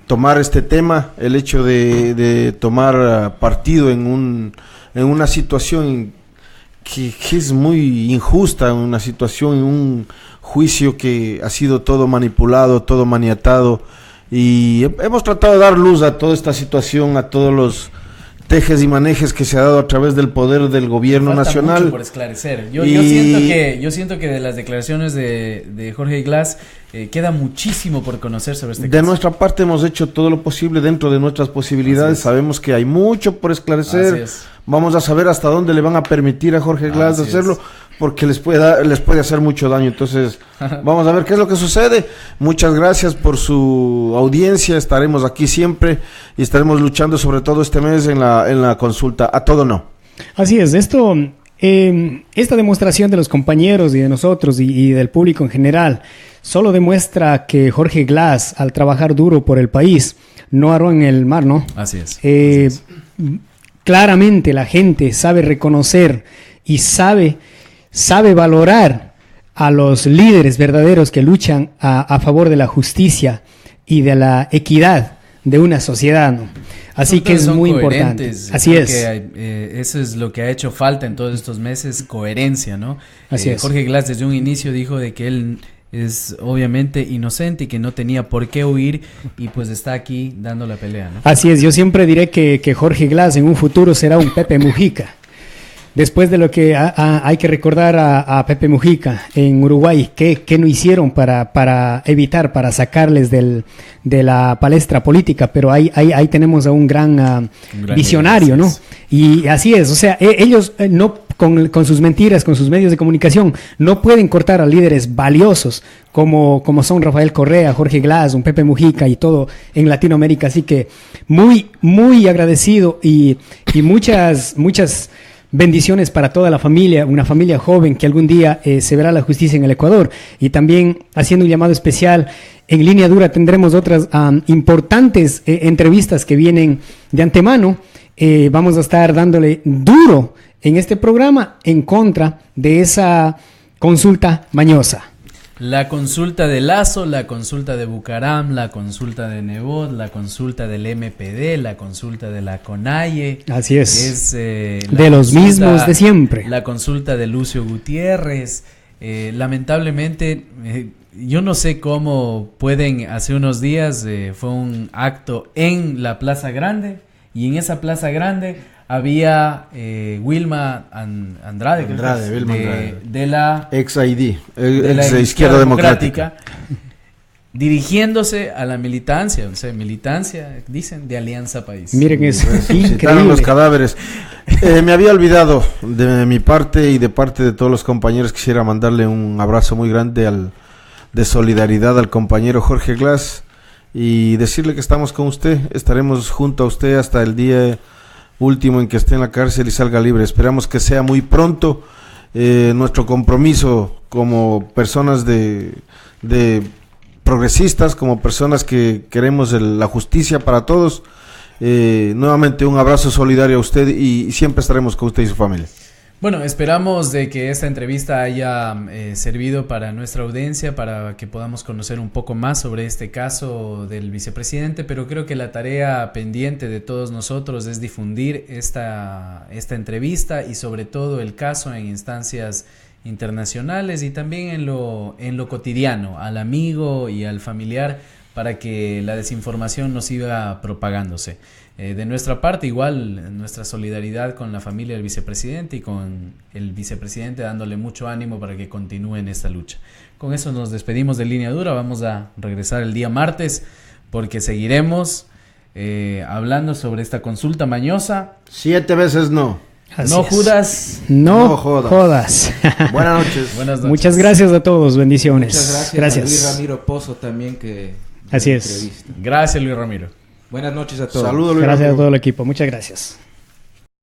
tomar este tema, el hecho de tomar partido en una situación que es muy injusta, una situación, un juicio que ha sido todo manipulado, todo maniatado, y hemos tratado de dar luz a toda esta situación, a todos los tejes y manejes que se ha dado a través del poder del gobierno nacional. Mucho por esclarecer. Yo siento que de las declaraciones de Jorge Glass queda muchísimo por conocer sobre este caso. De nuestra parte hemos hecho todo lo posible dentro de nuestras posibilidades. Sabemos que hay mucho por esclarecer. Vamos a saber hasta dónde le van a permitir a Jorge Glass hacerlo, porque les puede hacer mucho daño. Entonces, vamos a ver qué es lo que sucede. Muchas gracias por su audiencia. Estaremos aquí siempre y estaremos luchando sobre todo este mes en la consulta a todo no. Así es, esta demostración de los compañeros y de nosotros y del público en general solo demuestra que Jorge Glass, al trabajar duro por el país, no arró en el mar, ¿no? Así es. Claramente la gente sabe reconocer y sabe valorar a los líderes verdaderos que luchan a favor de la justicia y de la equidad de una sociedad, ¿no? Así que es muy importante. Así es. Eso es lo que ha hecho falta en todos estos meses, coherencia, ¿no? Así es. Jorge Glass desde un inicio dijo de que él es obviamente inocente y que no tenía por qué huir, y pues está aquí dando la pelea, ¿no? Así es, yo siempre diré que Jorge Glass en un futuro será un Pepe Mujica. Después de lo que hay que recordar a Pepe Mujica en Uruguay, ¿qué no hicieron para evitar, para sacarles de la palestra política? Pero ahí tenemos a un gran visionario, ¿no? Y así es, o sea, ellos no con sus mentiras, con sus medios de comunicación, no pueden cortar a líderes valiosos como son Rafael Correa, Jorge Glass, un Pepe Mujica y todo en Latinoamérica. Así que muy, muy agradecido y muchas bendiciones para toda la familia, una familia joven que algún día se verá la justicia en el Ecuador. Y también haciendo un llamado especial, en Línea Dura tendremos otras importantes entrevistas que vienen de antemano. Vamos a estar dándole duro en este programa en contra de esa consulta mañosa. La consulta de Lazo, la consulta de Bucaram, la consulta de Nebot, la consulta del MPD, la consulta de la CONAIE. Así es. De los mismos de siempre. La consulta de Lucio Gutiérrez. Lamentablemente, yo no sé cómo pueden, hace unos días fue un acto en la Plaza Grande, y en esa Plaza Grande había Wilma Andrade, de la ex-ID, de la Izquierda Democrática, dirigiéndose a la militancia, o sea, militancia, dicen, de Alianza País. Miren eso, increíble. Los cadáveres. Me había olvidado, de mi parte y de parte de todos los compañeros, quisiera mandarle un abrazo muy grande de solidaridad al compañero Jorge Glass y decirle que estamos con usted, estaremos junto a usted hasta el día último en que esté en la cárcel y salga libre. Esperamos que sea muy pronto. Nuestro compromiso como personas de progresistas, como personas que queremos la justicia para todos. Nuevamente un abrazo solidario a usted y siempre estaremos con usted y su familia. Bueno, esperamos de que esta entrevista haya servido para nuestra audiencia, para que podamos conocer un poco más sobre este caso del vicepresidente, pero creo que la tarea pendiente de todos nosotros es difundir esta entrevista y sobre todo el caso en instancias internacionales y también en lo cotidiano, al amigo y al familiar, para que la desinformación no siga propagándose. De nuestra parte, igual, nuestra solidaridad con la familia del vicepresidente y con el vicepresidente, dándole mucho ánimo para que continúe en esta lucha. Con eso nos despedimos de Línea Dura. Vamos a regresar el día martes porque seguiremos hablando sobre esta consulta mañosa. 7 veces no. Así no es. Judas. No jodas. Buenas noches. Buenas noches. Muchas gracias a todos. Bendiciones. Muchas gracias. A Luis Ramiro Pozo también que así la es. Entrevista. Gracias, Luis Ramiro. Buenas noches a todos. Saludos, Luis Gracias Ramiro. a todo el equipo. Muchas gracias.